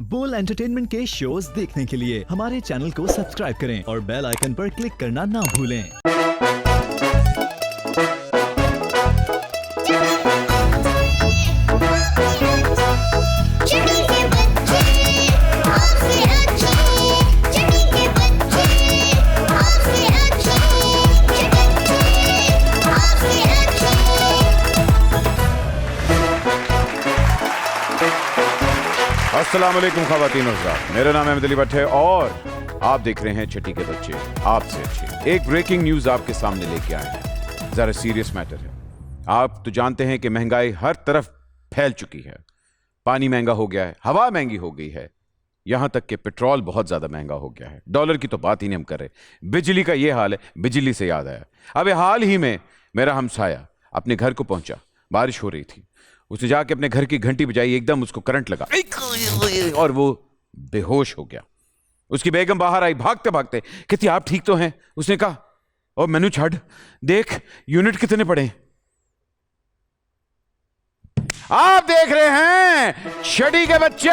बोल एंटरटेनमेंट के शोज देखने के लिए हमारे चैनल को सब्सक्राइब करें और बेल आइकन पर क्लिक करना ना भूलें। अस्सलाम वालेकुम ख़वातीन और हज़रात, मेरा नाम अहमद अली भट्ट है और आप देख रहे हैं छठी के बच्चे आपसे अच्छे। एक ब्रेकिंग न्यूज़ आपके सामने लेके आए हैं। ज़रा सीरियस मैटर है। आप तो जानते हैं कि महंगाई हर तरफ फैल चुकी है। पानी महंगा हो गया है, हवा महंगी हो गई है, यहाँ तक कि पेट्रोल बहुत ज़्यादा महंगा हो गया है। डॉलर की तो बात ही नहीं हम कर रहे। बिजली का ये हाल है। बिजली से याद आया, अबे हाल ही में मेरा हमसाया अपने घर को पहुंचा। बारिश हो रही थी, उसने जाके अपने घर की घंटी बजाई, एकदम उसको करंट लगा और वो बेहोश हो गया। उसकी बेगम बाहर आई भागते भागते, कहती आप ठीक तो हैं? उसने कहा और मैनू छड़ देख यूनिट कितने पड़े। आप देख रहे हैं छठी के बच्चे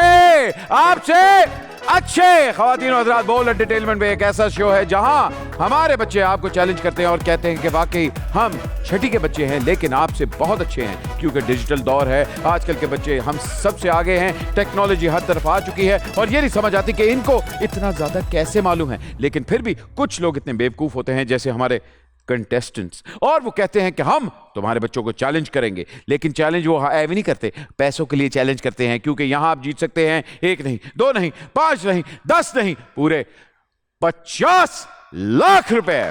आपसे अच्छे। ख़वातीन और हज़रात, बोल एंटरटेनमेंट में एक ऐसा शो है जहां हमारे बच्चे आपको चैलेंज करते हैं और कहते हैं कि वाकई हम छठी के बच्चे हैं लेकिन आपसे बहुत अच्छे हैं, क्योंकि डिजिटल दौर है। आजकल के बच्चे हम सबसे आगे हैं, टेक्नोलॉजी हर तरफ आ चुकी है और ये नहीं समझ आती कि इनको इतना ज्यादा कैसे मालूम है। लेकिन फिर भी कुछ लोग इतने बेवकूफ होते हैं, जैसे हमारे कंटेस्टेंट्स, और वो कहते हैं कि हम तुम्हारे बच्चों को चैलेंज करेंगे। लेकिन चैलेंज वो ऐसे नहीं करते, पैसों के लिए चैलेंज करते हैं, क्योंकि यहां आप जीत सकते हैं 1 नहीं, 2 नहीं, 5 नहीं, 10 नहीं, पूरे 50 लाख रुपए।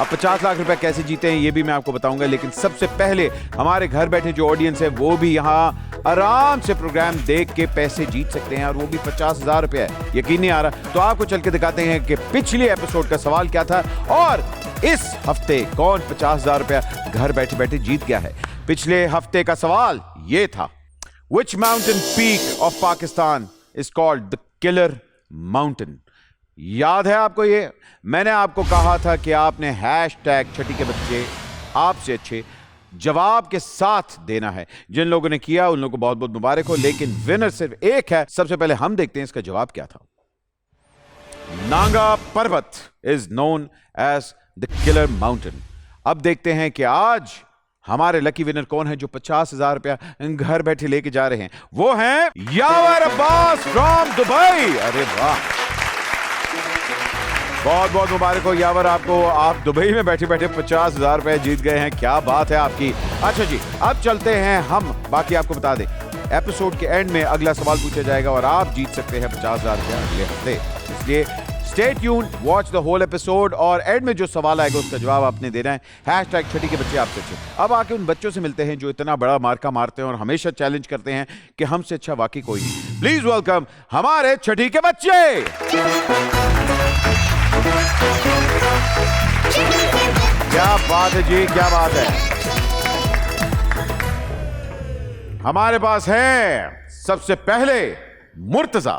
अब 50 लाख रुपए कैसे जीते हैं ये भी मैं आपको बताऊंगा, लेकिन सबसे पहले हमारे घर बैठे जो ऑडियंस है वो भी यहां आराम से प्रोग्राम देख के पैसे जीत सकते हैं, और वो भी 50,000 रुपए है। यकीन नहीं आ रहा तो आपको चल के दिखाते हैं कि पिछले एपिसोड का सवाल क्या था और इस हफ्ते कौन 50,000 रुपया घर बैठे बैठे जीत गया है। पिछले हफ्ते का सवाल ये था, which mountain peak of Pakistan is called the killer mountain. याद है आपको? ये मैंने आपको कहा था कि आपने हैशटैग छठी के बच्चे आपसे अच्छे जवाब के साथ देना है। जिन लोगों ने किया उन लोगों को बहुत बहुत मुबारक हो, लेकिन विनर सिर्फ एक है। सबसे पहले हम देखते हैं इसका जवाब क्या था। Nanga Parbat is known as the killer mountain. अब देखते हैं कि आज हमारे लकी विनर कौन है जो 50,000 रुपया घर बैठे लेके जा रहे हैं। वो हैं यावर अब्बास फ्रॉम दुबई। अरे वाह, बहुत बहुत मुबारक हो यावर आपको। आप दुबई में बैठे बैठे 50,000 रुपए जीत गए हैं, क्या बात है आपकी। अच्छा जी, अब चलते हैं हम। बाकी आपको बता दें, एपिसोड के एंड में अगला सवाल पूछा जाएगा और आप जीत सकते हैं 50,000 रुपया अगले हफ्ते। इसलिए stay tuned, watch the whole episode और एंड में जो सवाल आएगा उसका जवाब आपने देना है। हैशटैग छठी के बच्चे आपसे अच्छे। अब आके उन बच्चों से मिलते हैं जो इतना बड़ा मार्का मारते हैं और हमेशा चैलेंज करते हैं कि हमसे अच्छा वाकई कोई नहीं। प्लीज वेलकम हमारे छठी के बच्चे। क्या बात है जी, क्या बात है। हमारे पास है सबसे पहले मुर्तजा।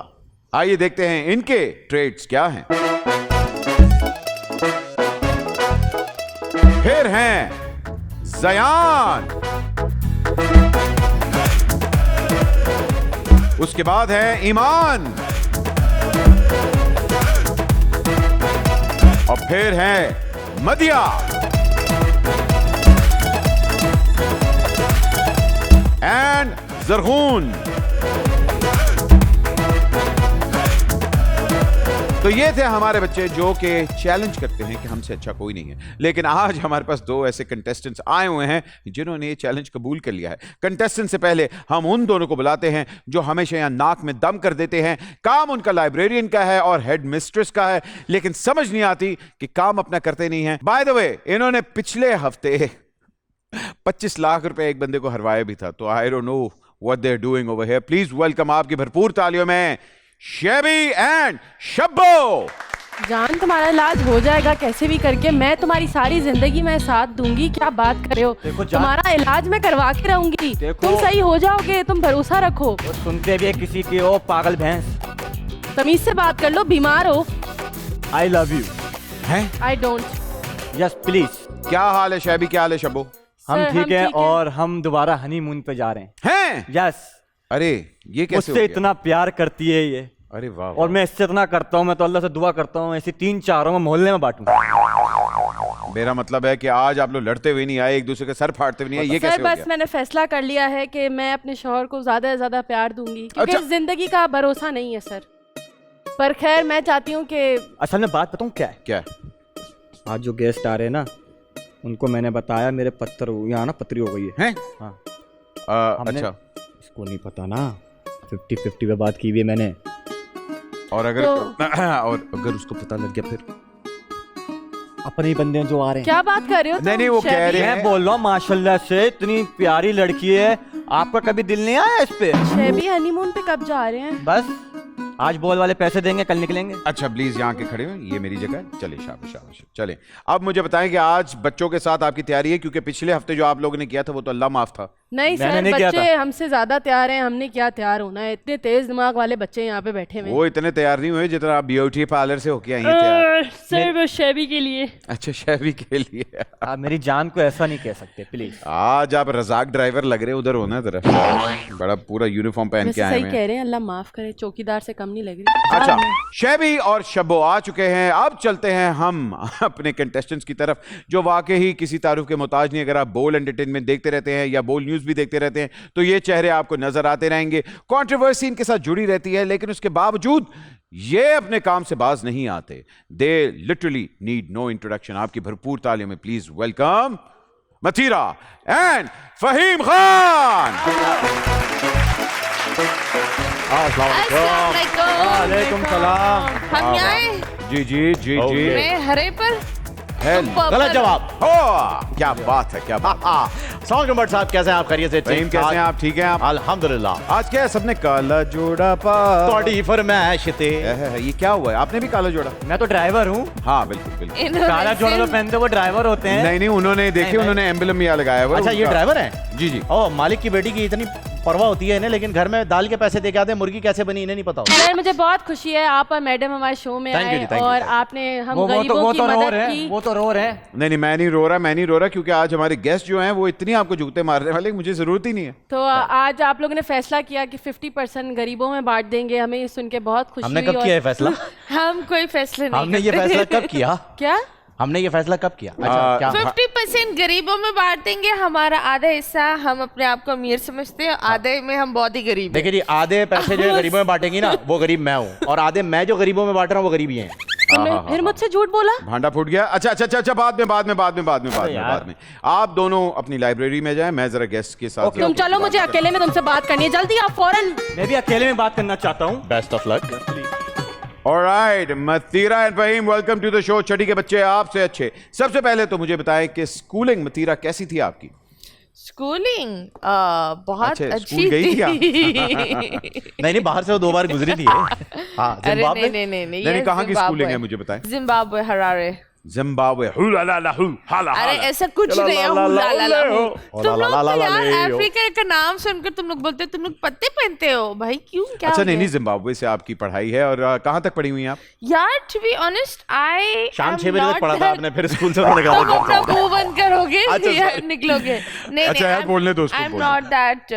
आइए देखते हैं इनके ट्रेड्स क्या हैं। फिर हैं ज़यान, उसके बाद है ईमान, और फिर है मदिया, एंड जरगून। तो ये थे हमारे बच्चे जो कि चैलेंज करते हैं कि हमसे अच्छा कोई नहीं है। लेकिन आज हमारे पास 2 ऐसे कंटेस्टेंट्स आए हुए हैं जिन्होंने ये चैलेंज कबूल कर लिया है। कंटेस्टेंट से पहले हम उन दोनों को बुलाते हैं जो हमेशा यहाँ नाक में दम कर देते हैं। काम उनका लाइब्रेरियन का है और हेड मिस्ट्रेस का है, लेकिन समझ नहीं आती कि काम अपना करते नहीं है। बाय द वे, इन्होंने पिछले हफ्ते 25 लाख रुपए एक बंदे को हरवाया भी था, तो I don't know what they are doing over here. Please welcome आपकी भरपूर तालियों में शेबी एंड शब्बो। जान, तुम्हारा इलाज हो जाएगा कैसे भी करके। मैं तुम्हारी सारी जिंदगी में साथ दूंगी। क्या बात कर रहे हो? तुम्हारा इलाज मैं करवा के रहूंगी। तुम सही हो जाओगे, तुम भरोसा रखो। सुनते भी किसी की ओ पागल भैंस। तमीज से बात कर लो, बीमार हो। I love you. हैं? I don't. Yes please. क्या हाल है शैबी, क्या हाल है शब्बो? हम ठीक हैं और हम दोबारा हनीमून पे जा रहे हैं। हैं? यस। अरे ये कैसे हो मुझसे गया? इतना प्यार करती है ये, अरे वाह और मैं इससे इतना करता हूँ। मैं तो अल्लाह से दुआ करता हूँ ऐसी 3-4 मैं मोहल्ले में बांटूं। मेरा मतलब है कि आज आप लोग लड़ते हुए नहीं आए, एक दूसरे के सर फाड़ते हुए नहीं आए, ये सर कैसे हो बस गया? मैंने फैसला कर लिया है कि मैं अपने शौहर को ज्यादा से ज्यादा प्यार दूंगी, क्योंकि अच्छा। जिंदगी का भरोसा नहीं है सर। पर खैर मैं चाहती हूँ कि असल में बात बताऊँ क्या है, क्या है? आज जो गेस्ट आ रहे हैं ना, उनको मैंने बताया मेरे पत्थर यहाँ ना पतरी हो गई है। हैं? हाँ हमने- अच्छा, इसको नहीं पता ना, 50-50 पे बात की हुई है मैंने। और अगर तो- और अगर उसको पता लग गया फिर? अपने ही बंदे हैं जो आ रहे हैं। क्या बात कर रहे हो नहीं, नहीं, वो कह शैबी? रहे हैं। मैं बोल रहा हूँ माशाल्लाह से इतनी प्यारी लड़की है, आपका कभी दिल नहीं आया इस पे? शैबी हनीमून पे कब जा रहे हैं? बस आज बॉल वाले पैसे देंगे, कल निकलेंगे। अच्छा प्लीज यहाँ के खड़े हो, ये मेरी जगह है। चले शाबाश शाबाश, चले। अब मुझे बताएं कि आज बच्चों के साथ आपकी तैयारी है, क्योंकि पिछले हफ्ते जो आप लोगों ने किया था वो तो अल्लाह माफ था। नहीं मैंने सर, नहीं किया बच्चे हमसे ज्यादा तैयार हैं। हमने क्या तैयार होना है, इतने तेज दिमाग वाले बच्चे यहाँ पे बैठे हुए हैं। वो इतने तैयार नहीं हुए जितना आप ब्यूटी पार्लर से होके आई हैं तैयार। सर वो शैबी के लिए। अच्छा, शैबी के लिए। आप मेरी जान को ऐसा नहीं कह सकते प्लीज। आज आप रजाक ड्राइवर लग रहे, उधर होना तरफ बड़ा पूरा यूनिफॉर्म पहन वैसे के आए सही हुए कह हैं। रहे हैं, अल्लाह माफ करे, चौकीदार से कम नहीं लग रही। अच्छा, शैबी और शब्बो आ चुके हैं। अब चलते हैं हम अपने कंटेस्टेंट्स की तरफ, जो वाकई ही किसी तारुफ के मोहताज नहीं। अगर आप बोल एंटरटेनमेंट देखते रहते हैं या बोल न्यूज भी देखते रहते हैं तो ये चेहरे आपको नजर आते रहेंगे। कंट्रोवर्सी इनके साथ जुड़ी रहती है, लेकिन उसके बावजूद ये अपने काम से बाज नहीं आते। They literally need no introduction. आपकी भरपूर तालियों में please welcome Mathira and Faheem Khan. वालेकुम सलाम। हम यहाँ आए, जी जी जी जी। मैं हरे पर गलत जवाब। हो, क्या बात है, क्या बात। सॉन्ग नंबर साहब कैसे हैं आप? खैरियत से? फहीम कैसे हैं आप? ठीक हैं आप? अल्हम्दुलिल्लाह। आज क्या है, सबने काला जोड़ा पा। थोड़ी फरमाइश थे। ये क्या हुआ है? आपने भी काला जोड़ा? मैं तो ड्राइवर हूँ। हाँ बिल्कुल बिल्कुल। इन्होंने काला जोड़ा तो सिर्फ- पहनते वो ड्राइवर होते हैं। नहीं नहीं, उन्होंने देखिए, नहीं। उन्होंने एम्बलम यहाँ लगाया हुआ है अच्छा, ये उनका। ड्राइवर है? जी जी। ओ, मालिक की बेटी की इतनी परवाह होती है इन्हें, लेकिन घर में दाल के पैसे दे के आते हैं, मुर्गी कैसे बनी इन्हें नहीं पता होता। सर मुझे बहुत खुशी है, आप और मैडम हमारे शो में Thank you आए जी, thank you, और thank you। आपने हम वो गरीबों तो की रो मदद रहे की। हैं, वो तो रो रहे हैं। नहीं नहीं, मैं नहीं रो रहा, क्योंकि आज हमारे गेस्ट जो हैं वो इतनी आपको जूते मारने वाले, मुझे जरूरत ही नहीं है। तो आज आप लोगों ने फैसला किया कि 50% गरीबों में बांट देंगे। हमें ये सुन के बहुत खुशी हमने हुई। कब और- किया है फैसला? हम कोई फैसले नहीं हमने ये करते। फैसला कब किया? क्या? हमने ये फैसला कब किया? अच्छा, क्या? 50% गरीबों में बांट देंगे। हमारा आधा हिस्सा हम अपने आप को अमीर समझते हैं, आधे में हम बहुत ही गरीब हैं। देखिए जी, आधे पैसे जो है गरीबों में बांटेंगी ना, वो गरीब मैं हूँ, और आधे मैं जो गरीबों में बांट रहा हूँ वो गरीब ही हैं। तुमने फिर मुझसे झूठ बोला? भांडा फूट गया। अच्छा अच्छा अच्छा अच्छा, बाद में आप दोनों अपनी लाइब्रेरी में जाएं, मैं जरा गेस्ट के साथ तुम चलो, मुझे अकेले में तुमसे बात करनी है। जल्दी आप फौरन। मैं भी अकेले में बात करना चाहता हूँ। Best of luck. Alright, Mathira and Faheem, welcome to the show. छठी के बच्चे आपसे अच्छे। सबसे पहले तो मुझे बताएं कि स्कूलिंग मतीरा कैसी थी आपकी? स्कूलिंग बहुत अच्छा, अच्छी स्कूल गई थी आप? नहीं, बाहर से वो 2 बार गुजरी थी। हाँ, अरे जिम्बाब्वे। नहीं, नहीं, ये कहाँ की जिम्बाब्वे। स्कूलिंग है मुझे बताएं। Zimbabwe, Harare. जिम्बाब्वे। अरे ऐसा कुछ नहीं है। तुम लोग तो यार अफ्रीका का नाम सुनकर तुम लोग बोलते हो तुम लोग पत्ते पहनते हो भाई, क्यों? क्या अच्छा हो नहीं गया? नहीं, जिम्बाब्वे से आपकी पढ़ाई है, और कहाँ तक पढ़ी हुई हैं आप? यार टू बी ऑनेस्ट आई शाम 6 बजे तक पढ़ा था आपने, फिर स्कूल से तो निकाला तुम अपना मुंह बंद करोगे अच्छा, या sorry। निकलोगे? नहीं अच्छा, यार, बोलने दो उसको, आई एम बोलने not that,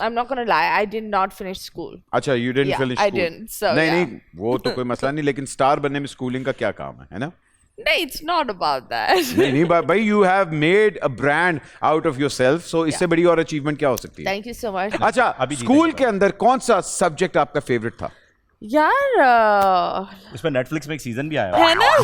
I am not gonna lie, I did not finish school. अच्छा, you didn't Yeah, finish I school. didn't, so, नहीं yeah. नहीं, वो तो कोई मसला नहीं, लेकिन स्टार बनने में स्कूलिंग का क्या काम है ना? नहीं, इट्स नॉट अबाउट दैट। नहीं नहीं भाई, you have made a brand out of yourself, so इससे बड़ी और अचीवमेंट क्या हो सकती है? Thank you so much. अच्छा, अभी जीते स्कूल के के अंदर कौन सा सब्जेक्ट आपका फेवरेट था? यार इसमें नेटफ्लिक्स में एक सीजन भी आया। है ना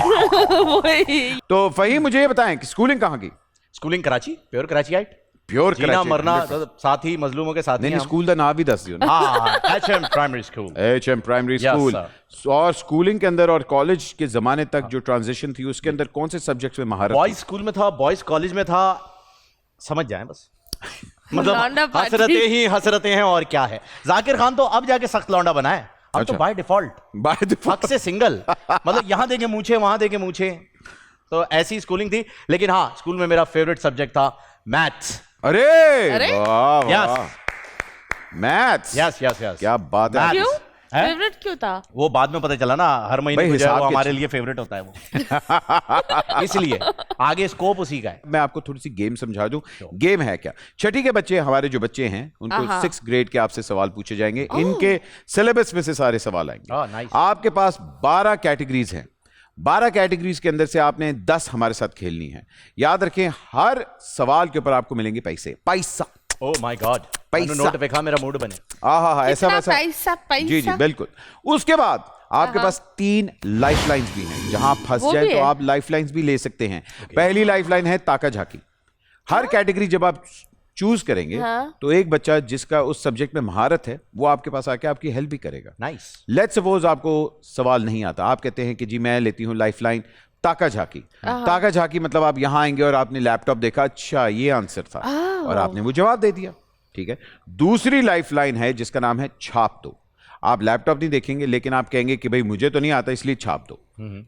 वही। तो फहीम मुझे ये बताएं कि स्कूलिंग कहाँ की? स्कूलिंग कराची, प्योर कराची आइट। प्योर जीना कराची। मरना साथ ही, मजलूमों के साथ नहीं ही नहीं, हम। स्कूल का नाम भी दस दियो ना। हाँ, HM primary school. HM primary Yes, school. और स्कूलिंग के अंदर और कॉलेज के जमाने तक जो ट्रांजिशन थी, उसके अंदर कौन से सब्जेक्ट्स में महारत बॉयज स्कूल में था, बॉयज कॉलेज में था, समझ जाए बस। लौंडा मतलब पार्टी। हसरतें ही हसरतें हैं, और क्या है। जाकिर खान तो अब जाके सख्त लौंडा बना है, अब अच्छा। तो बाय डिफॉल्ट बाय हक से सिंगल। मतलब यहाँ देके मूछे, वहां देके मूछे। तो ऐसी स्कूलिंग थी। लेकिन हाँ, स्कूल में मेरा फेवरेट सब्जेक्ट था मैथ्स। अरे अरे? वाह Yes. वाह, मैथ्स। Yes yes yes. क्या बात है। क्यों? फेवरेट क्यों था? वो बाद में पता चला ना, हर महीने भाई को जो है हिसाब वो के हमारे लिए फेवरेट होता है वो। इसलिए आगे स्कोप उसी का है। मैं आपको थोड़ी सी गेम समझा दूं। गेम है क्या, छठी के बच्चे, हमारे जो बच्चे हैं उनको 6th ग्रेड के आपसे सवाल पूछे जाएंगे। इनके सिलेबस में से सारे सवाल आएंगे। nice. आपके पास 12 कैटेगरीज हैं। 12 कैटेगरीज के अंदर से आपने 10 हमारे साथ खेलनी है। याद रखें, हर सवाल के ऊपर आपको मिलेंगे पैसे। पैसा, ओह माय गॉड, पैसा। नोट पे खा, मेरा मूड बने। हाँ, ऐसा कितना वैसा। पैसा? जी जी बिल्कुल। उसके बाद आपके पास 3 लाइफलाइंस भी हैं। जहां आप फंस वो जाए भी तो है? आप लाइफलाइंस भी ले सकते हैं। पहली लाइफलाइन है ताका झाकी। हर कैटेगरी जब आप चूज करेंगे तो एक बच्चा जिसका उस सब्जेक्ट में महारत है वो आपके पास आके आपकी हेल्प भी करेगा। नाइस। लेट्स सपोज आपको सवाल नहीं आता, आप कहते हैं कि जी मैं लेती हूं लाइफलाइन ताका झाकी। ताका झाकी मतलब आप यहां आएंगे और आपने लैपटॉप देखा, अच्छा ये आंसर था, और आपने वो जवाब दे दिया। ठीक है। दूसरी लाइफलाइन है जिसका नाम है छाप दो। आप लैपटॉप नहीं देखेंगे लेकिन आप कहेंगे कि भाई मुझे तो नहीं आता इसलिए छाप दो।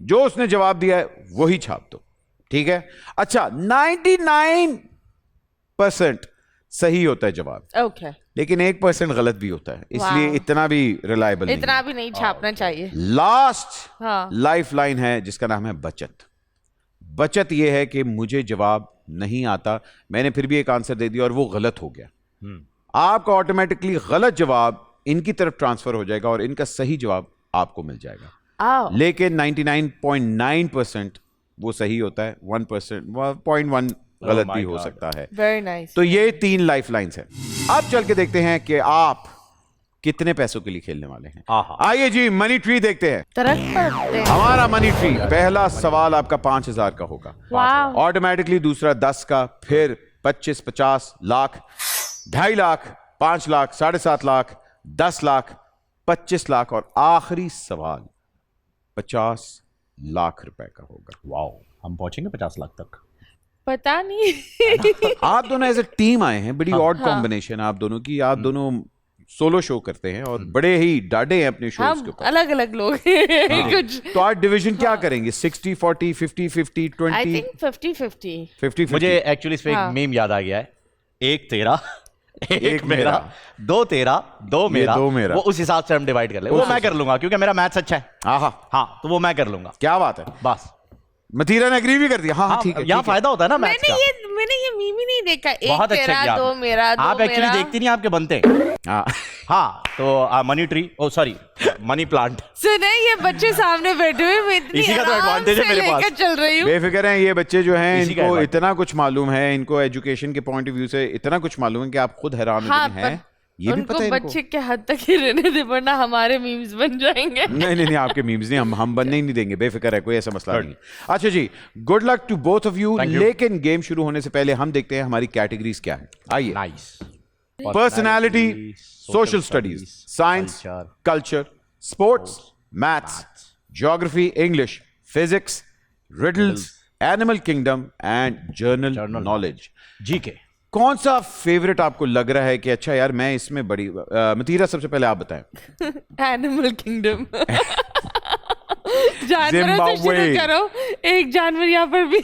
जो उसने जवाब दिया है वही छाप दो। ठीक है। अच्छा, 99% सही होता है जवाब, ओके, लेकिन 1% गलत भी होता है, इसलिए वाह। इतना भी रिलायबल नहीं इतना है। भी नहीं छापना चाहिए। लास्ट हाँ। लाइफलाइन है जिसका नाम है बचत। बचत यह है कि मुझे जवाब नहीं आता, मैंने फिर भी एक आंसर दे दिया और वो गलत हो गया, आपका ऑटोमेटिकली गलत जवाब इनकी तरफ ट्रांसफर हो जाएगा और इनका सही जवाब आपको मिल जाएगा। लेकिन 99.9% वो सही होता है, 1% 0.1 गलत भी हो सकता है। Very nice. तो ये 3 लाइफलाइंस हैं। अब चल के देखते हैं कि आप कितने पैसों के लिए खेलने वाले हैं। आइए जी, मनी ट्री देखते हैं। तरक पड़ते हैं। हमारा मनी ट्री, पहला सवाल आपका 5000 का होगा वाह। ऑटोमेटिकली, दूसरा 10 का, फिर 25, 50 लाख, 2.5 लाख, 5 लाख, 7.5 लाख, 10 लाख, 25 लाख और आखिरी सवाल 50 लाख रुपए का होगा। वाओ, हम पहुंचेंगे 50 लाख तक। पता नहीं। आप दोनों एज ए टीम आए हैं, बड़ी ऑड कॉम्बिनेशन आप दोनों की। आप दोनों सोलो शो करते हैं और बड़े ही डाढ़े हैं अपने शोज के हम ऊपर। अलग अलग लोग हैं। कुछ तो आज डिवीजन क्या करेंगे? 60, 40, 50, 50, आई 20, थिंक 50-50। 50, मुझे एक्चुअली इस पे एक मीम याद आ गया है, एक तेरा एक मेरा, दो तेरा दो मेरा, दो मेरा। वो उस हिसाब से हम डिवाइड कर ले। वो मैं कर लूंगा क्योंकि मेरा मैथ्स अच्छा है। हाँ, तो वो मैं कर लूंगा। क्या बात है, बस। मतीरा ने एग्री भी कर दिया। हाँ ठीक है। यहाँ फायदा होता है ना मैथ्स का। मैंने ये मीम ही नहीं देखा। एक बहुत अच्छा तेरा, किया दो आपने। मेरा, दो आप एक्चुअली मेरा। देखती नहीं, आपके बनते हैं। हाँ। हाँ, तो मनी ट्री, ओ सॉरी, मनी प्लांट। सुने, ये बच्चे सामने बैठे हुए, मैं इतनी इसी का तो आराम advantage है से मेरे पास। लेकर चल रही हूँ। बेफिक्र हैं ये बच्चे जो हैं, इसी का इनको advantage। इतना कुछ मालूम है, इनको एजुकेशन के पॉइंट ऑफ व्यू से इतना कुछ मालूम है कि आप खुद हैरान हाँ, हैं। ये भी उनको पता है इनको? बच्चे के हद तक ही रहने दे, वरना हमारे मीम्स बन जाएंगे। नहीं, आपके मीम्स नहीं, हम बनने ही नहीं देंगे, बेफिक्र है, कोई ऐसा मसला नहीं। अच्छा जी, good luck to both of you. लेकिन गेम शुरू होने से पहले हम देखते हैं हमारी कैटेगरीज क्या है। आइए। Nice. Personality, social studies, science, culture, sports, maths, geography, English, physics, riddles, animal kingdom and general knowledge. GK. कौन सा फेवरेट आपको लग रहा है कि अच्छा यार मैं इसमें बड़ी मतीरा, सबसे पहले आप बताएं। Animal kingdom. जानवरों से शुरू करो, एक जानवर यहाँ पर भी।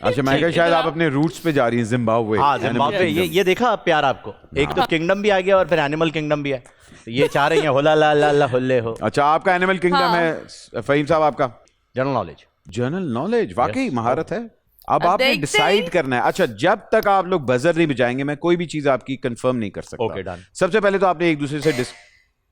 अच्छा, मैं कहा शायद आप अपने रूट्स पे जा रही हैं, जिम्बाब्वे। हाँ, जिम्बाब्वे। ये देखा प्यार आपको, एक तो किंगडम भी आ गया और फिर एनिमल किंगडम भी है। तो ये चाह रही हैं होला ला ला ला हुल्ले हो। अच्छा, आपका एनिमल किंगडम है। फहीम साहब, आपका जनरल नॉलेज। जनरल नॉलेज, वाकई महारत है। अब आपने देखते डिसाइड हैं। करना है। अच्छा, जब तक आप लोग बजर नहीं बजाएंगे मैं कोई भी चीज आपकी कंफर्म नहीं कर सकता। Okay, done. सबसे पहले तो आपने एक दूसरे से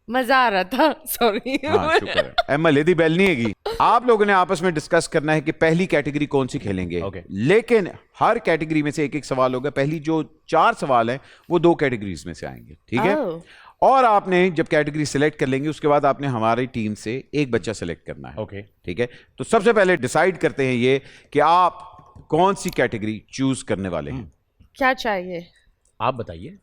मजा आ रहा था, सॉरी। हाँ, शुक्र है। एम्मा लेदी बेल नहीं हैगी। आप लोगों ने आपस में डिस्कस करना है कि पहली कैटेगरी कौन सी खेलेंगे। Okay. लेकिन हर कैटेगरी में से एक एक सवाल होगा। पहली जो 4 सवाल हैं वो 2 कैटेगरीज में से आएंगे, ठीक है। Oh. और आपने जब कैटेगरी सिलेक्ट कर लेंगे उसके बाद आपने हमारी टीम से एक बच्चा सिलेक्ट करना है। Okay. ठीक है। तो सबसे पहले डिसाइड करते हैं ये कि आप कौन सी कैटेगरी चूज करने वाले हैं। क्या चाहिए? आप बताइए,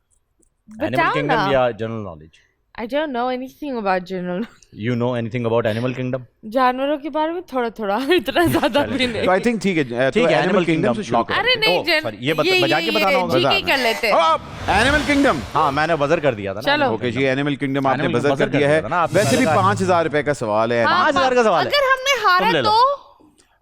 बताओ एनिमल किंगडम ना। या general knowledge? I don't know anything about general। You know anything about animal kingdom? जानवरों के बारे में थोड़ा थोड़ा, इतना ज्यादा भी नहीं। तो आई थिंक ठीक है, तो एनिमल किंगडम से शुरू lock करें। अरे नहीं, sorry, ये बजा के बताना होगा। जीके कर लेते हैं। Animal kingdom. हाँ, मैंने बजर कर दिया था ना। चलो। ओके जी, एनिमल किंगडम आपने Animal बजर buzzer कर दिया कर दिया था ना, है। आपने वैसे भी पहले कहा। 5000 रुपए का सवाल है। हाँ, 5000 का सवाल है। अगर हमने तुम ले हारा लो। तो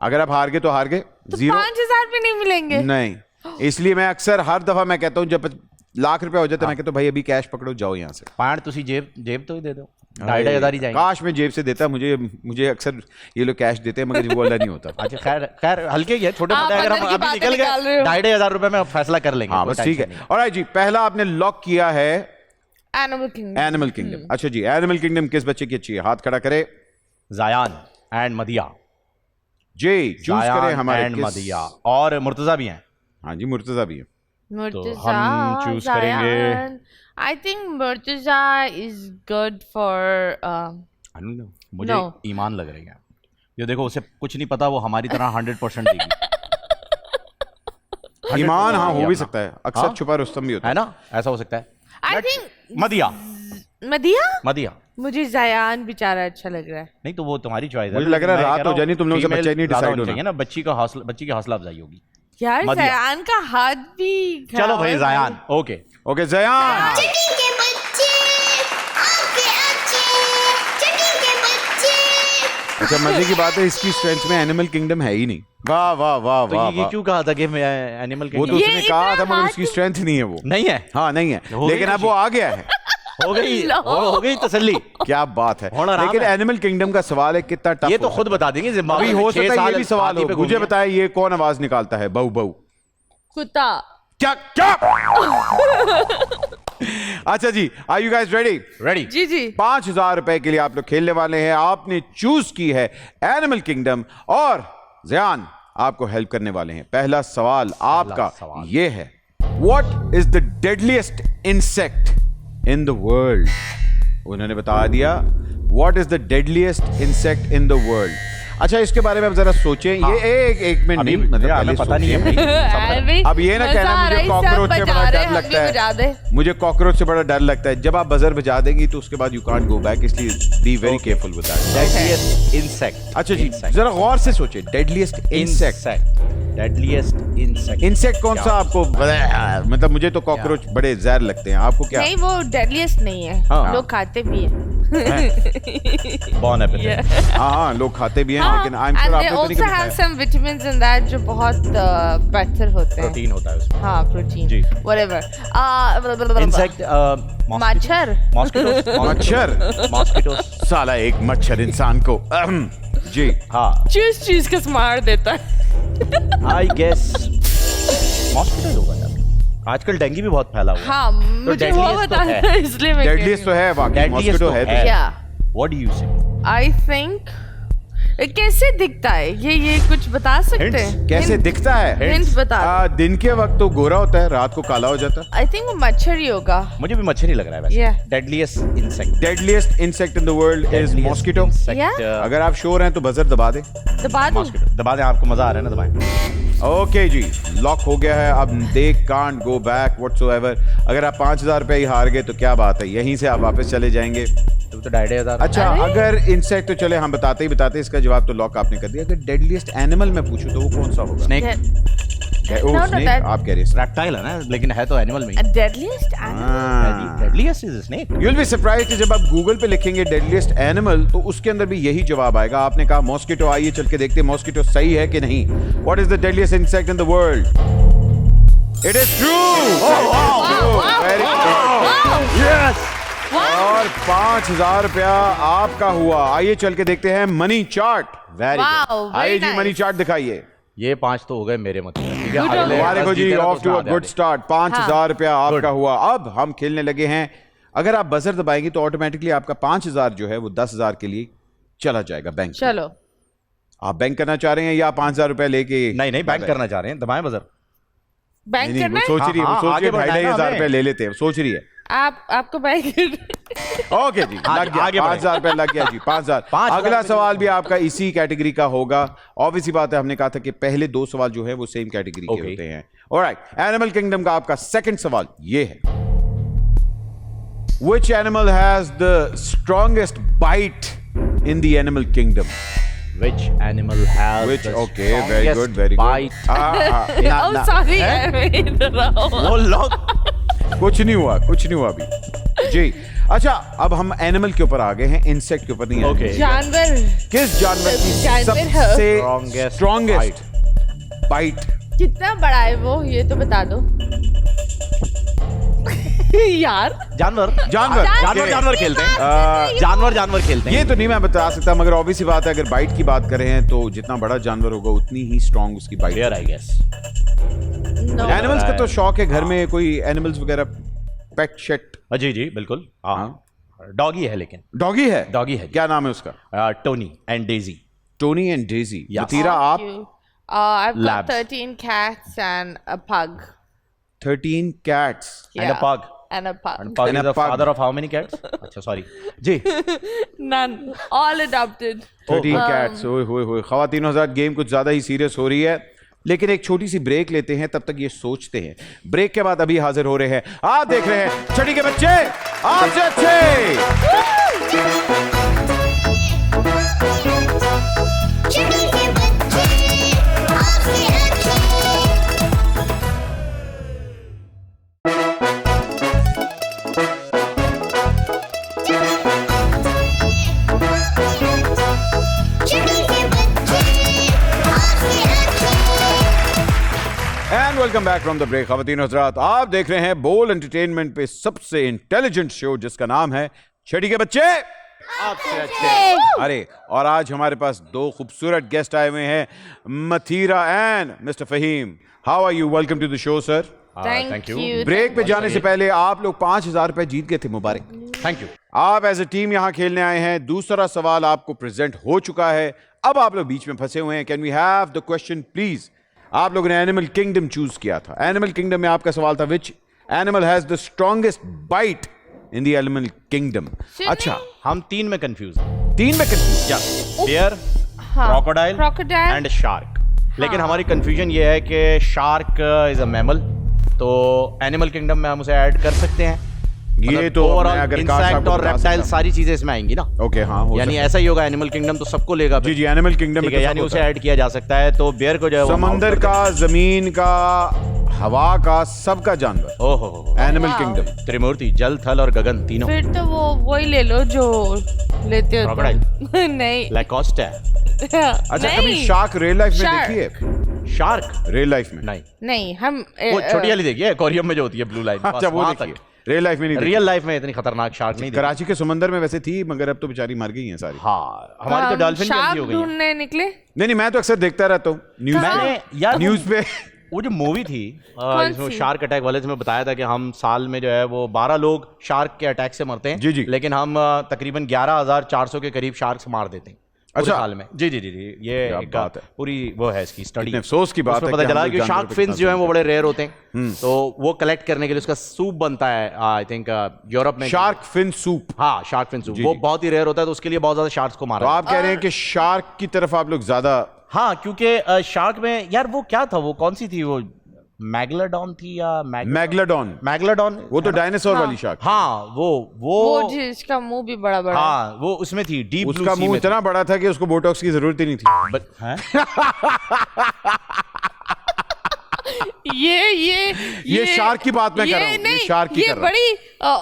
अगर आप हार गए तो हार गए, 0। 5000 भी नहीं मिलेंगे। नहीं, इसलिए मैं अक्सर हर दफा मैं कहता हूं जब लाख रुपया हो जाता मैं कहता भाई अभी कैश पकड़ो जाओ यहाँ से। पांड तुसी जेब तो ही दे दो, 2,500 ही जाएंगे। काश मैं जेब से देता, मुझे अक्सर ये लोग कैश देते हैं मगर वो वाला नहीं होता। अच्छा खैर हल्के ही है, छोटे मोटे आप अगर हम अंदर की अभी बातें निकल निकाल रहे गए हो। 2,500 रुपए में फैसला कर लेंगे। हाँ कोई बस ठीक टेंशन है। नहीं। ऑलराइट जी, पहला आपने लॉक किया है एनिमल किंगडम। Animal kingdom. अच्छा जी, एनिमल किंगडम किस बच्चे की अच्छी है? हाथ खड़ा करे। जायान एंड मदिया। जी चूज करें हमारे एंड मदिया और मुर्तजा भी हैं। हाँ जी, मुर्तजा भी है। मुर्तजा, हम choose करेंगे। I think Murtaza is good for I don't know, मुझे No. ईमान लग रही है। ये देखो उसे कुछ नहीं पता, वो हमारी तरह 100% देगी। ईमान हाँ हो भी अपना। सकता है, अक्सर हाँ? छुपा रुस्तम भी होता है ना, ऐसा हो सकता है। I think मदिया मदिया। मुझे जायान बेचारा अच्छा लग रहा है। नहीं तो वो तुम्हारी चॉइस है। मुझे लग रहा है मैं रात कह रहा हो जानी, तुम लोगों से female बच्चा ही नहीं ज्यादा decide होनी होना। चाहिए ना, बच्ची की हौसला अफजाई होगी। यार मदिया। जायान का हाथ भी चलो खराब भाई है। जायान। Okay okay Zayan. अच्छा मजे की बात है, इसकी स्ट्रेंथ में एनिमल किंगडम है ही नहीं। वाह वाह वाह तो वाह ये क्यों कहा था कि मैं एनिमल वो तो ये उसने कहा इतना था मगर हाथ- उसकी स्ट्रेंथ नहीं है वो। नहीं है। हाँ नहीं है, हो गई लेकिन अब वो आ गया है। हो गई हो गई तसल्ली। क्या बात है। होना आराम लेकिन है। एनिमल किंगडम का सवाल है कितना टफ। ये तो खुद बता देंगे। अभी हो सकता है ये भी सवाल हो। मुझे बताया ये कौन आवाज निकालता है? बहू बहू। कुत्ता। क्या क्या? अच्छा जी, are you guys ready? Ready. जी जी। 5,000 रुपए के लिए आप लोग खेलने वाले हैं। आपने चूज की है एनिमल किंगडम और ज़यान आपको हेल्प करने वाले हैं। पहला सवाल आपका सवाल। ये है, what is the deadliest insect in the world? उन्होंने बता दिया what is the deadliest insect in the world. अच्छा इसके बारे में आप जरा सोचें। हाँ। ये एक मिनट अभी नहीं, मतलब हमें पहले पता नहीं है सोचें। भाई। अब ये ना कहना मुझे कॉकरोच से बड़ा डर लगता है, मुझे कॉकरोच से बड़ा डर लगता है। जब आप बजर बजा देंगी तो उसके बाद यू कांट गो बैक, इसलिए be very careful with that. Deadliest insect. अच्छा जी, जरा गौर से सोचिए। Deadliest insect. Deadliest insect. Insect कौन सा आपको मतलब मुझे तो कॉकरोच बड़े जहर लगते हैं, आपको क्या? नहीं वो डेडलीस्ट नहीं है। हाँ। लोग खाते भी हैं। बॉन एपिथेट। हाँ लोग खाते भी हैं, हाँ, लेकिन I am and sure they आपने तो नहीं also कभी have खाया। some vitamins in that जो बहुत बेहतर होते हैं। प्रोटीन होता है उसमें। हाँ प्रोटीन। जी। whatever। इंसेक्ट। मच्छर। मॉस्किटोस। मच्छर। मॉस्किटोस। साला एक मच्छर इंसान को जी हाँ चीज का मार देता है। आई गेस मॉस्किटोस होगा यार। आजकल डेंगू भी बहुत फैला हुआ है। हाँ मुझे वो deadliest तो बताना है। है इसलिए मैं डेडलीस्ट तो है, बाकी Deadliest मॉस्किटो तो है है। क्या व्हाट डू यू से? आई थिंक कैसे दिखता है ये कुछ बता सकते Hints? हैं? कैसे दिखता है? हिंट बता दो। दिन के वक्त तो गोरा होता है, रात को काला हो जाता है। आई थिंक वो मच्छर ही होगा। मुझे भी मच्छर ही लग रहा है वैसे। Yeah. Deadliest insect. Deadliest insect in the world is mosquito. Yeah. अगर आप श्योर हैं तो बजर दबा दें। दबा दूं? मॉस्किटो दबा दें, आपको मजा आ रहा है ना, दबाएं। ओके जी, लॉक हो गया है। अब they can't go back whatsoever. अगर आप 5,000 रुपए ही हार गए तो क्या बात है, यहीं से आप वापस चले जाएंगे। तो 2,500। अच्छा अगर इंसेक्ट तो चले हम बताते ही बताते, इसका जवाब तो लॉक आपने कर दिया। अगर डेडलीस्ट एनिमल में पूछूं तो वो कौन सा होगा? Snake. Oh, No, snake, that- आप कह रहे हैं रेप्टाइल है ना, लेकिन है तो एनिमल में ही। Deadliest deadliest is snake. You'll be surprised कि जब आप गूगल पे लिखेंगे डेडलीस्ट एनिमल तो उसके अंदर भी यही जवाब आएगा। आपने कहा मॉस्किटो, आइए चल के देखते हैं मॉस्किटो सही है कि नहीं। What is the deadliest insect in the world? It is true. Very good. Yes. और 5,000 रुपया आपका हुआ। आइए चल के देखते हैं money chart. Very Wow, good. very आइए जी nice. मनी चार्ट दिखाइए। ये 5 तो हो गए मेरे मतलब। ठीक है, Good अगले हो वाह देखो 10 जी, जीते ना तो ऑफ टू उसमें अ आधे गुड आधे। स्टार्ट। 5,000 रुपया आपका हुआ। अब हम खेलने लगे हैं। अगर आप बजर दबाएंगे तो ऑटोमेटिकली आपका 5,000 जो है वो 10,000 के लिए चला जाएगा बैंक। चलो आप बैंक करना चाह रहे हैं या 5,000 रुपए लेके? नहीं बैंक करना चाह रहे हैं, दबाएं बजर। बैंक नहीं, करना वो है? सोच रही है, वो हाँ, सोच आगे रही है, बढ़ना है ना 2,500 हमें। रुपए ले लेते हैं, सोच रही है। आपको बैंक ओके जी, लग गया। आगे बढ़े। 5,000 रुपए लग गया जी। 5,000। 5,000 अगला रुपए सवाल भी आपका इसी कैटेगरी का होगा। ऑब्वियसली बात है, हमने कहा था कि पहले 2 सवाल जो है वो सेम कैटेगरी के Okay. होते हैं। ऑलराइट, एनिमल किंगडम का आपका सेकंड सवाल ये है, Which animal has the strongest bite in the animal kingdom? Which animal has Which? the Okay, very strongest good, very good. bite? Oh sorry मैं इधर रहा हूँ। वो लोग कुछ नहीं हुआ, कुछ नहीं हुआ अभी जी। अच्छा अब हम एनिमल के ऊपर आ गए हैं, इंसेक्ट के ऊपर नहीं आए। Okay. जानवर। किस जानवर की जानवर है। सबसे Strongest स्ट्रॉन्गेस्ट बाइट? कितना बड़ा है वो ये तो बता दो। यार जानवर जानवर जानवर खेलते हैं जानवर खेलते हैं। ये तो नहीं मैं बता सकता, मगर ऑब्वियस सी बात है अगर बाइट की बात करें तो जितना बड़ा जानवर होगा उतनी ही स्ट्रांग उसकी bite. Bear I guess. Animals का तो शौक है, घर में कोई एनिमल्स वगैरह पेट शेट? जी जी बिल्कुल। हाँ डॉगी है, लेकिन डॉगी है। डॉगी है। क्या नाम है उसका? Tony and Daisy. Tony and Daisy. Yes. बतीरा आप? I've got Labs. 13 cats and a pug. 13 cats and अ पग। And a pug. And pug And is a the pug. father of how many cats? अच्छा sorry जी। None. All adopted. 13 cats। ओए होए होए। ख़वातीन हज़रात, game कुछ ज्यादा ही serious हो रही है, लेकिन एक छोटी सी ब्रेक लेते हैं, तब तक ये सोचते हैं। ब्रेक के बाद अभी हाजिर हो रहे हैं, आप देख रहे हैं छठी के बच्चे आपसे अच्छे। And welcome back from the break. ख़वातीन हज़रात, आप देख रहे हैं बोल एंटरटेनमेंट पे सबसे इंटेलिजेंट शो जिसका नाम है छठी के बच्चे आपसे अच्छे। अरे और आज हमारे पास दो खूबसूरत गेस्ट आए हुए हैं, Mathira and mister Faheem. How are you? Welcome to the show sir. Thank you. Break पे जाने से पहले आप लोग 5,000 रुपए जीत गए थे, मुबारक। Thank you. आप एज ए टीम यहाँ खेलने आए हैं। दूसरा सवाल आपको प्रेजेंट हो चुका है, अब आप लोग बीच में फंसे हुए हैं। Can we have the question please? आप लोगों ने एनिमल किंगडम चूज किया था। एनिमल किंगडम में आपका सवाल था, which animal has the strongest bite in the animal kingdom? अच्छा, हम 3 में कंफ्यूज हैं। 3 में confuse. Bear, crocodile Crocodile. And shark. लेकिन हमारी कंफ्यूजन ये है कि शार्क इज अ मैमल, तो एनिमल किंगडम में हम उसे ऐड कर सकते हैं। ये तो मैं अगर काश इंसेक्ट आपको और बता रेप्टाइल सकता सारी चीजें इसमें आएंगी ना। ओके, हाँ, हो यानी सकता है। ऐसा ही होगा, एनिमल किंगडम तो सबको लेगा। जी जी, एनिमल किंगडम ठीक में है, तो यानी सब उसे होता है। ऐड किया जा सकता है। तो बेयर को जो है वो समंदर mouse का, कर जमीन का, हवा का, सबका जानवर, देते हैं। ओहो एनिमल Wow. किंगडम। त्रिमूर्ति, जल थल और गगन तीनों। फिर तो वो वही ले लो जो लेते हो Crocodile. तुम। नहीं। लैकोस्ट है। अच्छा, कभी नहीं। शार्क रियल लाइफ में Shark. देखी है? शार्क रियल लाइफ में नहीं, नहीं, हम वो छोटी वाली देखिए, एक्वेरियम में जो होती है ब्लू लाइन। अच्छा, वो देखिए। रियल लाइफ में नहीं देखी। रियल लाइफ में इतनी खतरनाक शार्क नहीं देखी। कराची के समंदर में वैसे थी, मगर अब तो बेचारी मर गई हैं सारी। हाँ, हमारी तो डॉल्फिन भी शार्क ऐसी हो गई है। ढूंढने निकले। नहीं, मैं तो अक्सर देखता रहता हूँ न्यूज मैंने पे। यार न्यूज पे वो जो मूवी थी कौन जिसमें सी? शार्क अटैक वाले, इसमें बताया था कि हम साल में जो है वो 12 लोग शार्क के अटैक से मरते हैं। जी, जी। लेकिन हम तकरीबन 11,400 के करीब शार्क्स मार देते हैं पूरे अच्छा। साल में। जी जी जी जी, ये क्या एक बात है। पूरी वो है इसकी स्टडी। इतने अफसोस की बात उसमें है पता कि चला हम कि लोग शार्क जानवर पे फिन्स कितना जो हैं वो बड़े रेयर होते हैं, तो वो कलेक्ट करने के लिए उसका सूप बनता है। आई थिंक यूरोप में शार्क फिन सूप। हाँ, शार्क फिन सूप जी, वो जी। बहुत ही रेयर होता है, तो उसके लिए बहुत ज्यादा शार्क्स को तो मारा आप कह रहे हैं कि शार्क की तरफ आप लोग ज्यादा? हाँ, क्योंकि शार्क में यार वो क्या था, वो कौन सी थी वो, मैगलाडॉन थी या मैगलाडॉन? मैगलाडॉन, वो तो डायनासोर वाली शार्क। हाँ वो वो जिसका मुंह भी बड़ा बड़ा। हाँ वो उसमें थी, डीप उसका मुंह इतना बड़ा था कि उसको बोटॉक्स की जरूरत ही नहीं थी। ये शार्क की बात मैं कर रहा हूँ, ये नहीं, शार्क की ये कर रहा हूँ। बड़ी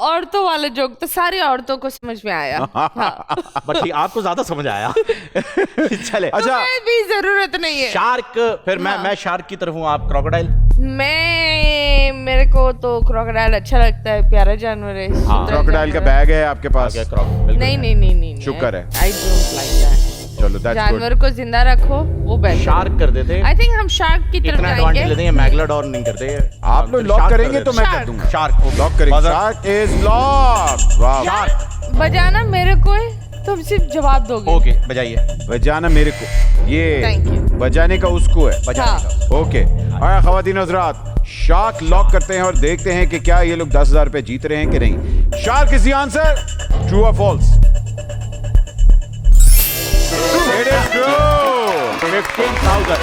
औरतों वाले जोक तो सारी औरतों को समझ में आया। हाँ। बट ठीक, आपको ज्यादा समझ आया। चले, अच्छा, तुम्हें भी जरूरत नहीं है। शार्क, फिर मैं शार्क की तरफ हूँ, आप क्रोकोडाइल। मेरे को तो क्रोकोडाइल अच्छा लगता है, प्यारा जानवर है। सुंदर क्रोकोडाइल का जानवर है। बैग है आपके पास? नहीं नहीं नहीं नहीं, शुक्र है। I don't like that. चलो, दैट्स जानवर गुड। को जिंदा रखो, वो बेटर। शार्क कर देते, आई थिंक हम शार्क की तरफ इतना एडवांटेज लेते जाएंगे। हैं, मैगलाडॉन नहीं करते। आप लोग लॉक करेंगे तो मैं कर Shark. दूंगा। शार्क लॉक करेंगे। Shark is lock. वाह। शार्क। बजाना मेरे को है, तुम सिर्फ जवाब दोगे। ओके, बजाइए। बजाना मेरे को, ये Thank you. बजाने का उसको है। बजाने का। ओके, आया ख़वातीन हज़रात, शार्क लॉक करते हैं और देखते हैं कि क्या ये लोग 10,000 रुपए जीत रहे हैं कि नहीं। Shark is the answer, true और false? It is true. 15,000।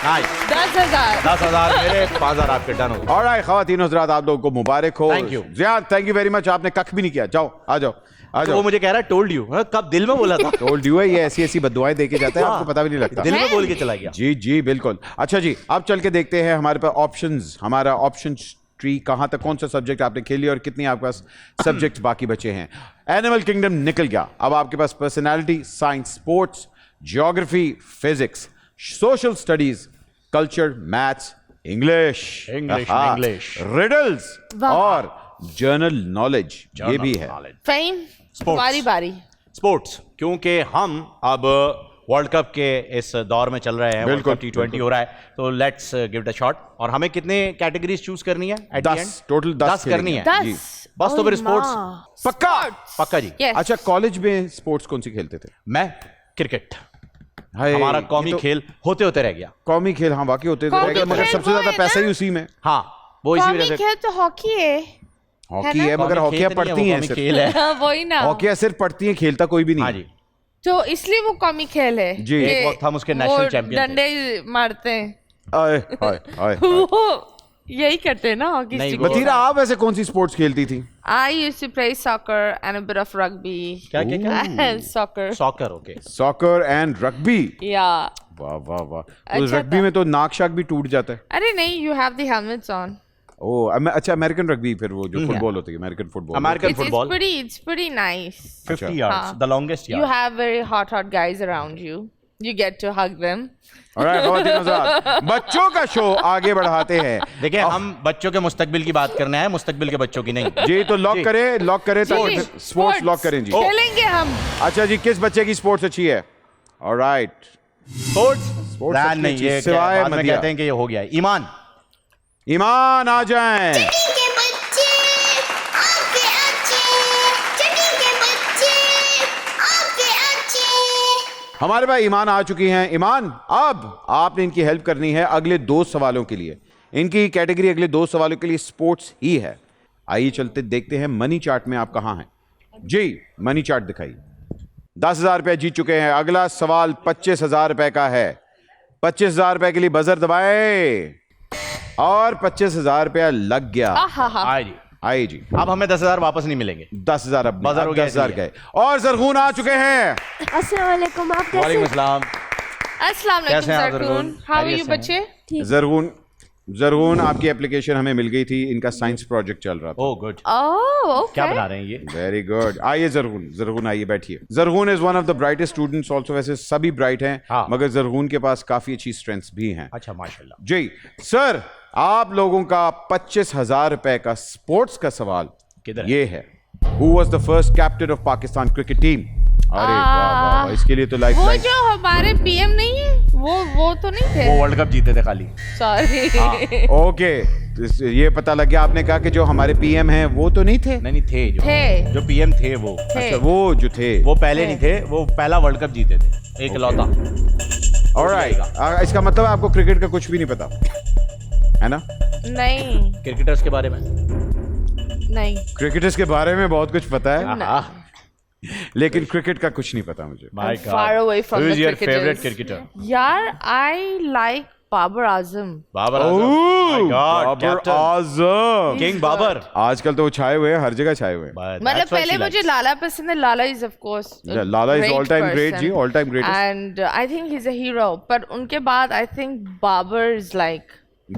Nice. 10,000। 10,000 मेरे, 5,000 आपके, डन हो गए। ऑलराइट ख़वातीन हज़रात, आप लोगों को मुबारक हो। Thank you. Ziyad, thank you very much. आपने कख भी नहीं किया। जाओ, आ जाओ, आ तो वो जाओ। मुझे कह रहा है टोल्ड यू, कब दिल में बोला था? टोल्ड यू है, ये ऐसी ऐसी बददुआएं देके जाता है, आपको पता भी नहीं लगता। दिल में बोल के चला गया। जी जी बिल्कुल। अच्छा जी, अब चल के देखते हैं हमारे पास ऑप्शंस, हमारा ऑप्शन ट्री कहाँ तक, कौन सा सब्जेक्ट आपने खेल लिया और कितनी आपके पास सब्जेक्ट बाकी बचे हैं। एनिमल किंगडम निकल गया, अब आपके पास personality, science, sports, geography, physics, social studies, culture, maths, English, English, riddles वाह। और जनरल नॉलेज ये भी है। फहीम, तुम्हारी बारी। स्पोर्ट्स, क्योंकि हम अब वर्ल्ड कप के इस दौर में चल रहे हैं, बिल्कुल, T20 हो रहा है, तो let's give it a shot. और हमें कितने कैटेगरीज चूज करनी है? at the 10 end? टोटल 10 करनी है। 10 जी। बस तो फिर स्पोर्ट्स पक्का। पक्का जी। Yes. अच्छा, कॉलेज में स्पोर्ट्स कौन सी खेलते थे? मैं क्रिकेट, हाय, हमारा कौमी ये तो खेल होते होते रह गया। कौमी खेल, हाँ वाकई होते कौमी थे, मगर खेल सबसे वो ज्यादा है पैसा ना? ही उसी में। हाँ, वो इसी कौमी वजह से खेल तो हॉकी है। हॉकी ना? है, मगर कौमी हॉकियां खेल तो नहीं है, पढ़ती वो हैं कौमी सिर्फ। खेल है। हाँ, वही ना। हॉकियां सिर्फ पढ़ती हैं, खेलता कोई भी नहीं। हाँ जी, तो इसलिए वो कौमी खेल है जी। कि एक वक्त हम उसके वो नेशनल चैंपियन थे। डंडे मारते हैं। आए, हाय, हाय, हाय। वो यही करते हैं ना हॉकी नहीं, स्टिक वो- के मतीरा, साथ। आप वैसे कौन सी स्पोर्ट्स खेलती थी? I used to play soccer and a bit of rugby. क्या क्या क्या? And soccer. Soccer, okay. Soccer and rugby. Yeah. वाह वाह वाह। तो अच्छा रग्बी था। में तो नाक शाक भी टूट जाता है। अरे नहीं, you have the helmets on. अच्छा, अमेरिकन रग्बी, फिर वो जो फुटबॉल होती है, American football. American It's football, pretty nice. 50 yards, हाँ। the longest You yard. have very hot guys around you. You get to hug them. Alright, ख़वातीन हज़रात, बच्चों का शो आगे बढ़ाते हैं। देखिए, हम बच्चों के मुस्तकबिल की बात करना है, मुस्तकबिल के बच्चों की नहीं। जी, तो लॉक करें ताकि जी, स्पोर्ट्स लॉक करें जी। खेलेंगे हम। अच्छा जी, किस बच्चे की स्पोर्ट्स अच्छी है? ऑलराइट, स्पोर्ट्स स्पोर्ट्स ब्रांड नहीं, ये सिवाय बाद में मदिया। कहते हैं कि ये हो गया है। ईमान, ईमान आ जाएं। के बच्चे आपके अच्छे, चटी के बच्चे आपके अच्छे। हमारे पास ईमान आ चुकी हैं। ईमान, अब आपने इनकी हेल्प करनी है अगले 2 सवालों के लिए। इनकी कैटेगरी अगले 2 सवालों के लिए स्पोर्ट्स ही है। आइए चलते देखते हैं मनी चार्ट में आप कहां हैं। जी, मनी चार्ट दिखाइए। 10,000 रुपए जीत चुके हैं। अगला सवाल 25,000 रुपए का है। 25,000 रुपए के लिए बजर दबाए और 25,000 रुपया लग गया। आए जी। आइए जी, अब हमें 10,000 वापस नहीं मिलेंगे। 10,000 अब बजर हो गया 10,000 इसलिए। गए और जरगून आ चुके हैं। अस्सलाम वालेकुम, आप कैसे? वालेकुम अस्सलाम। अस्सलाम कैसे हैं आप, वालेकुम जरगून? सरकून। हाउ आर खैरियत यू से हैं? बच्चे? जरगून, आपकी एप्लीकेशन हमें मिल गई थी। इनका साइंस प्रोजेक्ट चल रहा था। Oh good. ओह, क्या ओके। बना रहे हैं ये? Very good. आइए जरगून आइए, बैठिए। Zargun is one of the brightest students also. वैसे सभी ब्राइट हैं, हाँ। मगर जरगून के पास काफी अच्छी स्ट्रेंथ्स भी हैं। अच्छा, माशाल्लाह। जी सर, आप लोगों का 25,000 रुपए का स्पोर्ट्स का सवाल किधर है? ये है, who was the first captain of Pakistan cricket team? अरे वाह वाह वाह, इसके लिए तो लाइफ वो जो हमारे पीएम नहीं है, वो तो नहीं थे। वो वर्ल्ड कप जीते थे खाली। सॉरी। ओके, ये पता लग गया। आपने कहा कि जो हमारे पीएम हैं वो तो नहीं थे। नहीं थे, थे। जो पीएम थे वो। थे। अच्छा, वो जो थे वो पहले नहीं थे, वो पहला वर्ल्ड कप जीते थे, एक लौता। ऑलराइट। इसका मतलब आपको क्रिकेट का कुछ भी नहीं पता है ना? नहीं क्रिकेटर्स के बारे में नहीं। क्रिकेटर्स के बारे में बहुत कुछ पता है, आहा, लेकिन क्रिकेट का कुछ नहीं पता मुझे। my I'm far away from Who the is your cricketers. favorite cricketer? यार, I like Babar Azam. Babar Azam. My God, Babar captain. Azam. King Babar. आजकल तो वो छाए हुए हैं, हर जगह छाए हुए हैं। But मतलब that's why पहले she मुझे likes. लाला पसंद है। Lala is of course Lala is all time great जी, all time greatest. And I think he is a hero. पर उनके बाद I think Babar is like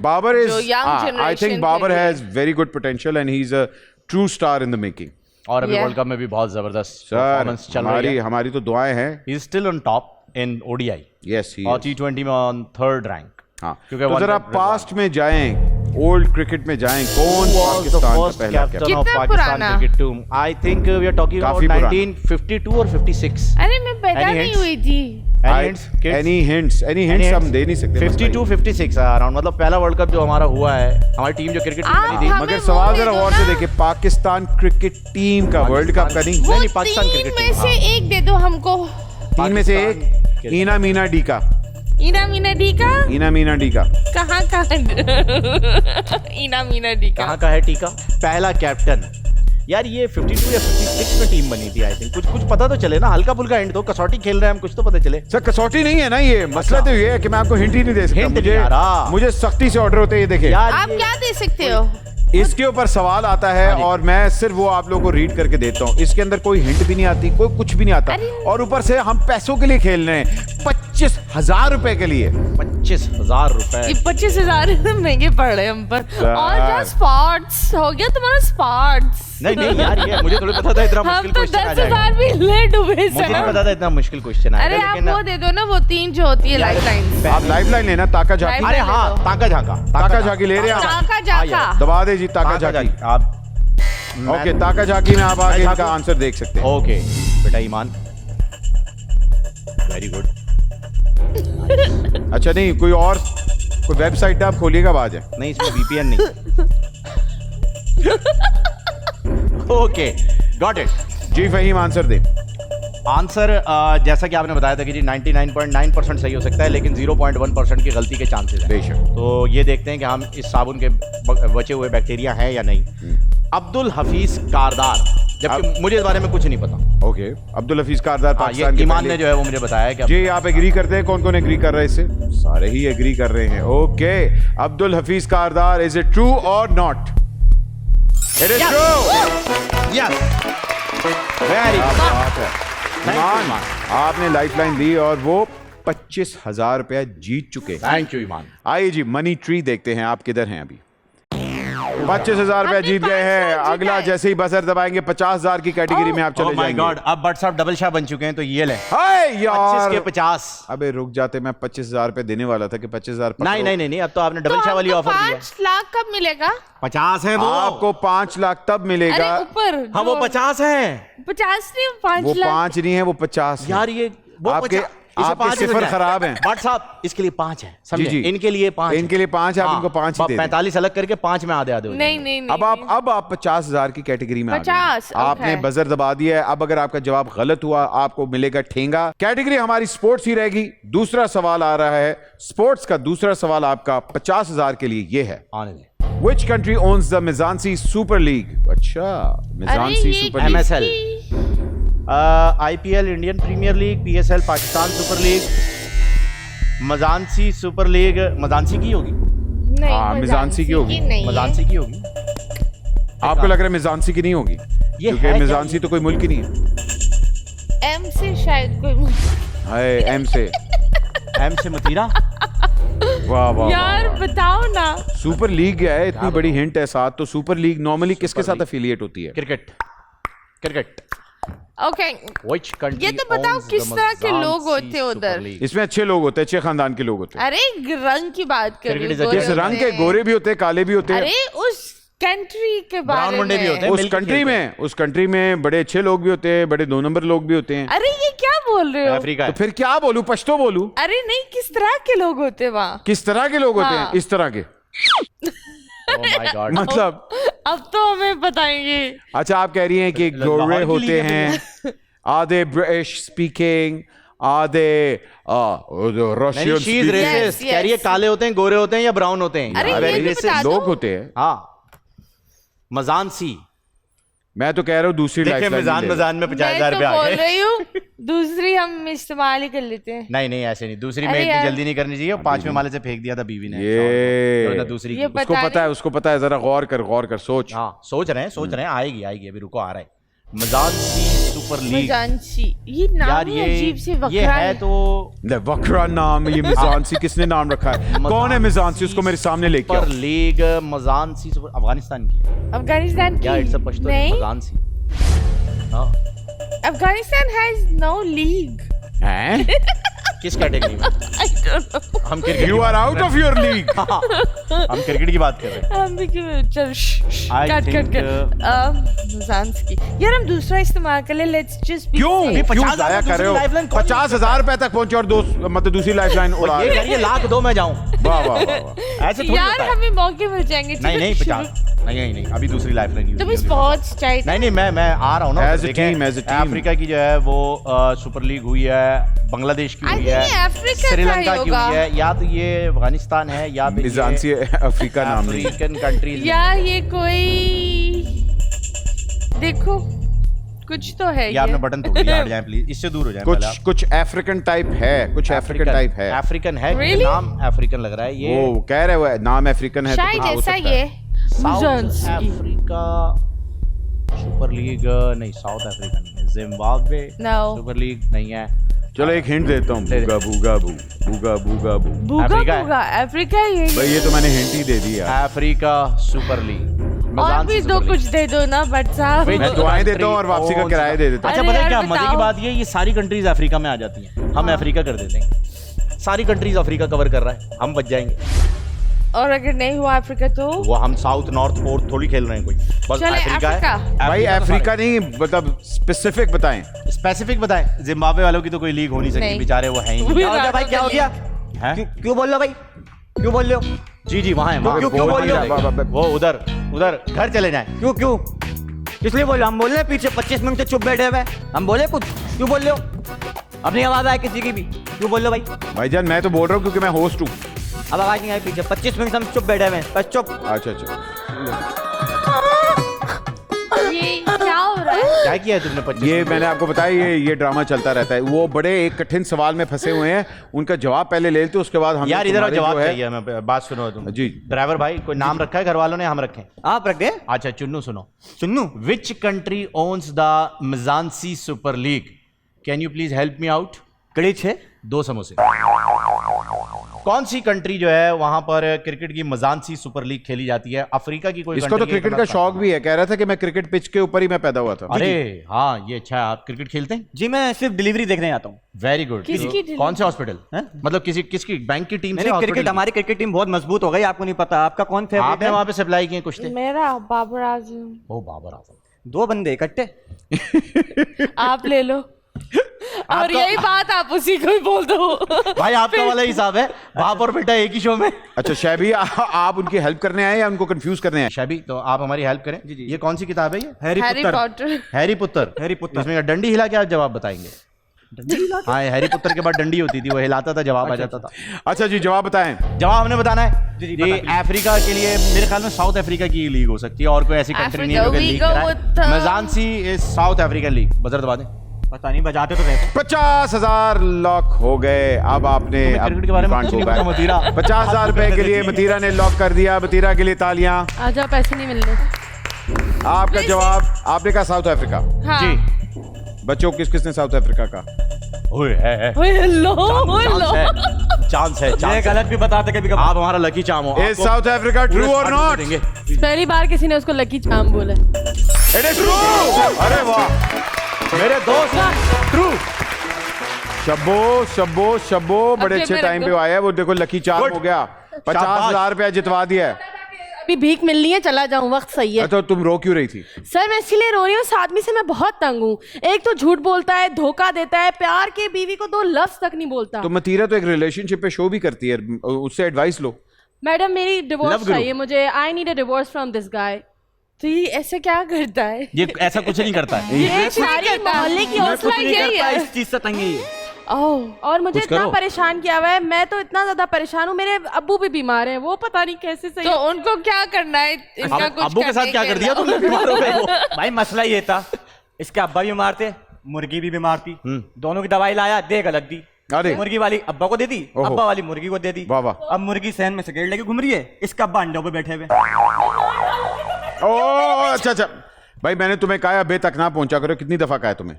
Babar is, जो young I generation think Babar के लिए। has very good potential and he's a true star in the making. और अभी Yeah. World cup में भी बहुत जबरदस्त सर, परफॉर्मेंस चल रही है। हमारी तो दुआएं हैं। He is still on top in ODI Yes, he और is. T20 में on 3rd rank. हाँ, क्योंकि तो one जरा cup पास्ट में जाएं, ओल्ड क्रिकेट में जाएं। कौन पाकिस्तान का first पहला captain कैप्टन? of कितना Pakistan पुराना? cricket team. I think we are talking about काफी पुराना। 1952 और 56. अरे मैं पैदा Any नहीं hints? हुई थी। Any hints, kids? Any hints हम दे नहीं सकते। 52 56 अराउंड, मतलब पहला वर्ल्ड कप जो हमारा हुआ है, हमारी टीम जो क्रिकेट टीम आप बनी थी। हमें मगर वो सवाल दे जरा दो गौर ना। से देखिए, पाकिस्तान क्रिकेट टीम का, वर्ल्ड कप का नहीं। वो नहीं, पाकिस्तान तीन क्रिकेट में टीम, से एक दे दो हमको। 3 में से पाकिस्तान एक, ईना मीना डी का। इना मीना डी का ईना मीना डी का कहाँ का? इना मीना डी का कहाँ का है टीका? पहला कैप्टन। यार ये 52 या 56 में टीम बनी थी आई थिंक। कुछ पता तो चले ना, हल्का फुल्का हिंट दो। कसौटी खेल रहे हैं हम, कुछ तो पता चले। सर कसौटी नहीं है ना ये। मसला तो ये है कि मैं आपको हिंट ही नहीं दे सकता। Hint नहीं आ रहा। मुझे सख्ती से ऑर्डर होते हैं। ये देखिए, यार आप ये- क्या दे सकते हो? इसके ऊपर सवाल आता है और मैं सिर्फ वो आप लोगों को रीड करके देता हूँ। इसके अंदर कोई हिंट भी नहीं आती, कोई कुछ भी नहीं आता। और ऊपर से हम पैसों के लिए खेल रहे हैं, 25,000 रुपए के लिए। 25,000 रुपए। ये 25,000 महंगे पड़ रहे हैं हम पर। सर। और जो स्पॉट्स हो गया तुम्हारा स्पॉट्स। नहीं नहीं यार, ये मुझे थोड़ी पता था इतना हम मुश्किल तो क्वेश्चन आ 10,000 जाएगा। भी ले डूबे मुझे नहीं सर। पता था इतना मुश्किल क्वेश्चन अरे आएगा, आप लेकिन वो दे दो ना, वो 3 जो होती है लाइफ लाइन। आप लाइफ लाइन लेना, ताका झाकी। Lifeline अरे ले हाँ, दो। ताका झाका। ताका झाकी ले रहे हैं आप। जाका जाका। दबा दे जी, ताका झाकी। आप ओके, ताका झाकी में आप आगे इनका आंसर देख सकते हैं। ओके बेटा ईमान, वेरी गुड। अच्छा नहीं, कोई वेबसाइट आप खोलिएगा बाद है। नहीं, इसमें VPN नहीं। Okay, got it. जी फहीम, आंसर दे। आंसर जैसा कि आपने बताया था कि जी 99.9% सही हो सकता है, लेकिन 0.1% की गलती के चांसेस हैं। बेशक। तो ये देखते हैं कि हम इस साबुन के बचे हुए बैक्टीरिया हैं या नहीं। अब्दुल हफीज कारदार, जबकि मुझे इस बारे में कुछ नहीं पता। ओके, अब्दुल हफीज कारदार हाँ, ये पाकिस्तान के ईमान पहले- ने जो है वो मुझे बताया कि जी आप एग्री करते हैं? कौन कौन एग्री कर रहा है इससे? सारे ही एग्री कर रहे हैं। Okay, Abdul Hafeez Kardar, is it true और not? It is true. Yes, very Iman, आपने लाइफलाइन दी और वो 25,000 रुपया जीत चुके हैं। थैंक यू ईमान। आइए जी, मनी ट्री देखते हैं आप किधर हैं अभी। 25,000 रुपया जीत गए हैं। अगला जैसे ही बजर दबाएंगे 50,000 की कैटेगरी में आप चले ओह माय जाएंगे। गॉड, अब बट साहब डबल शाह बन चुके हैं, तो ये ले हाय 25 यार, के 50। अबे रुक जाते, मैं 25,000 रुपए देने वाला था कि 25,000। नहीं, अब तो आपने डबल शाह वाली ऑफर दी है। 5 लाख कब मिलेगा? 50 है वो। आपको 5 लाख तब मिलेगा। अरे ऊपर हाँ, वो 50 है 50 नहीं, 5 वो लाख। 5 नहीं है, वो 50 है। यार। ये वो आपके 50 इसे आपके 5 सिफर खराब हैं। बट साहब इसके लिए 5 है, समझे? जी। इनके लिए 5, इनके लिए 5 है, आप इनको 5 ही दे दें। 45 अलग करके 5 में आधे आधे हो नहीं जाएंगे। नहीं नहीं अब आप 50,000 की कैटेगरी में आ गए। 50, आपने ओके। बजर दबा दिया है। अब अगर आपका जवाब गलत हुआ आपको मिलेगा ठेंगा। कैटेगरी हमारी स्पोर्ट्स ही रहेगी। दूसरा सवाल आ रहा है स्पोर्ट्स का। दूसरा सवाल आपका 50,000 के लिए ये है। आने दे। Which country owns the Mizansi Super League? अच्छा, Mizansi ये Super League। MSL, IPL Indian premier league, PSL Pakistan super league, Mzansi super league. Mzansi की होगी, नहीं, हाँ, मिजानसी की होगी। नहीं है। मजानसी की होगी। आपको लग रहा है मिजानसी की नहीं होगी? ये क्योंकि है क्या? मिजानसी तो कोई मुल्क ही नहीं है। M से शायद कोई। हाय, एम से मतीरा। वाह वाह यार बताओ ना। सुपर लीग है, इतनी बड़ी हिंट है साथ। तो सुपर लीग नॉर्मली किसके साथ एफिलिएट होती है? क्रिकेट। ओके, Which country ये तो बताओ owns किस the तरह के लोग Mizansi होते हैं Super उधर? League? इसमें अच्छे लोग होते हैं, अच्छे खानदान के लोग होते हैं। अरे रंग की बात कर रही Cricket is हूँ, a गोरे किस रंग के? होते हैं। गोरे भी होते हैं, काले भी होते हैं। अरे उस कंट्री के बारे Brown मुंडे भी में। होते हैं। उस मिलके कंट्री खेलते में बड़े अच्छे लोग भी होते हैं, बड़े 2 नंबर लोग भी होते हैं। अरे ये क्या बोल रहे हो? अफ्रीका तो है। फिर क्या बोलूं, पश्तो बोलूं? अरे नहीं, किस तरह के लोग होते हैं वहाँ? किस तरह के लोग होते हैं? हाँ। इस तरह के Oh my God. मतलब। अब तो हमें बताएंगे। अच्छा, आप कह रही हैं कि लाहौर गोरे की होते लीग हैं, आधे ब्रिटिश स्पीकिंग, आधे Russian She's speaking. racist। Yes, कह रही है yes. काले होते हैं, गोरे होते हैं या ब्राउन होते हैं? अरे Very ये भी racist। बता दो। लोग होते हैं। हाँ, मजानसी। मैं तो कह रहा हूँ दूसरी देखिए लाइफ मिजान में मैं 50,000 तो रुपए आ बोल गए। रही हूँ दूसरी हम इस्तेमाल ही कर लेते हैं। नहीं ऐसे नहीं, दूसरी अरे में इतनी यार। जल्दी नहीं करनी चाहिए। 5वें माले से फेंक दिया था बीवी ने। ये तो ना दूसरी ये की। उसको पता है, जरा गौर कर सोच। हाँ, सोच रहे हैं, आएगी अभी, रुको, आ रहा है। मजानसी सुपर लीग। मिजानसी, ये नाम यार ही ये अजीब से ये वकरा है तो ले, वक्रा नाम, ये मिजानसी किसने नाम रखा है? कौन है मिजानसी? उसको मेरे सामने लेके आओ। Super league Mzansi super, Afghanistan की है। अफगानिस्तान या इट्स अ की पश्तो नहीं, मजानसी। हाँ, अफगानिस्तान हैज नो लीग। हैं? किस कैटेगरी में? हम cricket You are out of your league. हम क्रिकेट की बात कर रहे हैं। हम भी क्यों चल I कट think, मिजानसी यार हम दूसरा इस्तेमाल कर ले। लेट्स जस्ट क्यों 50,000 जाया कर रहे हो? लाइफलाइन कौन 50,000 रुपए तक पहुंचे और मतलब दूसरी लाइफलाइन उड़ा ये रहे कह रही है लाख दो मैं जाऊं। वाह वाह वाह वाह। ऐसे थोड़ी यार होता है। हमें मौके मिल जाएंगे। नहीं 50। नहीं अभी दूसरी लाइफलाइन यूज तुम नहीं होगी। स्पोर्ट्स चाहिए। नहीं मैं आ रहा हूँ ना। As a देखें, team, as a team. Africa की जो है वो सुपर लीग हुई है, बांग्लादेश की I हुई think है, ये अफ्रीका का श्रीलंका ही की होगा। हुई है, या तो ये अफगानिस्तान है या फिर मिजानसी अफ्रीका नाम नहीं है। African countries. यार ये कोई देखो कुछ तो है ये आपने बटन तोड़ दिया, हट जाएं प्लीज, इससे दूर हो जाएं पहले आप। कुछ अफ्रीकन टाइप है, कुछ अफ्रीकन टाइप है। अफ्रीकन है, Really? नाम अफ्रीकन लग रहा है ये। वो कह रहे हुए नाम अफ्रीकन है तो शायद कुछ हो ऐसा सकता है। ये साउथ मिजानसी। अफ्रीका सुपर लीग नहीं, साउथ अफ्रीका नहीं है, जिम्बाब्वे No. सुपर लीग नहीं है। चलो एक हिंट देता हूँ, दे दे। बूगा बूगा बू बूगा बूगा बू। भूगा अफ्रीका है। भूगा अफ्रीका ये भाई ये तो मैंने हिंट ही दे दी यार। Africa super league. और भी दो कुछ दे दो ना बट साहब। Which मैं दुआएं देता हूँ और वापसी का country किराया दे देता हूँ। अच्छा अरे पता है यार क्या मजे की बताओ। बात ये सारी कंट्रीज अफ्रीका में आ जाती हैं, हम अफ्रीका कर देते हैं। सारी कंट्रीज अफ्रीका कवर कर रहा है, हम बच जाएंगे। और अगर नहीं हुआ अफ्रीका तो वो हम साउथ नॉर्थ फोर्थ थोड़ी खेल रहे हैं कोई, बस चले अफ्रीका है। अफ्रीका। भाई अफ्रीका नहीं, मतलब स्पेसिफिक बताएं। स्पेसिफिक बताएं। जिम्बाब्वे वालों की तो कोई लीग हो नहीं सकती, नहीं। बेचारे वो हैं ही नहीं। क्या हो गया भाई, क्या हो गया? हैं? क्यों बोल रहे हो भाई, क्यों बोल रहे हो? जी जी वहाँ है, वहाँ। क्यों बोल रहे हो? वो उधर उधर घर चले जाएं। क्यों क्यों इसलिए बोल रहे हो? हम बोल रहे हैं पीछे 25 मिनट से चुप बैठे हुए, हम बोले कुछ, क्यों बोल रहे हो? अपनी आवाज आए किसी की भी, क्यों बोल रहे हो भाई? भाईजान मैं तो बोल रहा हूँ क्योंकि मैं होस्ट हूँ। अब आवाज नहीं आई पीछे, 25 मिनट से हम चुप बैठे हुए हैं, बस चुप। अच्छा ये क्या हो रहा है? क्या किया है तुमने 25 ये मैंने आपको बताया, ये ड्रामा चलता रहता है। वो बड़े एक कठिन सवाल में फंसे हुए हैं, उनका जवाब पहले ले लेते, उसके बाद हम यार इधर तुम्हारे जवाब जो है- चाहिए हमें। बात सुनो तुम जी। ड्राइवर भाई, कोई नाम रखा है घर वालों ने? हम रखें? आप रख दे। अच्छा चुन्नू सुनो। Sunnu, which country owns the Mzansi super league? Can you please help me out? कड़ी 6 2 समोसे। कौन सी कंट्री जो है वहां पर क्रिकेट की मजानसी सुपर लीग खेली जाती है? अफ्रीका की कोई इसको तो country है, क्रिकेट का शौक भी है, कह रहा था कि मैं क्रिकेट पिच के ऊपर ही मैं पैदा हुआ था। अरे हाँ ये अच्छा है। आप क्रिकेट खेलते हैं? जी मैं सिर्फ डिलीवरी देखने आता हूँ। Very good. किसकी कौन से हॉस्पिटल? मतलब किसकी बैंक की टीम से? नहीं, क्रिकेट, hospital? हमारी क्रिकेट टीम बहुत मजबूत हो गई, आपको नहीं पता। आपका कौन फेवरेट आपने है? वहां पे सप्लाई किए कुछ थे? मेरा बाबर आजम। ओ बाबर आजम। 2 बंदे इकट्ठे। आप ले लो। और यही बात आप उसी को ही बोल दो। भाई आपका वाला हिसाब है, बाप और बेटा एक ही शो में। अच्छा शैबी, आप उनकी हेल्प करने आए या उनको कंफ्यूज करने आए? शैबी तो आप हमारी हेल्प करें। जी, जी। ये कौन सी किताब है? ये हैरी पॉटर। हैरी पुत्र। हैरी पुत्र। इसमें डंडी हिला के आप जवाब बताएंगे? हाँ हैरी पुत्र के बाद डंडी होती थी, वो हिलाता था, जवाब आ जाता था। अच्छा जी, जवाब बताएं। जवाब हमने बताना है। जी, ये अफ्रीका के लिए मेरे ख्याल में साउथ अफ्रीका की लीग हो सकती है, और कोई ऐसी कंट्री नहीं है जो लीग कराए। Mzansi is South African league. Buzzer दबा दें। पता नहीं, बजाते तो रहते। 50,000 लॉक हो गए। अब आपने क्रिकेट के बारे में कुछ नहीं पता। मतीरा 50,000 रुपए के लिए मतीरा ने लॉक कर दिया। मतीरा के लिए तालियां। आ जाओ, पैसे नहीं मिलने। आपका जवाब, आपने कहा साउथ अफ्रीका। हाँ। जी। बच्चों किसने साउथ अफ्रीका का? ओए है। ओए लो, चांस है ये गलत भी बताते कभी कभी। आप हमारा लकी चाम हो। इज साउथ अफ्रीका ट्रू और नॉट? पहली बार किसी ने उसको लकी चाम बोला। It is true. अरे वाह मेरे दोस्त, ट्रू। शब्बो बड़े अब अच्छे जेब में टाइम रख पे दो। आया है वो। देखो लकी चार्म Good. हो गया। 50,000 रुपया जितवा दिया है। अभी भीख मिलनी है, चला जाऊं, वक्त सही है। तो तुम रो क्यों रही थी? सर मैं इसीलिए रो रही हूँ, इस आदमी से मैं बहुत तंग हूँ। एक तो झूठ बोलता है, धोखा देता है, प्यार के बीवी को 2 लफ्ज तक नहीं बोलता। तो मतीरा तो एक रिलेशनशिप पे शो भी करती है, उससे एडवाइस लो। मैडम मेरी Love डिवोर्स guru. चाहिए मुझे। I need a divorce from this guy. तो ये ऐसे क्या करता है? ये ऐसा कुछ नहीं करता है। ये सारी मोहल्ले की मैं हौसला कुछ नहीं यही करता, है। इस चीज से तंग है ये। ओह, और मुझे कुछ इतना करो। परेशान किया हुआ है। मैं तो इतना ज्यादा परेशान हूँ, मेरे अब्बू भी बीमार हैं, वो पता नहीं कैसे सही। तो उनको क्या करना है? इनका कुछ अब्बू के साथ करने क्या कर दिया अलावा? तुमने? बीमार हो गए वो। भाई मसला ये था, इसके अब्बा भी बीमार थे, मुर्गी भी बीमार थी। दोनों की दवाई लाया, दे गलत दी। अरे मुर्गी वाली अब्बा को दे दी, ओहो। अब्बा वाली मुर्गी को दे दी। वाह वाह। अब मुर्गी सहन में सिगरेट लेके घूम रही है, इसका अब्बा अंडों पे बैठे हुए। ओ अच्छा भाई, मैंने तुम्हें कहा बे तक ना पहुंचा करो। कितनी दफा कहा है तुम्हें?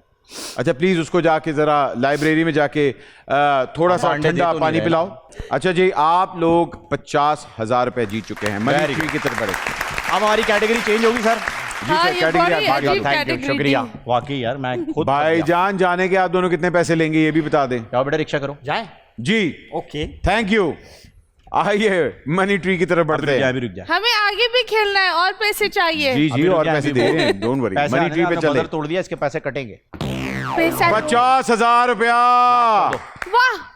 अच्छा प्लीज उसको जाके जरा लाइब्रेरी में जाके थोड़ा सा अंडे ठंडा दे तो पानी नहीं पिलाओ। अच्छा जी, आप लोग 50,000 रुपए जीत चुके हैं। Very money good. की तरफ बढ़े। अब हमारी कैटेगरी चेंज होगी सर। हाँ, सर, ये category बड़ी आप आगे अजीब बढ़ो। थैंक यू, category शुक्रिया। थी। वाकई यार मैं खुद भाईजान जाने के आप दोनों कितने पैसे लेंगे ये भी बता दें। जाओ बेटा रिक्शा करो। जाए जी ओके। Thank you. आइए मनी ट्री की तरफ बढ़ते हैं। रुक जा। हमें आगे भी खेलना है और पैसे चाहिए। जी जी, अभी रुक और जा, पैसे अभी दे वो- रहे हैं, डोंट वरी। पैसे मनी आने ट्री का पे आपने चले। बजर तोड़ दिया, इसके पैसे कटेंगे। पैसा 50,000 रुपया। वाह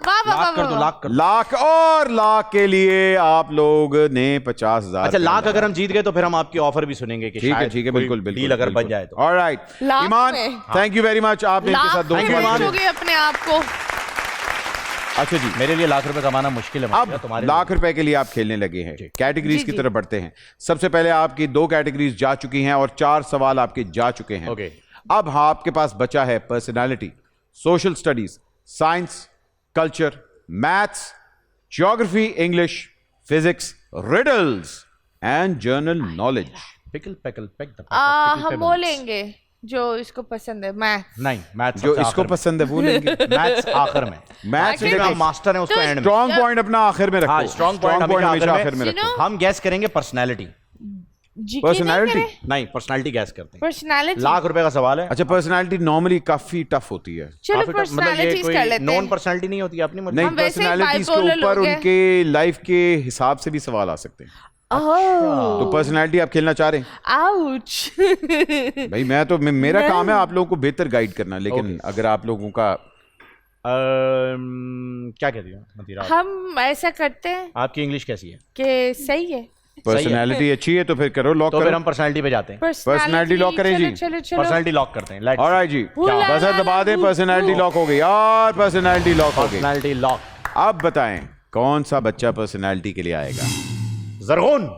वाह वाह लाख कर दो, वाह। लाख कर दो। लाख, और लाख के लिए आप लोग ने 50,000। अच्छा लाख अगर हम जीत गए तो फिर हम आपकी ऑफर भी सुनेंगे कि ठीक है शायद ठीक है, कोई बिल्कुल बिल्कुल डील अगर बिल्कुल। बन जाए तो। ऑलराइट लाख ईमान, में। Thank you very much. आपने इनके साथ लाख दो Thank you, सवाल ईमान। किए। पूछोगे अपने आप को। अच्छा जी, मेरे लिए लाख रुपए कमाना मुश्किल है। अब तुम्हारे लाख रुपए के लिए आप खेलने लगे हैं। कैटेगरीज जी, की जी। तरफ बढ़ते हैं। सबसे पहले आपकी 2 कैटेगरीज जा चुकी हैं और 4 सवाल आपके जा चुके हैं। Okay. अब आपके पास बचा है personality, social studies, science, culture, maths, geography, English, physics, riddles and general knowledge. Pickle pickle pick the हम बोलेंगे जो इसको पसंद है। मैथ। नहीं मैथ्स जो इसको पसंद है वो लेंगे। मैथ्स आखिर में। मैथ्स आखिर जो मास्टर है उसको तो एंड में। स्ट्रॉन्ग पॉइंट अपना आखिर में रखो। हाँ स्ट्रॉन्ग पॉइंट हमेशा हमेशा आखिर में रखो। सुनो। हम गैस करेंगे पर्सनैलिटी। पर्सनालिटी नहीं, पर्सनालिटी गैस करते हैं। पर्सनालिटी लाख रुपए का सवाल है। अच्छा, पर्सनालिटी नॉर्मली काफी टफ होती है। चलो मतलब ये पर्सनालिटीज कर कोई लेते नॉन हैं। पर्सनालिटी नहीं होती अपनी मर्जी। नहीं, हम वैसे ही पर्सनालिटीज के bipolar ऊपर लोग हैं। उनके लाइफ के हिसाब से भी सवाल आ सकते हैं। ओह तो पर्सनालिटी आप खेलना चाह रहे हैं? आउच। भाई मैं तो मेरा काम है आप लोगों को बेहतर गाइड करना, लेकिन अगर आप लोगों का क्या कहती हो मतीरा? हम ऐसा करते हैं आपकी इंग्लिश कैसी है? कि सही है। पर्सनालिटी अच्छी है तो फिर करो, लॉक तो फिर करो। हम पर्सनालिटी पे जाते हैं। Personality lock करें जी। चलो चलो पर्सनालिटी लॉक करते हैं। लेट्स ऑलराइट जी, ला बजर ला दबा ला दें, ला। पर्सनालिटी लॉक हो गई यार, पर्सनालिटी लॉक हो गई। Personality lock. अब बताएं कौन सा बच्चा पर्सनालिटी के लिए आएगा? जरगुन।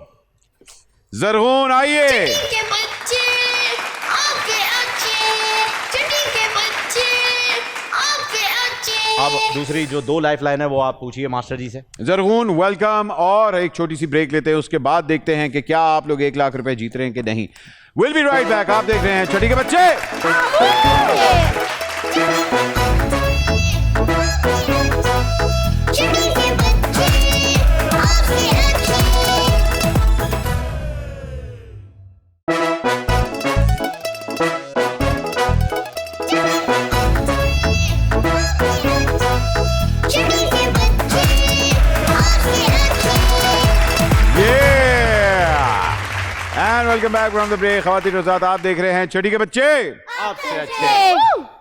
जरगुन आइए। के बच्चे आपके अच्छे, चटी के बच्चे आपके अच्छे। अब दूसरी जो 2 लाइफ लाइन है वो आप पूछिए मास्टर जी से। जरगुन वेलकम, और एक छोटी सी ब्रेक लेते हैं, उसके बाद देखते हैं कि क्या आप लोग 1 लाख रुपए जीत रहे हैं कि नहीं। Will be right back. आप देख रहे हैं छठी के बच्चे। चटी के बच्चे आपके अच्छे। चटी के बच्चे आपके अच्छे। And welcome back from the break. खवातीन और हज़रात, आप देख रहे हैं छठी के बच्चे। आपसे अच्छे।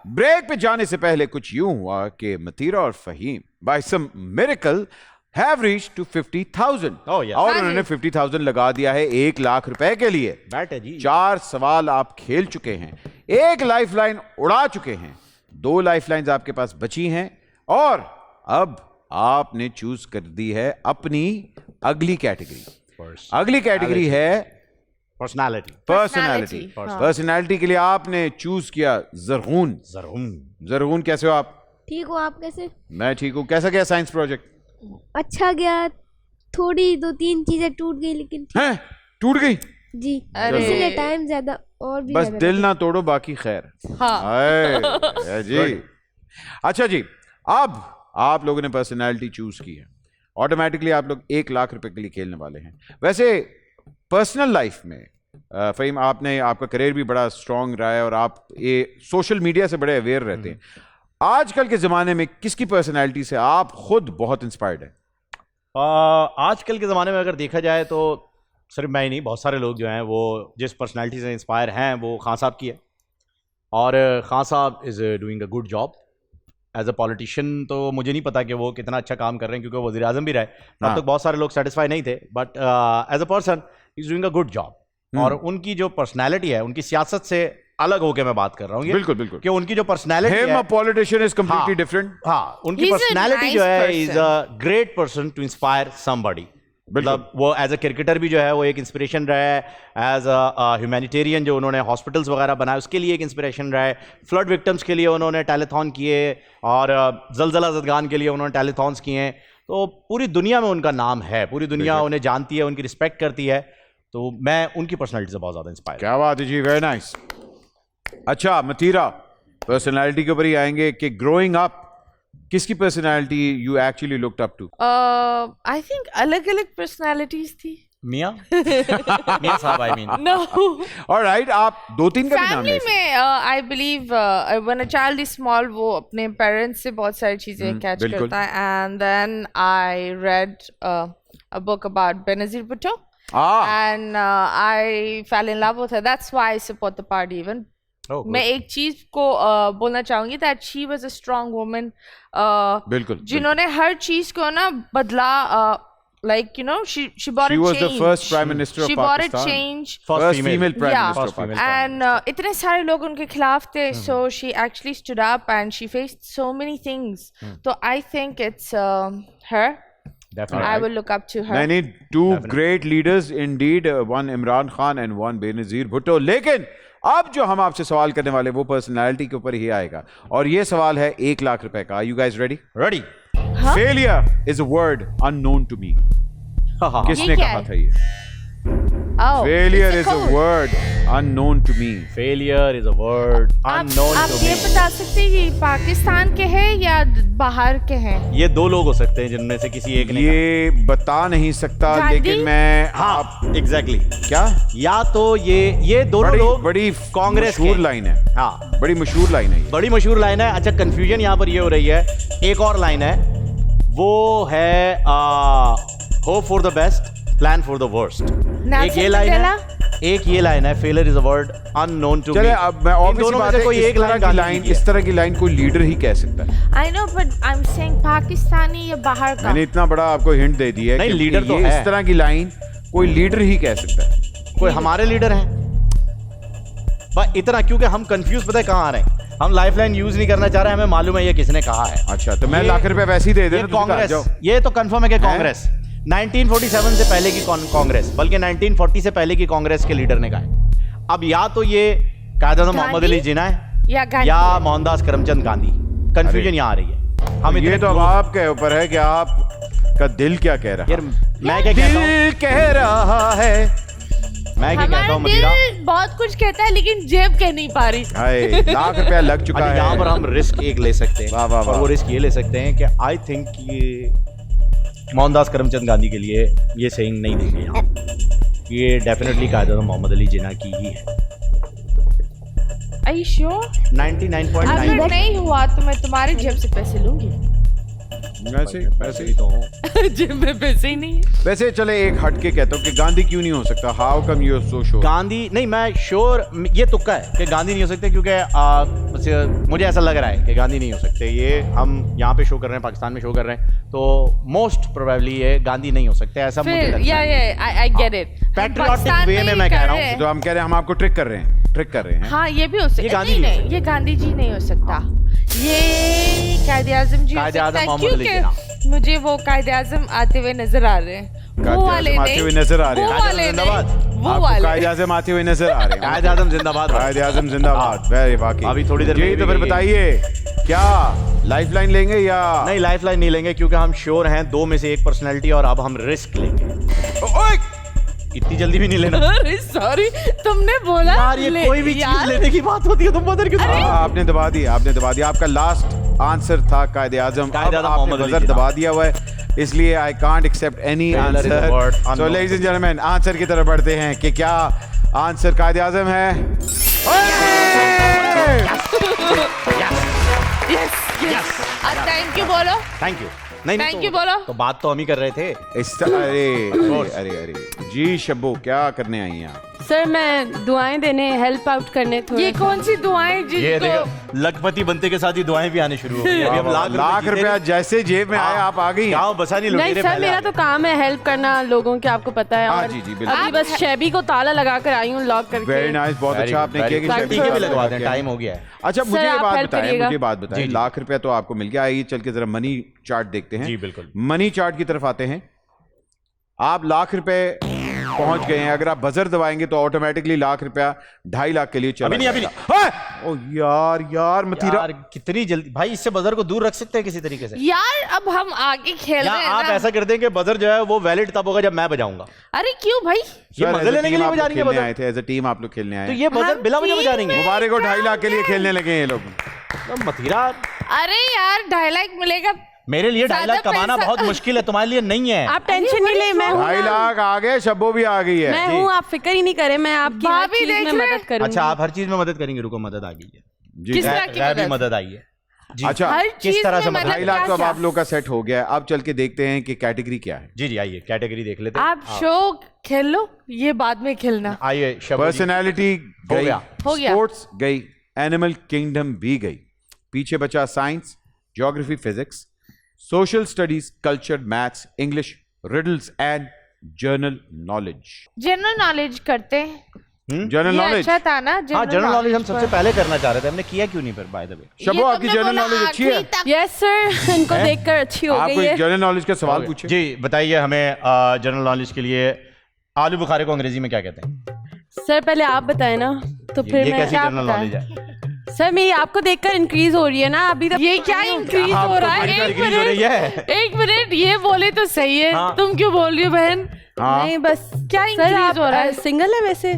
ब्रेक पे जाने से पहले कुछ यूं हुआ कि मतीरा और Faheem by some miracle have reached to 50,000 Oh, yes. और उन्होंने 50,000 लगा दिया है 1 लाख रुपए के लिए। बैट है जी। 4 सवाल आप खेल चुके हैं, 1 लाइफलाइन उड़ा चुके हैं, 2 लाइफलाइंस आपके पास बची हैं, और अब आपने चूज कर दी है अपनी अगली कैटेगरी। अगली कैटेगरी है पर्सनालिटी। पर्सनालिटी। पर्सनालिटी के लिए आपने चूज किया जरगुन। जरगुन। जरगुन कैसे हो आप? ठीक हो आप कैसे? मैं ठीक हूँ। कैसा गया साइंस प्रोजेक्ट? अच्छा गया, थोड़ी 2-3 चीजें टूट गई लेकिन हैं? टूट गई? जी अरे। इसीलिए टाइम ज्यादा और भी बस ज्यादा दिल लगा। ना तोड़ो, बाकी खैर। हाँ। है जी। अच्छा जी, अब आप लोगों ने पर्सनालिटी चूज की है, ऑटोमेटिकली आप लोग 1 लाख रुपए के लिए खेलने वाले हैं। वैसे पर्सनल लाइफ में फहीम, आपका करियर भी बड़ा स्ट्रांग रहा है और आप ये सोशल मीडिया से बड़े अवेयर रहते हैं। आजकल के ज़माने में किसकी पर्सनैलिटी से आप खुद बहुत इंस्पायर्ड हैं? आजकल के ज़माने में अगर देखा जाए तो सिर्फ मैं ही नहीं, बहुत सारे लोग जो हैं वो जिस पर्सनालिटी से इंस्पायर हैं वो खान साहब की है। और खान साहब is doing a good job as a politician. तो मुझे नहीं पता कि वो कितना अच्छा काम कर रहे हैं, क्योंकि वो वज़ीर आज़म भी रहे। तब तक बहुत सारे लोग सेटिस्फाई नहीं थे, but as a person is doing a good job. और उनकी जो पर्सनैलिटी है, उनकी सियासत से अलग होकर मैं बात कर रहा हूँ। बिल्कुल बिल्कुल। कि उनकी जो पर्सनैलिटी Him, है, a politician is completely हाँ, different. हाँ, उनकी He's a पर्सनैलिटी nice जो है person. Is a great person to inspire somebody. मतलब वो एज अ क्रिकेटर भी जो है वो एक इंस्पिरेशन रहा है, एज अ ह्यूमैनिटेरियन जो उन्होंने हॉस्पिटल्स वगैरह बनाए उसके लिए एक इंस्पिरेशन रहा है, फ्लड विक्टिम्स के लिए उन्होंने टेलीथॉन किए, और जलजला ज़दगान के लिए उन्होंने टेलीथॉन्स किए हैं। तो पूरी दुनिया में उनका नाम है, पूरी दुनिया उन्हें जानती है, उनकी रिस्पेक्ट करती है। तो मैं उनकी पर्सनैलिटी से बहुत ज़्यादा इंस्पायर। क्या बात है जी, वेरी नाइस। अच्छा मतीरा, पर्सनालिटी के ऊपर ही आएंगे कि ग्रोइंग अप किसकी personality you actually looked up to? I think अलग अलग पर्सनालिटीज थी। मियाँ मियाँ साहब, आई मीन। नो, ऑलराइट, आप 2-3 का भी नाम ले फैमिली में I believe when a child is small वो अपने पेरेंट्स से बहुत सारी चीजें कैच बिल्कुल। करता है। And then I read a book about Benazir Bhutto, and I fell in love with her. That's why I support the party even. Oh, मैं एक चीज को बोलना चाहूंगी that she was a strong woman, बिल्कुल, जिन्होंने हर चीज को ना बदला, like you know she brought She a was change. the first prime minister of She brought a Pakistan. change. First female prime Yeah. minister of First female. Pakistan. And इतने सारे लोग उनके खिलाफ थे, so she actually stood up and she faced so many things. So I think it's her. Definitely. I will look up to her. Many two great leaders indeed, one Imran Khan and one Benazir Bhutto. लेकिन अब जो हम आपसे सवाल करने वाले वो personality के ऊपर ही आएगा, और ये सवाल है 1 लाख रुपए का। Are you guys ready? Ready. Failure is a word unknown to me. किसने ये क्या कहा है? था ये? Oh, failure it's is a a code. Word unknown to me. Failure is a word unknown आप टू ये मी। बता सकते हैं ये पाकिस्तान के हैं या बाहर के हैं? ये दो लोग हो सकते हैं जिनमें से किसी एक ने ये बता नहीं सकता, गांधी? लेकिन मैं कहा। हाँ एग्जैक्टली क्या या तो ये दोनों बड़ी लोग बड़ी कांग्रेस मशहूर के। लाइन है, हाँ बड़ी मशहूर लाइन है ये। बड़ी मशहूर लाइन है। अच्छा कंफ्यूजन यहाँ पर ये हो रही है, एक और लाइन है, वो है hope for the best plan for the worst. एक ये लाइन है, एक ये लाइन है, failure is a word unknown to me. चले अब मैं इन दोनों में से कोई एक लाइन इस तरह की लाइन कोई लीडर ही कह सकता है। I know, but I'm saying Pakistani या बाहर का? मैंने इतना बड़ा आपको हिंट दे दिया है नहीं, कि लीडर तो ये है। इस तरह की लाइन कोई लीडर ही कह सकता है। कोई हमारे लीडर हैं बस इतना, क्योंकि हम कंफ्यूज पता है कहाँ आ रहे हैं, हम लाइफलाइन यूज नहीं करना चाह रहे, हमें मालूम है ये किसने कहा है। अच्छा तो मैं ये- लाख रुपए वैसे ही दे ये देना, तुम कांग्रेस, जाओ। ये तो कंफर्म है कि कांग्रेस 1947 से पहले की कांग्रेस, बल्कि 1940 से पहले की कांग्रेस के लीडर ने कहा है। अब या तो ये कायद आज़म मोहम्मद अली जिन्ना है या गांधी? या मोहनदास करमचंद गांधी। कंफ्यूजन यहाँ आ रही है। हम ये इतने तो अब आपके ऊपर है कि आपका दिल क्या कह रहा है। यार मैं क्या कहता हूँ, दिल कह रहा है। मैं क्या कहता हमारा हूँ मदिरा, दिल बहुत कुछ कहता है लेकिन जेब कह नहीं पा रही। हाय लाख रुपया लग चुका अच्छा, है। यहाँ पर हम रिस्क एक ले सकते हैं। वाह, वाह, और वाह। वो रिस्क ये ले सकते हैं कि आई थिंक ये मोहनदास करमचंद गांधी के लिए ये सेइंग नहीं देंगे यहाँ, ये डेफिनेटली कायद आज़म मोहम्मद अली जिन्ना की ही है। Are you sure? 99.9 अगर नहीं हुआ तो मैं तुम्हारे जेब से पैसे लूंगी। वैसे ही तो हूँ। जेब में पैसे ही नहीं है। वैसे चले एक हट के कहता हूँ कि गांधी क्यों नहीं हो सकता? How come you so sure? Gandhi नहीं, मैं श्योर, ये तुक्का है कि गांधी नहीं हो सकते, क्योंकि मुझे ऐसा लग रहा है कि गांधी नहीं हो सकते। ये हम यहाँ पे शो कर रहे हैं, पाकिस्तान में शो कर रहे हैं, तो मोस्ट प्रोबेबली ये गांधी नहीं हो सकते, ऐसा मुझे फिर लगता है। I get it। Patriotic way में मैं कह रहा हूँ। तो हम कह रहे हैं हम आपको ट्रिक कर रहे हैं, ट्रिक कर रहे हैं। हाँ ये भी हो सकता ये है। गांधी नहीं हो सकता। ये गांधी जी नहीं हो सकता, ये कायदे आजम जी हो कायदे सकता आज़म है, मोहम्मद अली क्योंकि मुझे वो कायदे आजम आते हुए नजर आ रहे हैं। कायदे वो वाले आज़म आते नहीं, हुए नजर आ रहे हैं। वो वाले जिंदाबाद। नहीं, वो आपको वाले। कायदे आज़म आते हुए नजर आ रहे हैं। कायद आज़म जिंदाबाद। कायदे आज़म जिंदाबाद। वेरी वाकई। अभी थोड़ी देर में जी ये तो भी फिर कहिए। बताइए क्या लाइफ लाइन लेंगे या नहीं, लाइफलाइन नहीं लेंगे, क्योंकि हम श्योर हैं दो में से एक पर्सनैलिटी, और अब हम रिस्क लेंगे। ओए! इतनी जल्दी भी नहीं लेना अरे सॉरी, तुमने बोला यार, ये कोई भी चीज लेने की बात होती है तो मदर क्यों? आपने दबा दिया, आपने दबा दिया। आपका लास्ट आंसर था कायदे आज़म। कायदे अब आज़म आपने मोहम्मद अली बजर जिन्ना। दबा दिया हुआ है, इसलिए I can't accept any Failure is a answer. word so unknown. Ladies and gentleman, answer की तरफ बढ़ते हैं कि क्या आंसर कायदे आज़म है? थैंक यू बोलो। Thank you. नहीं Thank तो, you बोलो। तो बात तो हम ही कर रहे थे। अरे अरे अरे जी शब्बो, क्या करने आई हैं आप? सर मैं दुआएं देने, हेल्प आउट करने थोड़ा। ये कौन सी दुआएं ये जिनको देखो, लखपति बनते के साथ ही दुआएं भी आने शुरू हो गई। अभी हम लाख रुपया जैसे जेब में आया आप आ गई। गाँव बसा नहीं नहीं लुटेरे सर, पहले मेरा आ तो गए। काम है हेल्प करना लोगों के, आपको पता है। हाँ, और जी, जी, बिल्कुल। अभी बस शैबी को ताला लगा कर आई हूँ लॉक करके। वेरी नाइस, बहुत Very अच्छा good, आपने very किया कि good। शैबी टीके का भी लगवा किया। दें, टाइम हो गया है। अच्छा मुझे ये आप बात help बताएं, करिएगा। मुझे बात बताएं, जी, जी। लाख रुपया तो आपको मिल गया। आइए चल के जरा मनी चार्ट देखते हैं। जी, बिल्कुल। मनी चार्ट की तरफ आते हैं। आप लाख रुपए पहुंच गए हैं। अगर आप बजर दबाएंगे तो ऑटोमेटिकली लाख रुपया 2.5 लाख के लिए चला अभी नहीं, अभी जाएगा। हाँ! ओ यार मतीरा, यार कितनी जल्दी भाई, इससे बजर को दूर रख सकते हैं किसी तरीके से। यार अब हम आगे खेल या रहे हैं आप ना। ऐसा कर दें कि बजर जो है वो वैलिड तब होगा जब मैं बजाऊंगा। अरे क्यों भाई? ये सर, मजे as a लेने के team लिए आप बजा लोग रही है खेलने बजर। आए थे, एज अ टीम आप लोग खेलने आए तो हैं। ये बजर हम बिला वजह बजा team देंगे। में- मुबारक को 2.5 लाख के लिए खेलने लगे हैं ये लोग। तो मथीरा, अरे यार 2.5 लाख मिलेगा। मेरे लिए 2.5 लाख ज्यादा कमाना पैसा- बहुत मुश्किल है, तुम्हारे लिए नहीं है। आप टेंशन नहीं ले, मैं हूँ 2.5 ना। लाख आ गए, शब्बो भी आ गई है। मैं हूँ, आप फिक्र ही नहीं करें, मैं आपकी हर भाभी चीज में देख ले। मदद करूंगी। अच्छा, आप हर चीज में मदद करेंगे। रुको, मदद आ गई है जी किस जी। तरह की रह भी मदद? मदद आई है जी। अच्छा हर किस चीज तरह से में मदद? 2.5 लाख तो अब क्या? आप लोग का सेट हो गया है। अब चल के देखते हैं कि कैटेगरी क्या है। जी जी, आइए कैटेगरी देख लेते हैं। आप शो खेल लो, ये बाद में खेलना। आइए शब्द पर्सनैलिटी गई, गया। हो गया। स्पोर्ट्स गई, एनिमल किंगडम भी गई। पीछे बचा science, geography, physics, social studies, culture, maths, English, riddles and general knowledge. General knowledge करते हैं। जनरल ये नॉलेज, अच्छा था ना? हाँ, जनरल नॉलेज हम सबसे पर। पहले करना चाह रहे थे, हमने किया क्यों नहीं फिर? बाय द वे, शबो ये आपकी तुमने जनरल बोला नॉलेज अच्छी है। आखिरी तक। यस सर, इनको देखकर अच्छी हो आप गई कोई है। जनरल नॉलेज का सवाल पूछे। जी बताइए हमें, जनरल नॉलेज के लिए आलू बुखारे को अंग्रेजी में क्या कहते हैं? सर पहले आप बताएं ना, तो फिर ये मैं कैसी क्या जनरल बताएं? नॉलेज है? सर मेरी आपको देखकर इंक्रीज हो रही है ना अभी तक। ये क्या इंक्रीज हो रहा है? तुम्हारी एक increase हो रही है। मिनट, एक मिनट, ये बोले तो सही है। हाँ। तुम क्यों बोल रही हो बहन? हाँ नहीं बस क्या सर इंक्रीज आप हो रहा है? सिंगल है वैसे?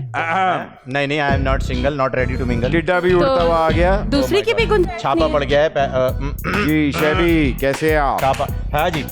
नहीं I am not single, not ready to mingle. टिड्डा भी उड़ता हुआ आ गया। दूसरी की भी गुंजाइश छापा नहीं पड़ है। गया है जी शैबी कैसे हैं आप? छापा है जी।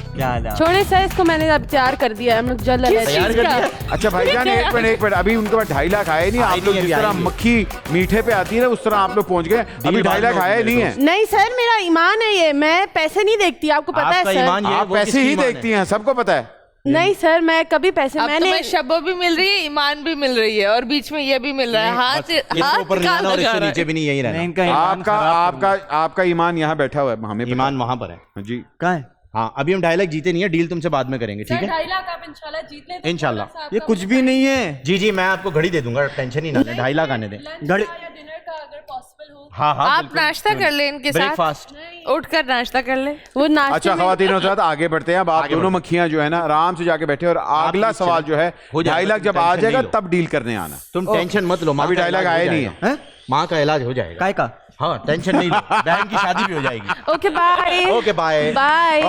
क्या हाल है? छोड़े सर इसको, मैंने अब तैयार कर दिया है, हम लोग जल्द तैयार कर दिया? अच्छा भाईजान एक मिनट अभी उनके पास 2.5 लाख आए नहीं। आप लोग जिस तरह मक्खी मीठे पे आती है ना उस तरह आप लोग पहुंच गए। अभी 2.5 लाख आए नहीं है। नहीं सर मेरा ईमान है ये, मैं पैसे नहीं देखती, आपको पता है आपका सर। ईमान ये है, आप वो पैसे किसकी ही ईमान है? देखती हैं, सबको पता है। नहीं सर मैं कभी पैसे अब मैंने तुम्हें शब्बो भी मिल रही है, ईमान भी मिल रही है, और बीच में ये भी मिल रहा है। हाथ इसके हाथ ऊपर नहीं आना और लगा इससे रहा नीचे है। भी नहीं, यही नहीं, रहना। इनका ईमान आपका खराब करूंगा। आपका ईमान यहाँ बैठा हुआ है, हमें पता ईमान वहां पर है है। जी कहाँ है? हाँ, अभी हम 2.5 लाख जीते नहीं है, डील तुमसे बाद में करेंगे, ठीक है? 2.5 लाख आप इंशाल्लाह जीत लेते हैं। इंशाल्लाह। ये कुछ भी नहीं है। जी मैं आपको घड़ी दे दूंगा, टेंशन ही ना लें, 2.5 लाख आने दें। घड़ी डिनर का अगर पॉसिबल हो। हाँ हाँ आप नाश्ता कर ले इनके साथ, ब्रेकफास्ट। उठकर नाश्ता कर ले। वो नाश्ते अच्छा में खवातीन और आगे बढ़ते हैं। अब आप आगे दोनों बढ़ते मक्खियां जो है ना आराम से जाके बैठे और अगला प्लीज सवाल चलें। जो है हो जाएगा, 2.5 लाख जब तुम आ टेंशन जाएगा नहीं लो। तब डील करने आना। तुम टेंशन मत लो, माँ अभी का 2.5 लाख इलाज हो आए नहीं जाएगा। हैं? माँ का इलाज हो जाएगा। काय का? हाँ टेंशन नहीं लो, बहन की शादी भी हो जाएगी। Okay bye. Okay bye. Bye.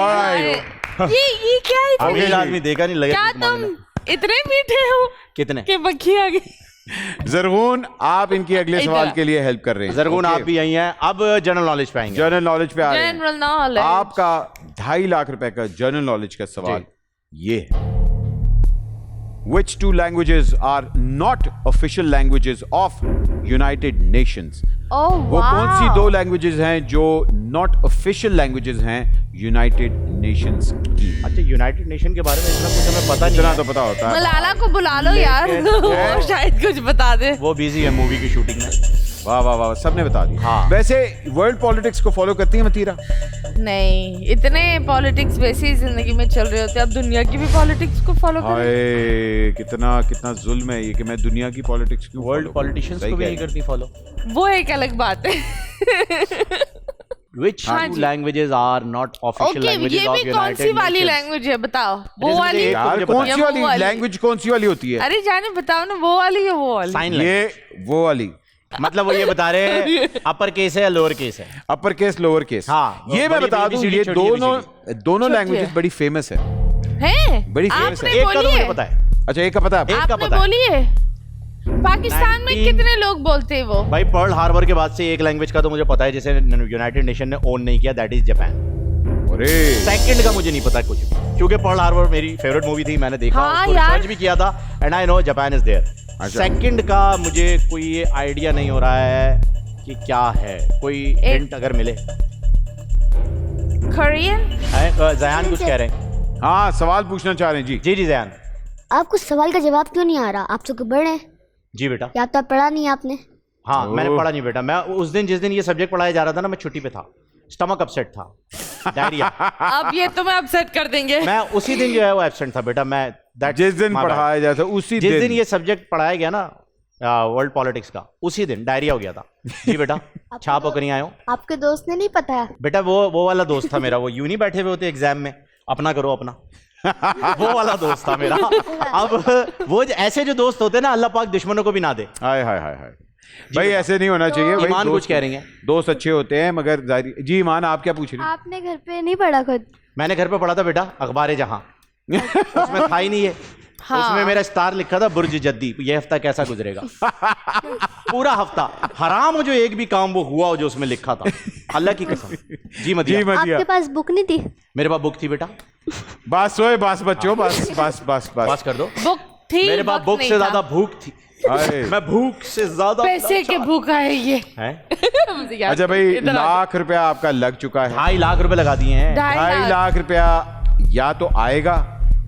ये क्या है? अभी इलाज में देखा नहीं लगे क्या तुम इतने मीठे हो कितने? कि मक्खी आ गई? जरगून आप इनकी अगले इधर सवाल आ। के लिए हेल्प कर रहे हैं। जरगून Okay. आप भी यही हैं। अब जनरल नॉलेज पे आएंगे। जनरल नॉलेज पे आ रहे हैं। General knowledge. आपका 2.5 लाख रुपए का जनरल नॉलेज का सवाल ये है, Which two languages are not official languages of United Nations? ओह वो कौन सी वाह। 2 लैंग्वेजेस हैं जो नॉट ऑफिशियल लैंग्वेजेस हैं यूनाइटेड नेशंस की? अच्छा, यूनाइटेड नेशन के बारे में इतना कुछ हमें पता नहीं इतना है। तो पता होता है। मलाला को बुला लो यार, वो शायद कुछ बता दे। वो बिजी है मूवी की शूटिंग में। वाह वाह वाह, सबने बता दिया। हाँ। वैसे वर्ल्ड पॉलिटिक्स को फॉलो करती है मतीरा? नहीं, इतने पॉलिटिक्स वैसे ही जिंदगी में चल रहे होते हैं, अब दुनिया की भी पॉलिटिक्स को फॉलो करें। हाय कितना कितना जुल्म है ये कि मैं दुनिया की पॉलिटिक्स क्यों वर्ल्ड follow पॉलिटिशियंस करूं? को भी सही नहीं कह करती फॉलो। वो एक अलग बात है। Which हाँ two जी। languages are not official okay, languages ये of भी कौन सी United वाली Nations? लैंग्वेज है बताओ? वो मुझे वाली? एक यार मुझे कौन पता सी है। वाली वो वाली। लैंग्वेज कौन सी वाली होती है? अरे जाने बताओ ना, वो वाली है वो वाली? Sign language। ये वो वाली मतलब वो ये बता रहे हैं अपर केस है या लोअर केस है। Upper case lower case. हाँ, ये मैं बड़ी बता दूं ABCD, ये छोटी दोनों छोटी लैंग्वेजेस है। बड़ी फेमस है। हैं? बड़ी famous आपने है। एक का तो बोली मुझे है? पता है। अच्छा एक का पता है आपको? एक का आपने पता है। बोली है? पाकिस्तान में 19 कितने लोग बोलते हैं वो? भाई पर्ल हार्बर के बाद से एक लैंग्वेज का तो मुझे पता है जिसे यूनाइटेड नेशन ने ओन नहीं किया, दैट इज जापान। अरे सेकंड का मुझे नहीं पता कुछ भी, क्योंकि पर्ल हार्बर मेरी फेवरेट मूवी थी, मैंने देखा, हाँ उसको यार। रिसर्च भी किया था and I know Japan is there. अच्छा। सेकंड का मुझे कोई आइडिया नहीं हो रहा है कि क्या है, कोई हिंट अगर मिले। कोरियन? जयान कुछ कह रहे हैं। हाँ सवाल पूछना चाह रहे हैं जी। जी जी जयान। आपको सवाल का जवाब क्यों नहीं आ रहा? आप तो बड़े हैं, जी बेटा। या तो पढ़ा नहीं आपने? हाँ मैंने ओह। पढ़ा नहीं बेटा, मैं उस दिन जिस दिन ये सब्जेक्ट पढ़ाया जा रहा था ना, मैं छुट्टी पे था, स्टमक अपसेट था, डायरिया। अब ये तुम्हें अपसेट कर देंगे। मैं उसी दिन जो है वो एब्सेंट था बेटा। मैं जिस दिन पढ़ाया जाता उसी जिस दिन ये सब्जेक्ट पढ़ाया गया ना वर्ल्ड पॉलिटिक्स का, उसी दिन डायरिया हो गया था। जी बेटा। छाप होकर नहीं आए हो आपके दोस्त ने नहीं पता है? बेटा, वो वाला दोस्त था मेरा, वो यूं नहीं बैठे हुए होते एग्जाम में, अपना करो अपना। वो वाला दोस्त था मेरा। अब वो ऐसे जो दोस्त होते हैं ना, अल्लाह पाक दुश्मनों को भी ना दे। हाय हाय हाय हाय भाई ऐसे नहीं होना चाहिए भाई। ईमान कुछ दोस्त- कह रही हैं। दोस्त अच्छे होते हैं मगर जी ईमान आप क्या पूछ रही हैं? आपने घर पे नहीं पढ़ा खुद? मैंने घर पे पढ़ा था बेटा अखबार जहां, उसमें था ही नहीं है। हाँ। उसमें मेरा स्टार लिखा था बुर्ज जद्दी, ये हफ्ता कैसा गुजरेगा। पूरा हफ्ता हराम हो जो एक भी काम वो हुआ हो जो उसमें लिखा था, अल्लाह की कसम। जी मदिया। जी मदिया आपके पास बुक नहीं थी? मेरे पास बुक थी बेटा। बस सोए बस बच्चों बस बस बस बस पास कर दो। बुक थी, मेरे पास वक्त बुक नहीं से था। ज्यादा भूख थी। अरे मैं भूख से ज्यादा पैसे के भूखा है ये। है। मुझे याद अच्छा भाई इधर आ जाओ। लाख रुपया आपका लग चुका है। 2.5 लाख रुपए लगा दिए हैं। 2.5 लाख रुपया या तो आएगा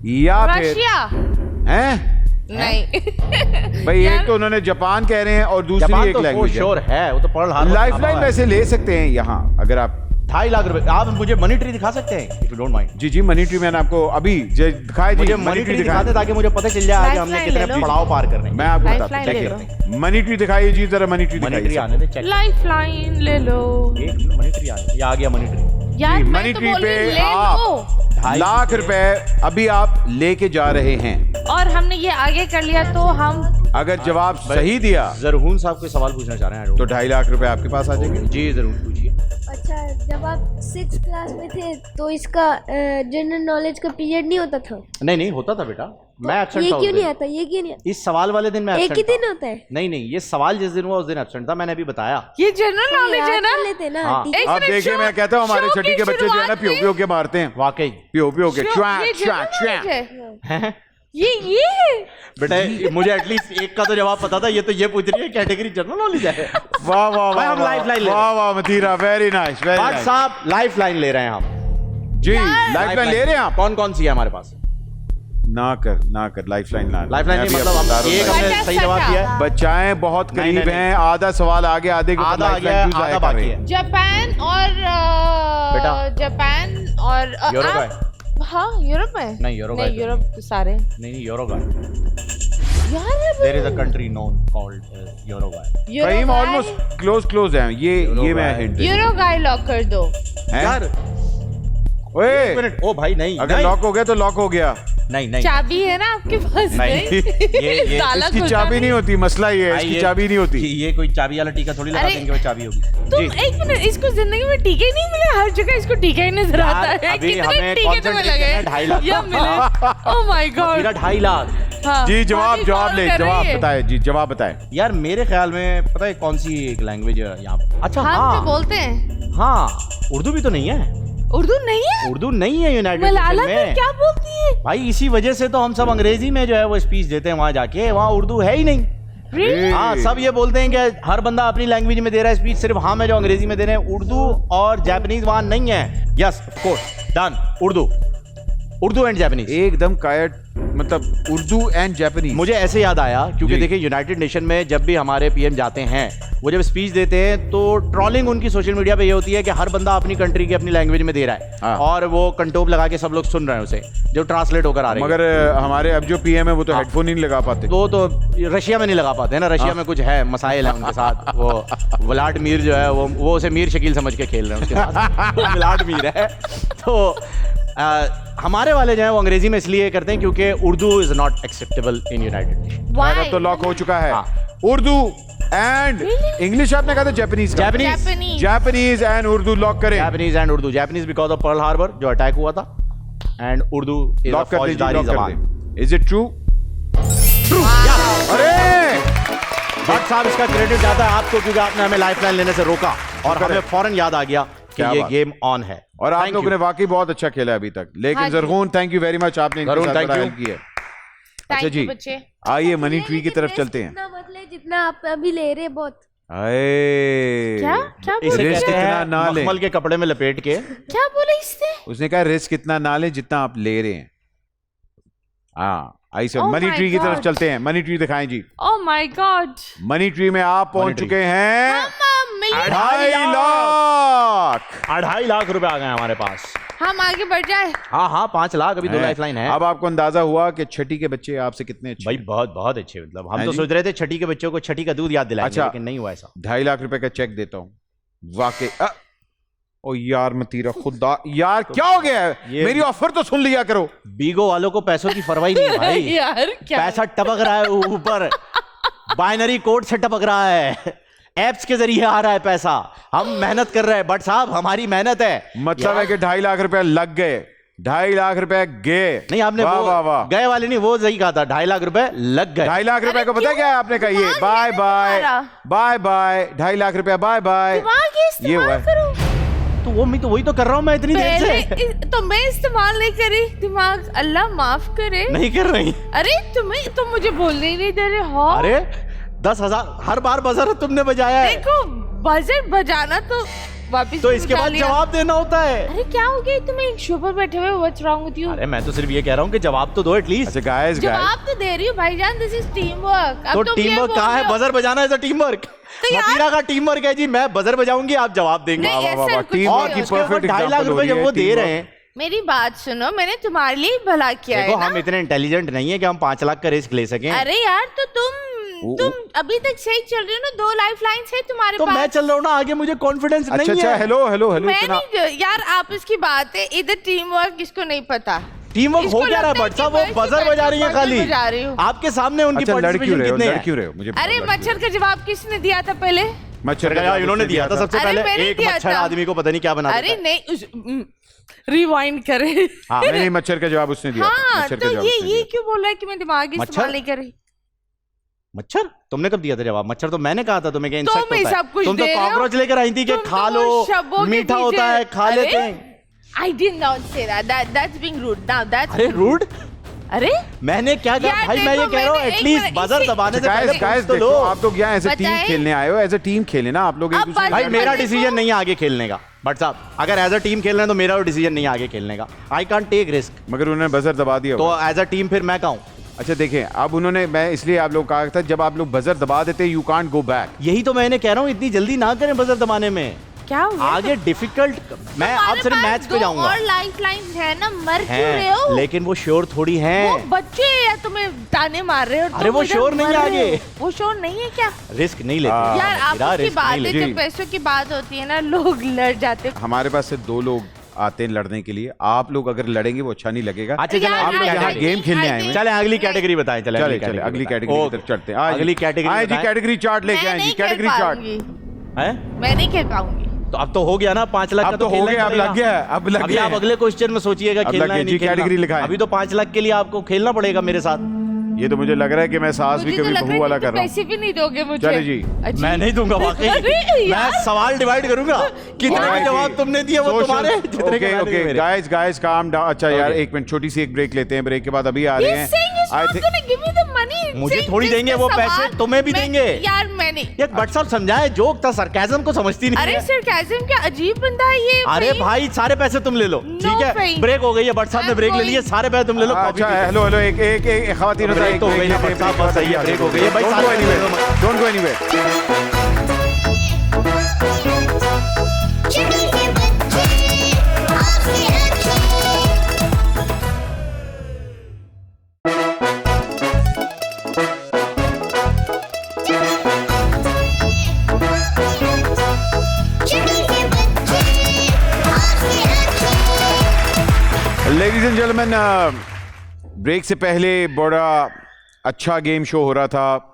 या फिर रशिया? हैं नहीं। भाई एक तो उन्होंने जापान कह रहे हैं और दूसरी जापान एक तो लैंग्वेज श्योर है, वो तो पर्ल हार्बर लाइफलाइन वैसे ले सकते हैं यहाँ अगर आप 2.5 लाख रुपए। आप मुझे मनी ट्री दिखा सकते हैं इफ यू डोंट माइंड। जी मनी ट्री मैंने आपको अभी दिखाया जी। मुझे मनी ट्री दिखा दे ताकि मुझे पता चल जाए आगे हमने Lifeline ले कितने लो। पड़ाव पार करने हैं। मैं आपको बताता Lifeline ले लो। हूँ मनी ट्री दिखाइए जी जरा। मनी ट्री मनी ट्री दिखाइए आने दे, चेक। लाइफ लाइन ले लो मनी ट्री आने दे। ये आ गया मनी ट्री। यार। जी, मैं मनी तो ट्री बोल पे रही, ले आप लो। 2.5 लाख रुपए अभी आप लेके जा रहे हैं। और हमने ये आगे कर लिया तो हम अगर जवाब सही दिया जरूर साहब कोई सवाल पूछना चाह रहे हैं तो 2.5 लाख रुपए आपके पास आ जाएंगे। जी जरूर पूछिए। अच्छा, जब आप 6th क्लास में थे तो इसका जनरल नॉलेज का पीरियड नहीं होता था? नहीं होता था बेटा। मैं एब्सेंट ये था उस क्यों नहीं दिन। आता, ये क्यों नहीं आता? इस सवाल वाले दिन मैं एक ही एब्सेंट दिन था। होता है। नहीं नहीं, ये सवाल जिस दिन हुआ उस दिन एब्सेंट था, मैंने अभी बताया। ये जनरल तो नॉलेज है याद ना। कर लेते ना। हाँ। ठीक है। एक आप मिनट, देखिए, शो- मैं कहता हूँ हमारे शो छठी की के बच्चे जो है ना शुरुआत पियो में- पियो के मारते हैं, वाकई पियो पियो के शो- च्वा ये च्वा जनरल च्वा। नॉलेज है। हैं? ये बेटा मुझे एटलीस्ट एक का तो जवाब पता था, ये तो ये पूछ रही है कैटेगरी जनरल नॉलेज है। वाह वाह भाई, वाह हम lifeline ले वाह वाह Mathira, very nice very but nice. साहब लाइफ लाइन ले रहे हैं हम। जी लाइफलाइन ले रहे हैं आप? कौन कौन सी है हमारे पास? ना कर लाइफलाइन ना लाइफ लाइन मैं नहीं, अभी मतलब बता हम रहा एक हूँ। हमने सही जवाब दिया है, बच्चाएं बहुत नहीं, करीब नहीं, हैं, आधा सवाल आगे आधे के ऊपर आधा आ गया lifeline क्यों आधा जाया कर बाकी रहे है। हैं? जापान और बेटा। जापान और यूरोप आप- हाँ यूरोप में नहीं, यूरोप है नहीं तो यूरोप सारे नहीं यूरोगाय। यार there is a country known called Uruguay. Faheem almost close हैं, ये मैं हिंट यूरोगाय लॉक कर दो। यार ओए एक मिनट, ओ भाई नहीं अगर नहीं, लॉक हो गया तो लॉक हो गया। नहीं नहीं चाबी है ना आपके पास? नहीं, ये ताला इसकी खुलता चाबी नहीं होती, मसला ये है, भाई, इसकी ये- चाबी नहीं होती। ये कोई चाबी वाला टीका थोड़ी लगा अरे, देंगे, वो चाबी होगी। तुम एक मिनट, इसको जिंदगी में टीके ही नहीं मिले? हर जगह इसको टीका ही नजर यार, आता है। अभी कितने हमें टीके तुम्हें concentrate करना है, लगे? 2.5 लाख या मिले? ओह माय गॉड। मेरा 2.5 लाख। जी जवाब ले, जवाब बताए जी, जवाब बताए। यार मेरे ख्याल में पता है कौन सी एक लैंग्वेज है यहाँ पे? अच्छा हाँ हाँ जो बोलते हैं हाँ, उर्दू भी तो नहीं है। उर्दू नहीं है? उर्दू नहीं है यूनाइटेड मलाला नेशन फिर में। क्या बोलती है? भाई इसी वजह से तो हम सब अंग्रेजी में जो है वो स्पीच देते हैं वहां जाके, वहां उर्दू है ही नहीं। Really? हाँ, सब ये बोलते हैं कि हर बंदा अपनी लैंग्वेज में दे रहा है स्पीच, सिर्फ हम है जो अंग्रेजी में दे रहे हैं। उर्दू और जापानीज वहां नहीं है। Yes of course, done. Urdu and Japanese. एकदम कायट, मतलब उर्दू एंड जापानीज। मुझे ऐसे याद आया क्योंकि जी। देखिए यूनाइटेड नेशन में जब भी हमारे पीएम जाते हैं, वो जब स्पीच देते हैं तो ट्रोलिंग उनकी सोशल मीडिया पे ये होती है कि हर बंदा अपनी कंट्री की अपनी लैंग्वेज में दे रहा है हाँ। और वो कंटोप लगा के सब लोग सुन रहे हैं उसे, जो ट्रांसलेट होकर आ रही है। मगर हमारे अब जो पीएम है वो तो हेडफोन ही नहीं लगा पाते। वो तो रशिया में नहीं लगा पाते हैं ना, रशिया में कुछ है मसाइल है उनके साथ। वो व्लादिमीर जो है वो उसे मीर शकील समझ के खेल रहे हैं उसके साथ। व्लादिमीर है तो हमारे वाले जो है वो अंग्रेजी में इसलिए करते हैं क्योंकि Urdu is not acceptable in United nation. Why? अब तो लॉक हो चुका है। हाँ। उर्दू एंड इंग्लिश आपने कहा था जापानीज का? Japanese Japanese and Urdu lock करें। Japanese and Urdu. Japanese because of Pearl Harbor जो अटैक हुआ था, एंड उर्दू इज लॉक कर दीजिए, फौजदारी लॉक कर जबान। दें। Is it true? अरे भट्ट साहब इसका क्रेडिट जाता है आपको क्योंकि आपने हमें लाइफलाइन लेने से रोका और हमें फौरन याद आ गया कि क्या ये बात। गेम ऑन है। और आप Thank लोगों you. ने वाकई बहुत अच्छा खेला अभी तक, लेकिन हाँ जी। जरगून थैंक यू वेरी मच, आपने इनके जरगून, साथ thank बड़ा you. हेल्प की है। Thank अच्छा you, जी, बच्चे। आइए मनी ट्री की लेकिन तरफ risk चलते हैं। इतना मत ले जितना आप अभी ले रहे हैं, बहुत। आए क्या क्या इसे बोले? रिस्क कहते इतना हैं ना लें। मखमल के कपड़े में लपेट के। क्या बोले इसने? उसने कहा रिस्क इतना ना लें जितना आप ले रहे हैं। हाँ I sir, Oh money my tree की तरफ God. चलते हैं। मनी ट्री दिखाएं जी। Oh my God. Money tree में आप पहुंच Money tree. चुके हैं मिलियन। 2.5 लाख। 2.5 लाख रुपए आ गए हमारे पास। हम आगे बढ़ जाए। हाँ हाँ 5 लाख, अभी 2 लाइफलाइन है। अब आपको अंदाजा हुआ कि छठी के बच्चे आपसे कितने अच्छे भाई हैं। बहुत बहुत अच्छे, मतलब हम हैं तो जी? सोच रहे थे छठी के बच्चों को छठी का दूध याद दिलाएंगे, अच्छा। लेकिन नहीं हुआ ऐसा। 2.5 लाख रुपए का चेक देता हूं वाकई। ओ यार मतीरा, खुदा यार क्या हो गया है? ये- मेरी ऑफर तो सुन लिया करो। बीगो वालों को पैसों की परवाही नहीं है भाई। यार क्या? पैसा टपक रहा है ऊपर, बाइनरी कोड से टपक रहा है, एप्स के जरिए आ रहा है पैसा। हम मेहनत कर रहे हैं बट साहब हमारी मेहनत है। मतलब है कि 2.5 लाख रुपए लग गए, 2.5 लाख रुपए गए। नहीं आपने वाह वो वाह वाह, गए वाले नहीं, वो सही कहा था, 2.5 लाख रुपए लग गए। 2.5 लाख रुपए को पता है क्या है आपने कहा? ये दिमाग बाय नहीं बाय तुम्हारा। बाय बाय, 2.5 लाख रुपया बाय बाय। दिमाग ये ये हुआ इस्तेमाल है। करो। तो वो मैं तो वही तो कर रहा हूँ मैं इतनी देर से। तो मैं इस्तेमाल नहीं करी दिमाग, अल्लाह माफ करे। नहीं कर रही। अरे तुम मुझे बोलने ही नहीं दे रहे हो। अरे 10,000 हर बार बजर तुमने बजाया है, देखो बजट बजाना तो वापस तो इसके उठा बाद लिया। जवाब देना होता है। अरे क्या हो गया? तुम एक शो पर बैठे हुए, व्हाट्स रॉन्ग विद यू? अरे मैं तो सिर्फ ये कह रहा हूँ कि जवाब तो दो एटलीस्ट। अच्छा गाइस जवाब तो दे रही हूँ भाईजान, दिस इज टीम वर्क। तो टीम वर्क कहाँ है? बजर बजाना है तो टीम वर्क। यार- मतीरा का टीम वर्क है जी, मैं बजर बजाऊंगी आप जवाब देंगे। नहीं, वाह वाह वाह, ऐसा कुछ टीम नहीं वर्क की है। उसके ऊपर परफेक्ट 2.5 लाख रुपए जब वो दे रहे हैं। मेरी बात सुनो, मैंने तुम्हारे लिए ही भला किया देखो है हम ना। इतने इंटेलिजेंट नहीं है कि हम 5 लाख का रिस्क ले सकें। अरे यार तो तुम अभी तक सही चल रही हो ना, 2 लाइफ लाइन्स है तुम्हारे तो पास। मैं चल रहा हूँ ना आगे, मुझे कॉन्फिडेंस अच्छा नहीं अच्छा, है। हेलो हेलो हेलो, मैं इतना नहीं यार, आप इसकी बात है, इधर टीम वर्क इसको नहीं पता। टीम वर्क इसको हो क्या रहा है लगता है बट साहब? कि वो मैं बजर इसी बजा रही है बजर खाली बजा रही हूँ। आपके सामने। उनकी अच्छा लड़ क्यों पार्टिसिपेशन रहे हो, कितने लड़ हैं? क्यों रहे हो? मुझे अरे मच्छर का जवाब किसने दिया था पहले? मच्छर यार इन्होंने दिया था सबसे अरे पहले। मैंने एक दिया मच्छर था। आदमी को पता नहीं क्या बना अरे देता है। नहीं रिवाइंड करें। नहीं नहीं, मच्छर का जवाब उसने दिया था, हाँ, मच्छर का तो जवाब ये उसने दिया। क्यों बोल रहा है कि मैं दिमाग इस्तेमाल नहीं कर रही? मच्छर तुमने कब दिया था जवाब? मच्छर तो मैंने कहा था तुम्हें कि तो इंसेक्ट मैं होता है। सब कुछ तुम तो दे रहे हो। कॉकरोच लेकर आई थी कि तुम तो खा वो लो, शब्दों के मीठा होता पीछे- है, खा अरे? लेते हैं। I did not say that. That's being rude. Now that's अरे रूड अरे मैंने क्या कहा यार भाई? मैं ये देखो, कह रहा हूँ मैंने एक एटलीस्ट मिनट, बजर इसी- दबाने से गाइस पहले गाइस पूछ तो देखो, लो। आप लोग यहाँ एज ए टीम बताएं। खेलने आए हो, एज ए टीम खेले ना आप लोग एक अब दूसरे भाई बजर- मेरा देखो- डिसीजन नहीं है आगे खेलने का। बट साहब अगर एज अ टीम खेल रहे हैं तो मेरा डिसीजन नहीं है आगे खेलने का। I can't take risk. मगर उन्होंने बजर दबा दिया तो होगा। एज अ टीम फिर मैं कहूँ अच्छा देखें, अब उन्होंने, मैं इसलिए आप लोग कहा था जब आप लोग बजर दबा देते यू कांट गो बैक। यही तो मैंने कह रहा हूँ, इतनी जल्दी ना करें बजर दबाने में। क्या हो गया? आगे डिफिकल्ट मैं अब तुम्हारे सिर्फ पास मैच पे दो जाऊंगा। और लाइफ लाइन्स है ना, मर क्यों रहे हैं हो? लेकिन वो श्योर थोड़ी वो हैं। बच्चे या तुम्हें ताने मार रहे हो? अरे तुम वो इधर शोर नहीं मर है रहे हो। आगे। वो शोर नहीं है क्या? रिस्क नहीं लेते यार मेरा आपस की रिस्क नहीं बातें लेते। जब पैसों की बात होती है ना, लोग लड़ जाते हैं। हमारे पास से 2 लोग आते हैं लड़ने के लिए, आप लोग अगर लड़ेंगे वो अच्छा नहीं लगेगा। अच्छा चलो यार, आप लोग अगली यहाँ कैटेगरी गेम खेलने आए हुए हैं। चले अगली कैटेगरी बताएं। चले चले चले अगली कैटेगरी की तरफ चलते हैं। आए अगली जी, कैटेगरी आए जी, बताएं। कैटेगरी चार्ट लेके मैं आए जी, नहीं खेल कैटेगरी चार्ट। पाऊंगी। हैं? मैं नहीं खेल पाऊंगी। तो अब तो हो गया ना 5 लाख अब का तो हो खेलना ही गया, अब पड़ेगा। लग गया है, अब लग अभी गया आप है। अगले क्वेश्चन में सोचिएगा अब खेलना लग है गया नहीं जी, कैटेगरी लिखा खेलना। है। अभी तो 5 लाख के लिए आपको खेलना पड़ेगा मेरे साथ। ये तो मुझे लग रहा है कि मैं सास भी मुझे तो कभी लग बहू रहा है वाला कि कर तुम रहा हूँ। पैसे भी नहीं दोगे मुझे। चले जी। अजीब। मैं नहीं दूंगा वाकई। अरे मैं यार। सवाल डिवाइड करूंगा कितने Alright जवाब जी। तुमने दिए वो Social- तुम्हारे जितने के ओके मैंने ओके दिए मेरे। Guys guys calm down. अच्छा यार Okay. एक मिनट, छोटी सी एक ब्रेक लेते हैं, ब्रेक के बाद अभी आ रहे He's हैं। saying he's I not think- gonna give me the money. He's मुझे saying थोड़ी just देंगे the वो पैसे, सवाल। तुम्हें भी मैं- देंगे। यार मैं नहीं। ये बट साहब समझाए, जोक था, सरकाजम को समझती नहीं अरे है। सरकाज़म क्या अजीब बंदा है ये। अरे भाई सारे पैसे तुम ले लो। ठीक है भाई। ब्रेक हो गई है, बट साहब ने I'm ब्रेक ले going- लिया, सारे पैसे तुम ले लो। कॉफी अच्छा पी लो। हेलो हेलो एक एक एक खवातीन होता है, ब्रेक तो हो गई ना, बट साहब बस सही है, ब्रेक हो गई है भाई। डोंट गो सारे एनीवेयर, पैसे ले लो। Don't go anywhere. चुड़ी के बच्चे आपसे अच्छे चुड़ी के बच्चे आपसे अच्छे लेडीज एंड जेंटलमैन, ब्रेक से पहले बड़ा अच्छा गेम शो हो रहा था,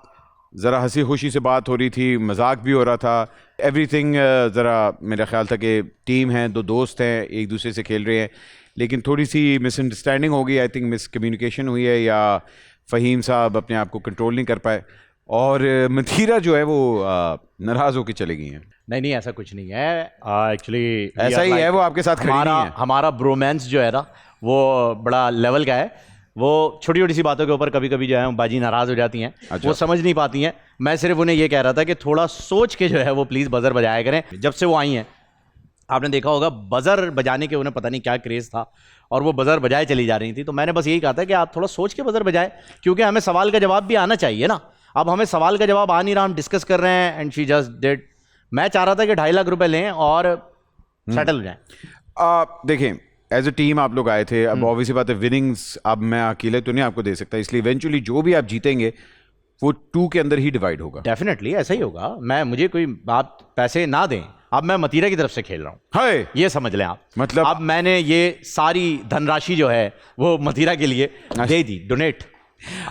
ज़रा हंसी खुशी से बात हो रही थी, मजाक भी हो रहा था, एवरीथिंग। ज़रा मेरा ख्याल था कि टीम है, 2 दोस्त हैं, एक दूसरे से खेल रहे हैं, लेकिन थोड़ी सी मिसअंडरस्टैंडिंग हो गई। आई थिंक मिसकम्युनिकेशन हुई है, या फ़हीम साहब अपने आप को कंट्रोल नहीं कर पाए, और मथीरा जो है वो नाराज़ होकर चली गई हैं। नहीं नहीं ऐसा कुछ नहीं है एक्चुअली। ऐसा ही है, वो आपके साथ खड़ी हमारा नहीं है। हमारा ब्रोमांस जो है ना वो बड़ा लेवल का है। वो छोटी छोटी सी बातों के ऊपर कभी कभी जो है बाजी नाराज हो जाती हैं। अच्छा। वो समझ नहीं पाती हैं। मैं सिर्फ उन्हें ये कह रहा था कि थोड़ा सोच के जो है वो प्लीज़ बजर बजाया करें। जब से वो आई हैं आपने देखा होगा बजर बजाने के उन्हें पता नहीं क्या क्रेज़ था, और वो बजर बजाए चली जा रही थी। तो मैंने बस यही कहा था कि आप थोड़ा सोच के बजर बजाए, क्योंकि हमें सवाल का जवाब भी आना चाहिए ना। अब हमें सवाल का जवाब आ नहीं रहा, हम डिस्कस कर रहे हैं एंड शी जस्ट डिड। मैं चाह रहा था कि 2.5 लाख रुपए लें और सेटल हो जाए। देखें, एज अ टीम आप लोग आए थे, अब ऑब्वियसली बात है विनिंग्स अब मैं अकेले तो नहीं आपको दे सकता, इसलिए इवेंचुअली जो भी आप जीतेंगे वो 2 के अंदर ही डिवाइड होगा। डेफिनेटली ऐसा ही होगा। मुझे कोई आप पैसे ना दें, अब मैं मतीरा की तरफ से खेल रहा हूँ, हाय ये समझ लें आप। मतलब- अब मैंने ये सारी धनराशि जो है वो मतीरा के लिए दे दी, डोनेट।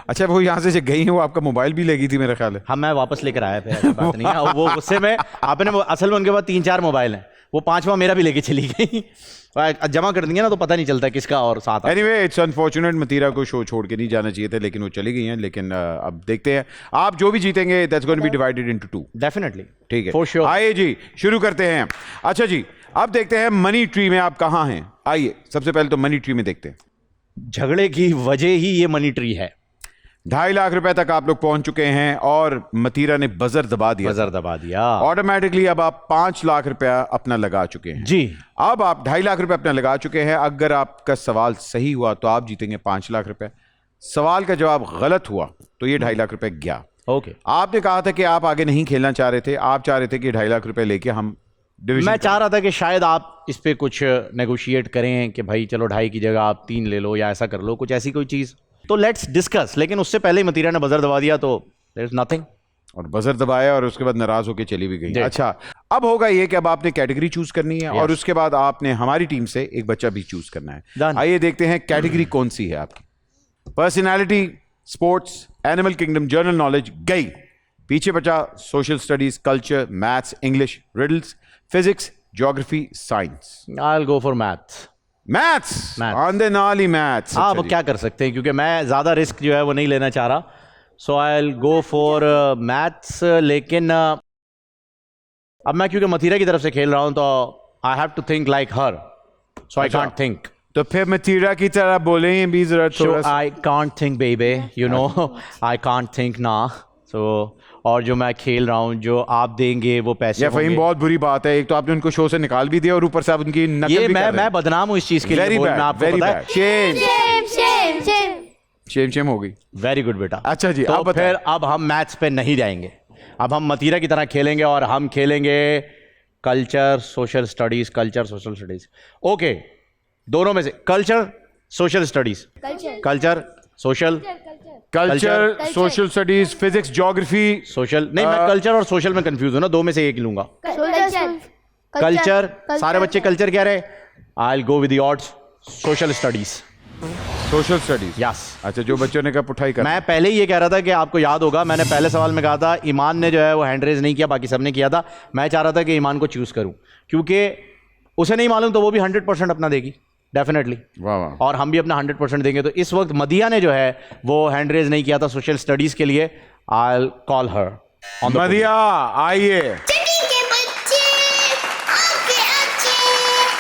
अच्छा, वो यहाँ से जो गई है वो आपका मोबाइल भी लेगी थी मेरा ख्याल है। हाँ मैं वापस लेकर आया, फिर ऐसी बात नहीं है। और वो गुस्से में असल में उनके पास 3-4 मोबाइल हैं, वो 5वां मेरा भी लेके चली गई। जमा कर देंगे ना तो पता नहीं चलता किसका और साथ। एनीवे इट्स अनफॉर्चुनेट, मतीरा को शो छोड़ के नहीं जाना चाहिए था, लेकिन वो चली गई हैं। लेकिन अब देखते हैं, आप जो भी जीतेंगे that's going to be divided into 2। Definitely ठीक है, फॉर श्योर। आइए जी शुरू करते हैं। अच्छा जी, अब देखते हैं मनी ट्री में आप कहाँ हैं। आइए सबसे पहले तो मनी ट्री में देखते हैं। झगड़े की वजह ही ये मनी ट्री है। 2.5 लाख रुपए तक आप लोग पहुंच चुके हैं, और मतीरा ने बजर दबा दिया। बजर दबा दिया ऑटोमेटिकली अब आप 5 लाख रुपया अपना लगा चुके हैं जी। अब आप 2.5 लाख रुपए अपना लगा चुके हैं। अगर आपका सवाल सही हुआ तो आप जीतेंगे 5 लाख रुपए। सवाल का जवाब गलत हुआ तो ये 2.5 लाख रुपए गया। ओके। आपने कहा था कि आप आगे नहीं खेलना चाह रहे थे, आप चाह रहे थे कि 2.5 लाख रुपए लेके हम डिवीजन। मैं चाह रहा था कि शायद आप इस पे कुछ नेगोशिएट करें कि भाई चलो 2.5 की जगह आप 3 ले लो, या ऐसा कर लो, कुछ ऐसी कोई चीज़। तो लेट्स डिस्कस। लेकिन उससे पहले ही मतीरा ने बजर दबा दिया, तो देयर इज नथिंग। और बजर दबाया और उसके बाद नाराज होकर चली भी गई। अच्छा, अब होगा ये कि अब आपने कैटेगरी चूज करनी है, और उसके बाद आपने हमारी टीम से एक बच्चा भी चूज करना है। Done. आइए देखते हैं कैटेगरी कौन सी है आपकी। Personality, sports, animal kingdom, general knowledge गई। पीछे बचा social studies, culture, maths, English, riddles, physics, geography, science. I will go for math. Maths Maths. आंधे नाली मैथ्स। हाँ वो क्या कर सकते हैं, क्योंकि मैं ज़्यादा रिस्क जो है वो नहीं लेना चाह रहा, so I will go for maths. लेकिन अब मैं क्योंकि मथीरा की तरफ से खेल रहा हूँ तो I have to think like her, so I can't think. तो फिर मथीरा की तरह बोलें भी जरा थोड़ा सा। आई can't think baby, you know, I can't think ना। सो और जो मैं खेल रहा हूँ, जो आप देंगे वो पैसे ये फहीम होंगे। बहुत बुरी बात है, एक तो आपने उनको शो से निकाल भी दिया और ऊपर से आप उनकी नकल ये भी कर रहे मैं बदनाम हूँ इस चीज़ के लिए, वेरी बोलना बैड, आपको वेरी पता है। Bad. Shem Shem Shem Shem Shem Shem हो गई। वेरी गुड बेटा। अच्छा जी, तो आप बताएं। फिर अब हम मैथ्स पे नहीं जाएंगे, अब हम मतीरा की तरह खेलेंगे और हम खेलेंगे culture social studies. Culture social studies, okay, दोनों में से culture social studies, culture social culture social studies, physics, geography. Social नहीं, मैं कल्चर और सोशल में कंफ्यूज हूं ना, दो में से एक ही लूंगा। कल्चर, सारे बच्चे कल्चर कह रहे, आई will go with the odds, social studies. Social studies, yes. अच्छा, जो बच्चों ने कहा पुठाई कर। मैं पहले ही ये कह रहा था कि आपको याद होगा, मैंने पहले सवाल में कहा था ईमान ने जो है वो हैंड रेज नहीं किया, बाकी सबने किया था। मैं चाह रहा था कि ईमान को चूज करूं, क्योंकि उसे नहीं मालूम तो वो भी 100% अपना देगी डेफिनेटली, वाह वाह। और हम भी अपना 100% देंगे। तो इस वक्त मदिया ने जो है वो हैंड रेज नहीं किया था सोशल स्टडीज के लिए। I will call her on the मदिया आइए। चटी के बच्चे आपके अच्छे,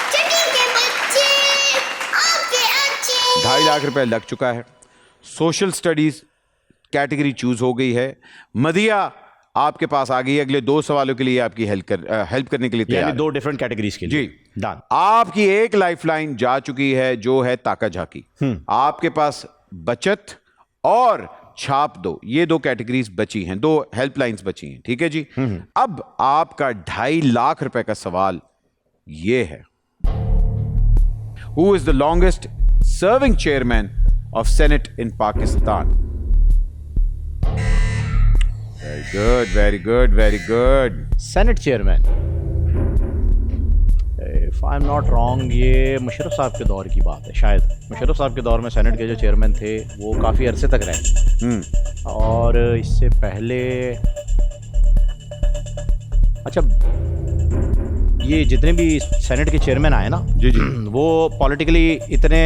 चटी के बच्चे आपके अच्छे। 2.5 लाख रुपए लग चुका है, सोशल स्टडीज कैटेगरी चूज हो गई है। मदिया आपके पास आ गई है, अगले 2 सवालों के लिए आपकी हेल्प करने के लिए तैयार यानी है। 2 डिफरेंट कैटेगरीज के लिए। जी डन। आपकी एक लाइफलाइन जा चुकी है, जो है ताका झाकी। आपके पास बचत और छाप 2, ये 2 कैटेगरीज बची हैं, 2 हेल्पलाइंस बची हैं, ठीक है जी। अब आपका 2.5 लाख रुपए का सवाल ये है, who is the longest serving chairman of senate in Pakistan? Very good, very good, very good. Senate chairman, if I am not wrong, ये मुशर्रफ साहब के दौर की बात है शायद। मुशर्रफ साहब के दौर में सेनेट के जो चेयरमैन थे वो काफ़ी अरसे तक रहे, और इससे पहले, अच्छा, ये जितने भी सेनेट के चेयरमैन आए ना, जी जी, वो पॉलिटिकली इतने,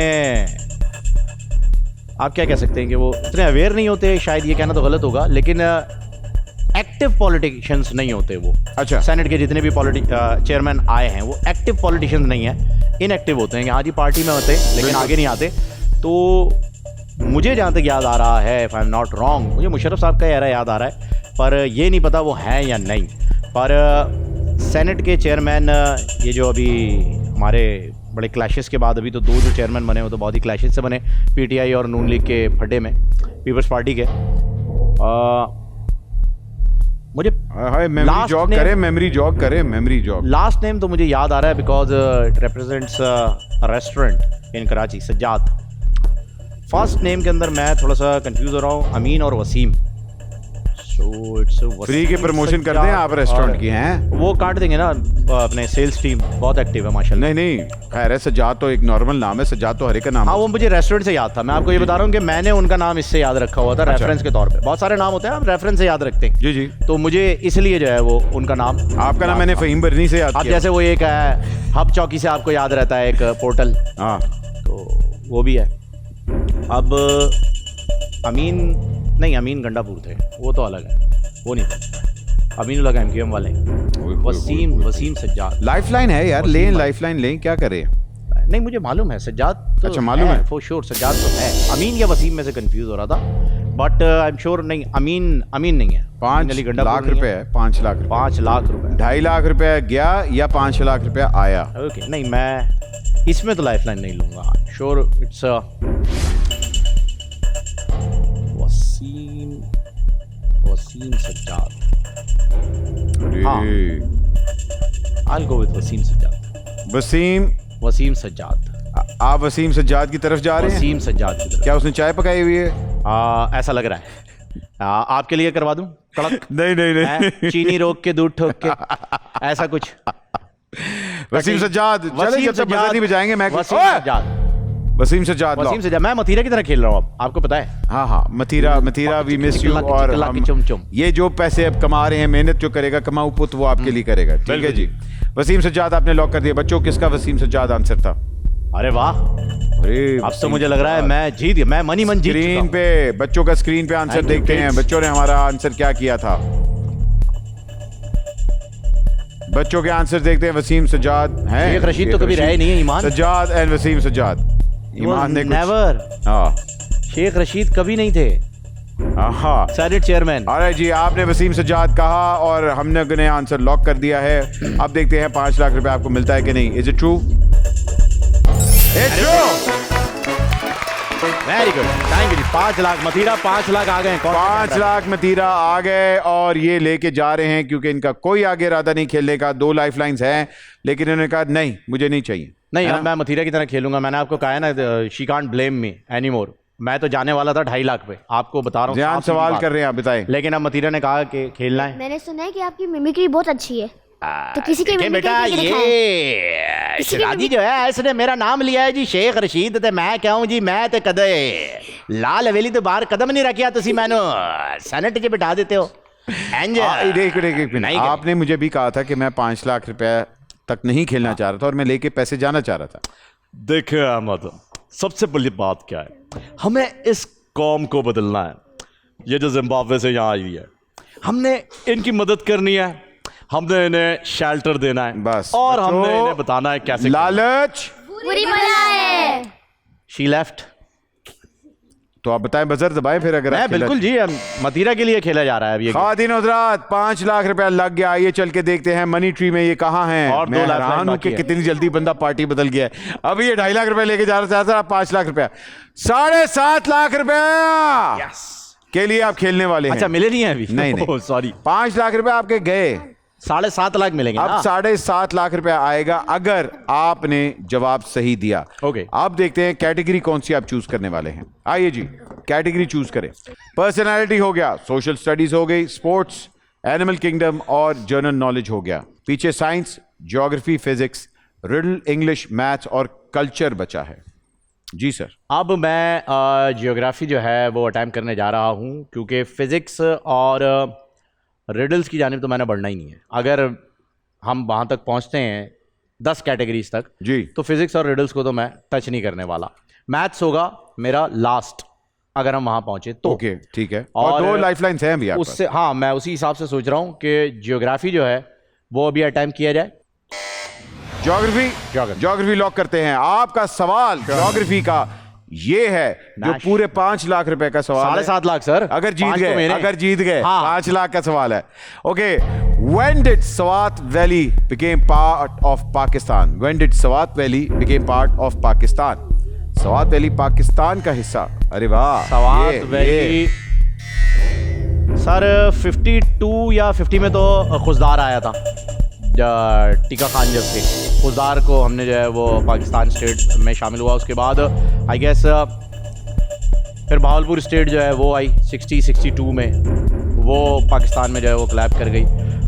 आप क्या कह सकते हैं कि वो इतने अवेयर नहीं होते, शायद ये कहना तो गलत होगा, लेकिन एक्टिव पॉलिटिशियंस नहीं होते वो। अच्छा। सेनेट के जितने भी चेयरमैन आए हैं वो एक्टिव पॉलिटिशियंस नहीं है, इनएक्टिव होते हैं कि हाँ जी पार्टी में होते हैं लेकिन आगे नहीं आते। तो मुझे जहाँ तक याद आ रहा है, if I am not wrong, मुझे मुशर्रफ साहब का एरा याद आ रहा है, पर ये नहीं पता वो हैं या नहीं। पर सेनेट के चेयरमैन, ये जो अभी हमारे बड़े क्लैशेस के बाद अभी तो 2 जो चेयरमैन बने वो तो बहुत ही क्लैशेस से बने, पीटीआई और नून लीग के फड्डे में, पीपल्स पार्टी के। मुझे मेमोरी जॉग करे, मेमोरी जॉग करे, मेमोरी जॉग। लास्ट नेम तो मुझे याद आ रहा है because it represents restaurant in Karachi, Sajjad. First name के अंदर मैं थोड़ा सा कंफ्यूज हो रहा हूँ, अमीन और वसीम। सो इट्स फ्री के प्रमोशन कर दें आप रेस्टोरेंट की, हैं? वो काट देंगे ना, अपने सेल्स टीम बहुत एक्टिव है माशाल्लाह। नहीं, खैर है, सज्जाद तो एक नॉर्मल नाम है, सज्जाद तो हर एक का नाम हाँ, है। वो मुझे रेस्टोरेंट से याद था। मैं आपको ये बता रहा हूँ कि मैंने उनका नाम इससे याद रखा हुआ था, रेफरेंस के तौर पे। बहुत सारे नाम होते हैं आप रेफरेंस से याद रखते हैं। जी जी। तो मुझे इसलिए जो है वो उनका नाम, आपका नाम मैंने फहीम बरनी से याद अब किया। जैसे वो एक है हब चौकी से आपको याद रहता है एक पोर्टल, हाँ, तो वो भी है। अब अमीन नहीं, अमीन गंडापुर थे, वो तो अलग है, वो नहीं थे। अमीन लगा एमक्यूएम वाले। वसीम सज्जाद लाइफलाइन है यार, लें लाइफलाइन लें, क्या करें? नहीं, मुझे मालूम है सज्जाद तो, अच्छा, मालूम है फॉर श्योर सज्जाद तो है। अमीन या वसीम में से कंफ्यूज हो रहा था, बट आई एम श्योर नहीं, अमीन नहीं है। 5 लाख रुपए है, 5 लाख रुपए। 5 लाख रुपए, 2.5 लाख रुपया गया या 5 लाख रुपया आया? ओके, नहीं मैं इसमें तो लाइफलाइन नहीं लूंगा। Sure it's Waseem Sajjad. हाँ। I'll go with Wasim Sajjad. Wasim Sajjad. आप वसीम सज्जाद की तरफ जा रहे हैं? वसीम सज्जाद की तरफ। क्या उसने चाय पकाई हुई है? ऐसा लग रहा है। आपके लिए करवा दूं कड़क? नहीं। चीनी रोक के दूध ठोक के, ऐसा कुछ। वसीम सज्जाद, चले जब तक बजर नहीं बजाएंगे मैं वसीम सज्जाद। वसीम सज्जाद, मैं मथीरा की तरह खेल रहा हूँ अब, आपको पता है। हाँ, मथीरा वी मिस यू। और ये जो पैसे अब कमा रहे हैं, मेहनत जो करेगा कमाऊ पुत, वो आपके लिए करेगा, ठीक है जी। वसीम सज्जाद आपने लॉक कर दिया। बच्चों, किसका वसीम सज्जाद आंसर था? अरे वाह, अरे अब तो मुझे लग रहा है मैं जीत गया, मैं मनी मन जीत चुका स्क्रीन हूं। पे बच्चों का स्क्रीन पे आंसर Thank you, देखते हैं। kids. बच्चों ने हमारा आंसर क्या किया था। बच्चों के आंसर देखते हैं। वसीम सज्जाद हैं। शेख रशीद तो कभी रहे नहीं है, ईमान। सज्जाद एंड वसीम सज्जाद। ईमान ने नेवर, हाँ शेख रशीद कभी नहीं थे हाँ। Senate chairman. अरे जी, आपने वसीम सज्जाद कहा और हमने उन्हें आंसर लॉक कर दिया है। अब देखते हैं 5 लाख रुपए आपको मिलता है कि नहीं। Is it true? It's true. Very good, thank you जी। 5 लाख मथीरा, 5 लाख आ गए। 5 लाख मतीरा आ गए और ये लेके जा रहे हैं क्योंकि इनका कोई आगे इरादा नहीं खेलने का। 2 लाइफ लाइन्स हैं लेकिन इन्होंने कहा नहीं, मुझे नहीं चाहिए। नहीं, अब मैं मथीरा की तरह खेलूंगा। मैंने आपको कहा है ना, she can't blame me any more. मैं तो जाने वाला था 2.5 लाख पे, आपको बता रहा हूँ। ध्यान साफ सीधी सवाल बात। कर रहे हैं आप, बताएं। लेकिन अब मथीरा ने कहा कि खेलना है। मैंने सुना है कि आपकी मिमिक्री बहुत अच्छी है, तो किसी की देखिए मिमिक्री बेटा, करके दिखाएं। ये किसी की शराजी जो है इसने मेरा नाम लिया है जी, शेख रशीद। ते मैं कहूँ जी, मैं ते कदे लाल हवेली तो बाहर कदम नहीं रखिया, तुसी मैनू सेनेट च बिठा देते हो। एंज एक मिनट, नहीं आपने मुझे भी कहा था कि मैं 5 लाख रुपए तक नहीं खेलना चाह रहा था और मैं लेके पैसे जाना चाह रहा था। देखिए अहमद, सबसे बड़ी बात क्या है, हमें इस कौम को बदलना है। ये जो जिम्बाब्वे से यहाँ आई हुई है, हमने इनकी मदद करनी है, हमने इन्हें शेल्टर देना है बस, और बच्चों, हमने इन्हें बताना है कैसे। लालच बुरी बला है। She left. तो आप बताएं, बजर दबाएं फिर। अगर मैं आप खेलना- बिल्कुल जी, मतीरा के लिए खेला जा रहा है अब ये game। खातिन हज़रात, 5 लाख रुपया लग गया। आइए चल के देखते हैं मनी ट्री में ये कहाँ है। और 2 मैं लाख हैरान हूं बाकी कि है। कितनी जल्दी बंदा पार्टी बदल गया है। अभी ये 2.5 लाख रुपए लेके जा रहा था, 5 लाख रुपया, 7.5 लाख रुपया के लिए आप खेलने वाले हैं। अच्छा, मिले नहीं है अभी? नहीं सॉरी। 5 लाख रुपए आपके गए। 7.5 लाख मिलेंगे अब ना? 7.5 लाख रुपया आएगा अगर आपने जवाब सही दिया। ओके। अब देखते हैं कैटेगरी कौन सी आप चूज करने वाले हैं। आइए जी, कैटेगरी चूज करें। पर्सनालिटी हो गया, सोशल स्टडीज हो गई, स्पोर्ट्स, एनिमल किंगडम और जनरल नॉलेज हो गया। पीछे science, geography, physics, riddle, English, maths और कल्चर बचा है। जी सर। अब मैं जियोग्राफी जो है वो अटैम्प्ट करने जा रहा हूँ, क्योंकि फिजिक्स और रिडल्स की जानिब तो मैंने बढ़ना ही नहीं है। अगर हम वहाँ तक पहुँचते हैं 10 कैटेगरीज तक जी, तो फिजिक्स और रिडल्स को तो मैं टच नहीं करने वाला। मैथ्स होगा मेरा लास्ट, अगर हम वहाँ पहुँचे तो। ओके, ठीक है। और 2 लाइफलाइंस हैं अभी आपके पास। उससे, हाँ, मैं उसी हिसाब से सोच रहा हूँ कि जियोग्राफी जो है वो अभी अटैम्प्ट किया जाए। ज्योग्राफी लॉक करते हैं। आपका सवाल ज्योग्राफी का ये है जो पूरे 5 लाख रुपए का सवाल है। 7.5 लाख सर। अगर जीत 5 तो गए, मेरे। अगर जीत गए, हाँ। 5 लाख का सवाल है। Okay, when did Swat Valley became part of Pakistan? When did Swat Valley became part of Pakistan? Swat Valley Pakistan का हिस्सा। अरे वाह, सवात वैली सर 52 या 50 में तो खुशदार आया था। टीका खान जब थे, खुशदार को हमने जो है वो पाकिस्तान स्टेट में शामिल हुआ। उसके बाद आई गेस फिर भावलपुर स्टेट जो है वो आई 60-62 में, वो पाकिस्तान में जो है वो क्लैप कर गई।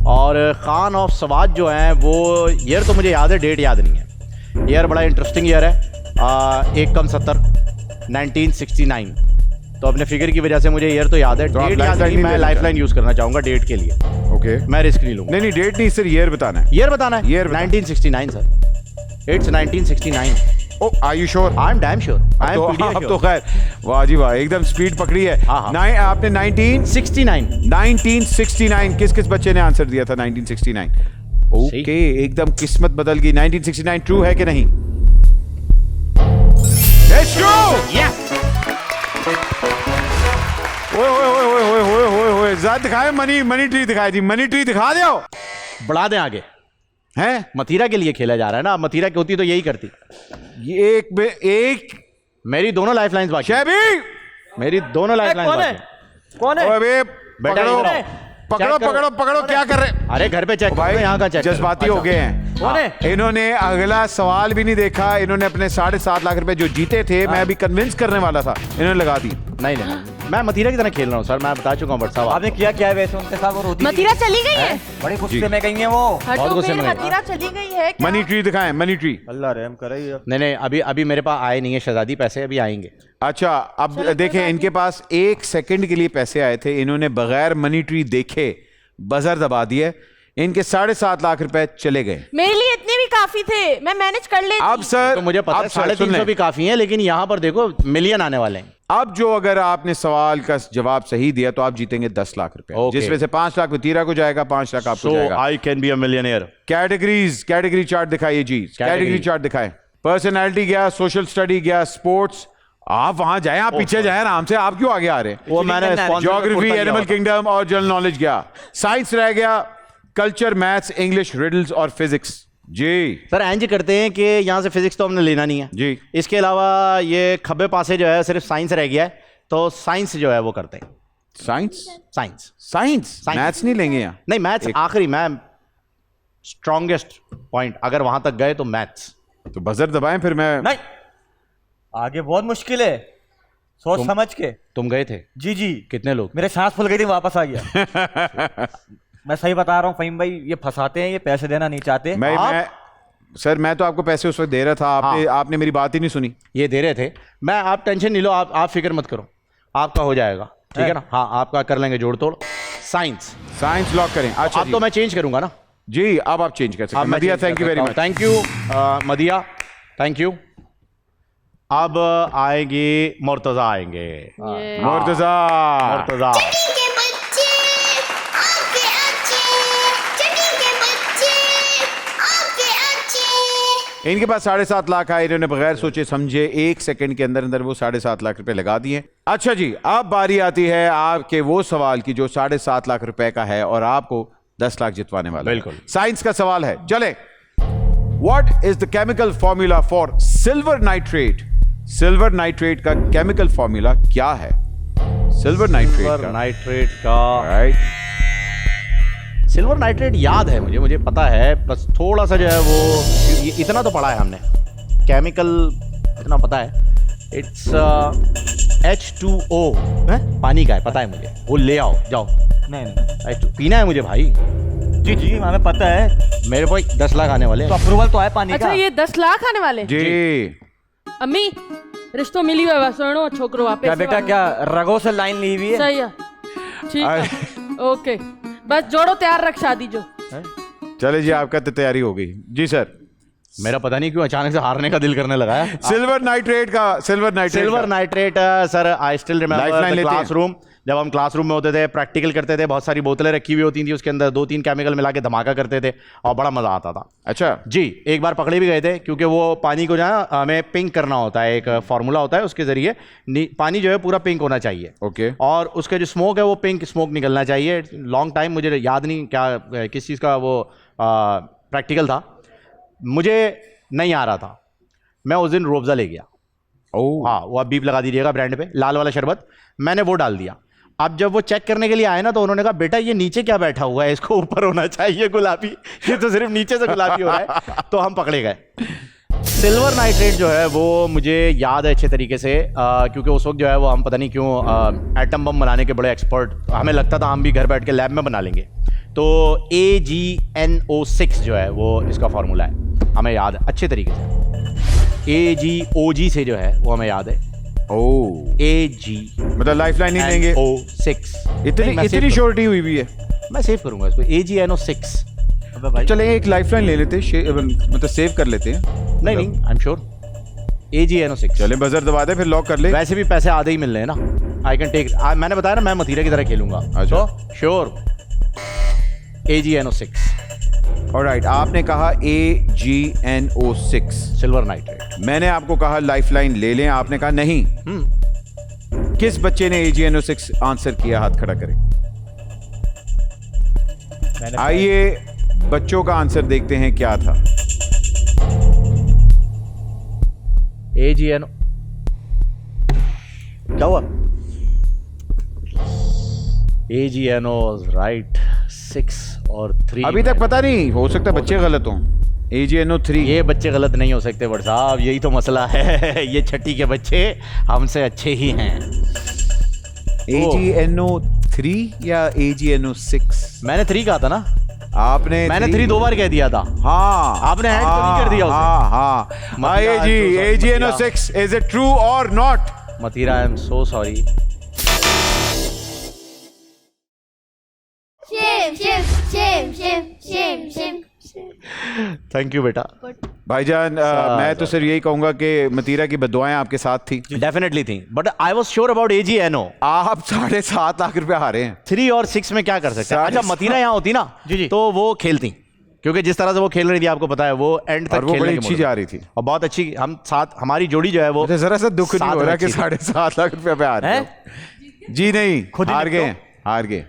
और खान ऑफ सवात जो हैं वो ईयर तो मुझे याद है, डेट याद नहीं है। ईयर बड़ा इंटरेस्टिंग ईयर है। 1 कम 70 1969। तो अपने फिगर की वजह से मुझे ईयर तो याद है, तो आप डेट याद lifeline नहीं। नहीं मैं देना लाइफलाइन यूज करना चाहूंगा डेट के लिए। ओके, मैं रिस्क नहीं लूंगा। नहीं डेट नहीं सर, ईयर बताना है। ईयर बताना है। Year बताना। 1969 sir. It's 1969। Oh, are you sure? I am damn sure. I तो एम अब तो खैर, वाह जी वाह, एकदम स्पीड पकड़ी है। हाँ, हाँ। आपने 1969 किस किस बच्चे ने आंसर दिया था 1969? ओके, एकदम किस्मत बदल गई। 1969 ट्रू है कि नहीं? It's true! यस। ओए ओए ओए ओए ओए ओए ओए ओए, ज़रा दिखाए, मनी ट्री दिखाए जी, मनी ट्री दिखा दो। बढ़ा दें आगे। हैं? मथीरा के लिए खेला जा रहा है ना, मथीरा की होती तो यही करती। ये एक मेरी दोनों लाइफलाइंस बाकी हैं। शैबी, मेरी दोनों लाइफलाइंस बाकी हैं। कौन है? ओए बे, बेटा पकड़ो इधर आओ। पकड़ो चेक करो। पकड़ो, क्या कर रहे? अरे घर पे चेक भाई करो, यहाँ का चेक करो। जज्बाती हो गए हैं। कौन है? इन्होंने अगला सवाल भी नहीं देखा। इन्होंने अपने 7.5 लाख रुपए जो जीते थे, मैं अभी कन्विंस करने वाला था, इन्होंने लगा दी। नहीं, मैं मथीरा की तरह खेल रहा हूँ सर। मैं बता चुका हूँ साहब। आपने किया क्या है वैसे उनके साथ? वो रोती मतीरा चली गई है। बड़ी गुस्से में गई है वो। हटो गुस्से फिर, में गई। मतीरा चली गई है क्या? मनी ट्री दिखाएं, मनी ट्री। अल्लाह रहम करे। नहीं, अभी मेरे पास आए नहीं है शहजादी, पैसे अभी आएंगे। अच्छा, अब देखें, इनके पास 1 सेकंड के लिए पैसे आए थे। इन्होंने बगैर मनी ट्री देखे बजर दबा दिए। इनके 7.5 लाख रुपए चले गए। मेरे लिए इतने भी काफी थे, मैं मैनेज कर लेती। अब सर तो मुझे पता है 350 भी काफी है, लेकिन यहाँ पर देखो मिलियन आने वाले हैं। अब जो अगर आपने सवाल का जवाब सही दिया तो आप जीतेंगे 10 लाख रुपए, Okay. जिसमें से 5 लाख वतीरा को जाएगा, 5 लाख आपको So जाएगा। I can be a millionaire. Category chart दिखाइए जी, कैटेगरी चार्ट दिखाएं। पर्सनैलिटी गया, सोशल स्टडी गया, स्पोर्ट्स। आप वहां जाएं, आप पीछे जाएं आराम से, आप क्यों आगे आ रहे हैं? वो मैंने ज्योग्राफी, एनिमल किंगडम और जनरल नॉलेज गया। साइंस रह गया, कल्चर, मैथ्स, इंग्लिश, रिडल्स और फिजिक्स। जी सर एंज करते हैं कि यहाँ से फिजिक्स तो हमने लेना नहीं है जी। इसके अलावा ये खब्बे पासे जो है सिर्फ साइंस रह गया है, तो साइंस जो है वो करते हैं। साइंस साइंस मैथ्स नहीं लेंगे यहाँ? नहीं, मैथ्स आखिरी में स्ट्रॉन्गेस्ट पॉइंट, अगर वहां तक गए तो मैथ्स। तो बजर दबाएं फिर मैं। नहीं, आगे बहुत मुश्किल है, सोच समझ के। तुम गए थे? जी जी। कितने लोग? मेरे सांस फूल गई थी, वापस आ गया। मैं सही बता रहा हूँ फहीम भाई, ये फंसाते हैं, ये पैसे देना नहीं चाहते। सर मैं तो आपको पैसे उस वक्त दे रहा था, आपने मेरी बात ही नहीं सुनी। ये दे रहे थे, मैं, आप टेंशन नहीं लो, आप फिक्र मत करो, आपका हो जाएगा, ठीक है ना? हाँ, आपका कर लेंगे जोड़ तोड़। साइंस लॉक करें। अच्छा अब तो मैं चेंज करूंगा ना जी, अब आप चेंज कर सकते हैं। Madiha, thank you very much. Thank you Madiha, thank you. अब आएंगे मुर्तजा, आएंगे मुर्तजा। के बच्चे आपके अच्छे, चटी के बच्चे आपके अच्छे। इनके पास 7.5 लाख आए, इन्होंने बगैर सोचे समझे 1 सेकंड के अंदर अंदर वो 7.5 लाख रुपए लगा दिए। अच्छा जी, अब बारी आती है आपके वो सवाल की जो 7.5 लाख रुपए का है और आपको 10 लाख जितवाने वाला। बिल्कुल। साइंस का सवाल है, चले। What is the chemical formula for silver nitrate? Silver nitrate का केमिकल फॉर्मूला क्या है? सिल्वर नाइट्रेट का राइट। सिल्वर नाइट्रेट याद है मुझे पता है, बस थोड़ा सा जो है वो इतना तो पढ़ा है हमने, केमिकल इतना पता है। इट्स H2O है, पानी का है, पता है मुझे। वो ले आओ, जाओ। नहीं H2 पीना है मुझे भाई। जी जी, हमें पता है। मेरे भाई 10 लाख आने वाले तो अप्रूवल तो है पानी अच्छा का। ये 10 लाख आने वाले? जी। अम्मी रिश्तो मिली हुआ है, सुनो छोकरो वापस। क्या बेटा, क्या रगों से लाइन ली हुई है? सही है, ठीक है, ओके, बस जोड़ो तैयार रख शादी जो। चले जी, आपका तो तैयारी हो गई जी। सर मेरा पता नहीं क्यों अचानक से हारने का दिल करने लगा है। Silver nitrate sir I still remember classroom, जब हम क्लासरूम में होते थे, प्रैक्टिकल करते थे, बहुत सारी बोतलें रखी हुई होती थी, उसके अंदर 2-3 केमिकल मिला के धमाका करते थे और बड़ा मजा आता था। अच्छा जी, एक बार पकड़े भी गए थे, क्योंकि वो पानी को जो है हमें पिंक करना होता है, एक फार्मूला होता है, उसके जरिए पानी जो है पूरा पिंक होना चाहिए। ओके। और उसका जो स्मोक है वो पिंक स्मोक निकलना चाहिए। लॉन्ग टाइम मुझे याद नहीं क्या किस चीज़ का वो प्रैक्टिकल था, मुझे नहीं आ रहा था। मैं उस दिन रूअफ़ज़ा ले गया। हाँ, वो आप बीप लगा दीजिएगा ब्रांड पे, लाल वाला शरबत, मैंने वो डाल दिया। अब जब वो चेक करने के लिए आए ना, तो उन्होंने कहा बेटा ये नीचे क्या बैठा हुआ है, इसको ऊपर होना चाहिए गुलाबी, ये तो सिर्फ नीचे से गुलाबी हो रहा है। तो हम पकड़े गए। सिल्वर नाइट्रेट जो है वो मुझे याद है अच्छे तरीके से, क्योंकि उस वक्त जो है वो हम पता नहीं क्यों एटम बम बनाने के बड़े एक्सपर्ट, हमें लगता था हम भी घर बैठ के लैब में बना लेंगे। तो AgNO6 जो है वो इसका फार्मूला है, हमें याद है अच्छे तरीके से। AgOG से जो है वो हमें याद है। AG मतलब लाइफलाइन नहीं लेंगे। O6 इतनी श्योरिटी हुई भी है। मैं सेव करूंगा इसको, AgNO6। अबे भाई, चले एक लाइफलाइन ले लेते हैं, मतलब सेव कर लेते हैं। नहीं आई एम श्योर AgNO6। चले बजर दबा दे, फिर लॉक कर ले। वैसे भी पैसे आधे ही मिल रहे हैं ना, आई कैन टेक। मैंने बताया ना, मैं मथीरा की तरह खेलूंगा। अच्छा। Sure AgNO6। ऑलराइट, आपने कहा AgNO6 सिल्वर नाइट्रेट। मैंने आपको कहा लाइफलाइन ले लें, आपने कहा नहीं। किस बच्चे ने AgNO6 आंसर किया? हाथ खड़ा करें। आइए बच्चों का आंसर देखते हैं क्या था। AgNO क्या हुआ? AgNO राइट 6 और 3। अभी तक पता नहीं, हो सकता है बच्चे गलत हों। AgNO3। ये बच्चे गलत नहीं हो सकते बट साहब, यही तो मसला है। ये छठी के बच्चे हमसे अच्छे ही हैं। AgNO3 या AgNO6? मैंने 3 कहा था ना, मैंने 3 2 बार कह दिया था। हाँ, आपने ऐड तो नहीं कर दिया उसे। हाँ। आइए जी, AgNO6 इज इट ट्रू और not? Mathira, I am so sorry. Shame, shame, shame, shame, same same thank you बेटा। भाईजान मैं तो सिर्फ यही कहूंगा कि मतीरा की बददुआएं आपके साथ थी। डेफिनेटली थी, but I was sure about AGNO। आप 7.5 लाख रुपए हारे हैं। 3 और 6 में क्या कर सकते हैं? अच्छा, मतीरा यहाँ होती ना तो वो खेलती, क्योंकि जिस तरह से वो खेल रही थी आपको पता है, वो एंड तक और वो खेलने बड़ी के अच्छी मोड जा में। रही थी और बहुत अच्छी, हम साथ हमारी जोड़ी जो है वो मुझे जरा सा दुख नहीं साथ हो रहा में कि अच्छी थी। 7.5 लाख रुपए पे हार गए। जी नहीं, खुद ही हार निपटो। गए हार गए।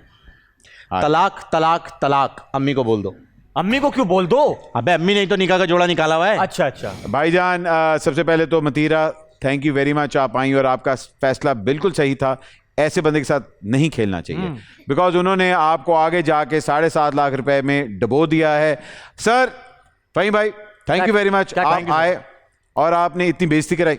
तलाक तलाक तलाक, अम्मी को बोल दो। अम्मी को क्यों बोल दो? अबे अम्मी ने तो निकाह का जोड़ा निकाला हुआ है। अच्छा अच्छा। भाईजान सबसे पहले तो मतीरा थैंक यू वेरी मच, आप आई और आपका फैसला बिल्कुल सही था। ऐसे बंदे के साथ नहीं खेलना चाहिए, बिकॉज उन्होंने आपको आगे जाके 7.5 लाख रुपए में डबो दिया है। सर फहीम भाई थैंक यू वेरी मच, आप आए और आपने इतनी बेइज्जती कराई।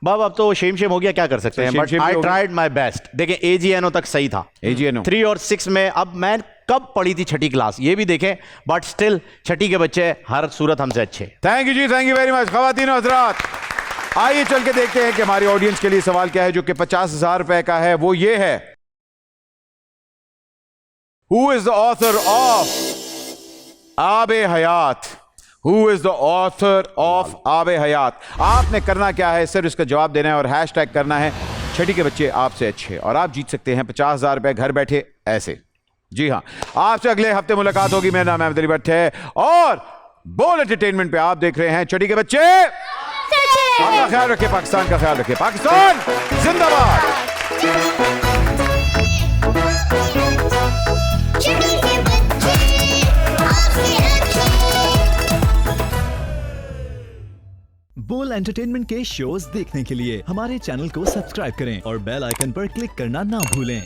बाब अब तो शेम शेम हो गया, क्या कर सकते हैं, बट शेम आई हो गया। Tried my best. देखिए AGNO तक सही था, AGNO 3 और 6 में। अब मैं कब पढ़ी थी छठी क्लास ये भी देखें, बट स्टिल छठी के बच्चे हर सूरत हमसे अच्छे। थैंक यू जी, थैंक यू वेरी मच। खवातीन और हज़रात आइए चल के देखते हैं कि हमारी ऑडियंस के लिए सवाल क्या है, जो कि 50,000 रुपए का है। वो ये है, who is the author of Aab-e Hayat? Who is the author of Aab-e Hayat? आपने करना क्या है, सिर्फ इसका जवाब देना है और हैशटैग करना है छठी के बच्चे आपसे अच्छे, और आप जीत सकते हैं 50,000 रुपए घर बैठे ऐसे। जी हाँ, आपसे अगले हफ्ते मुलाकात होगी। मेरा नाम अहमद अली भट्ट है और बोल एंटरटेनमेंट पे आप देख रहे हैं छठी के बच्चे। अपना ख्याल रखिए, पाकिस्तान का ख्याल रखिए। पाकिस्तान जिंदाबाद। छठी के बच्चे आपसे अच्छे। बोल एंटरटेनमेंट के शोज देखने के लिए हमारे चैनल को सब्सक्राइब करें और बेल आइकन पर क्लिक करना ना भूलें।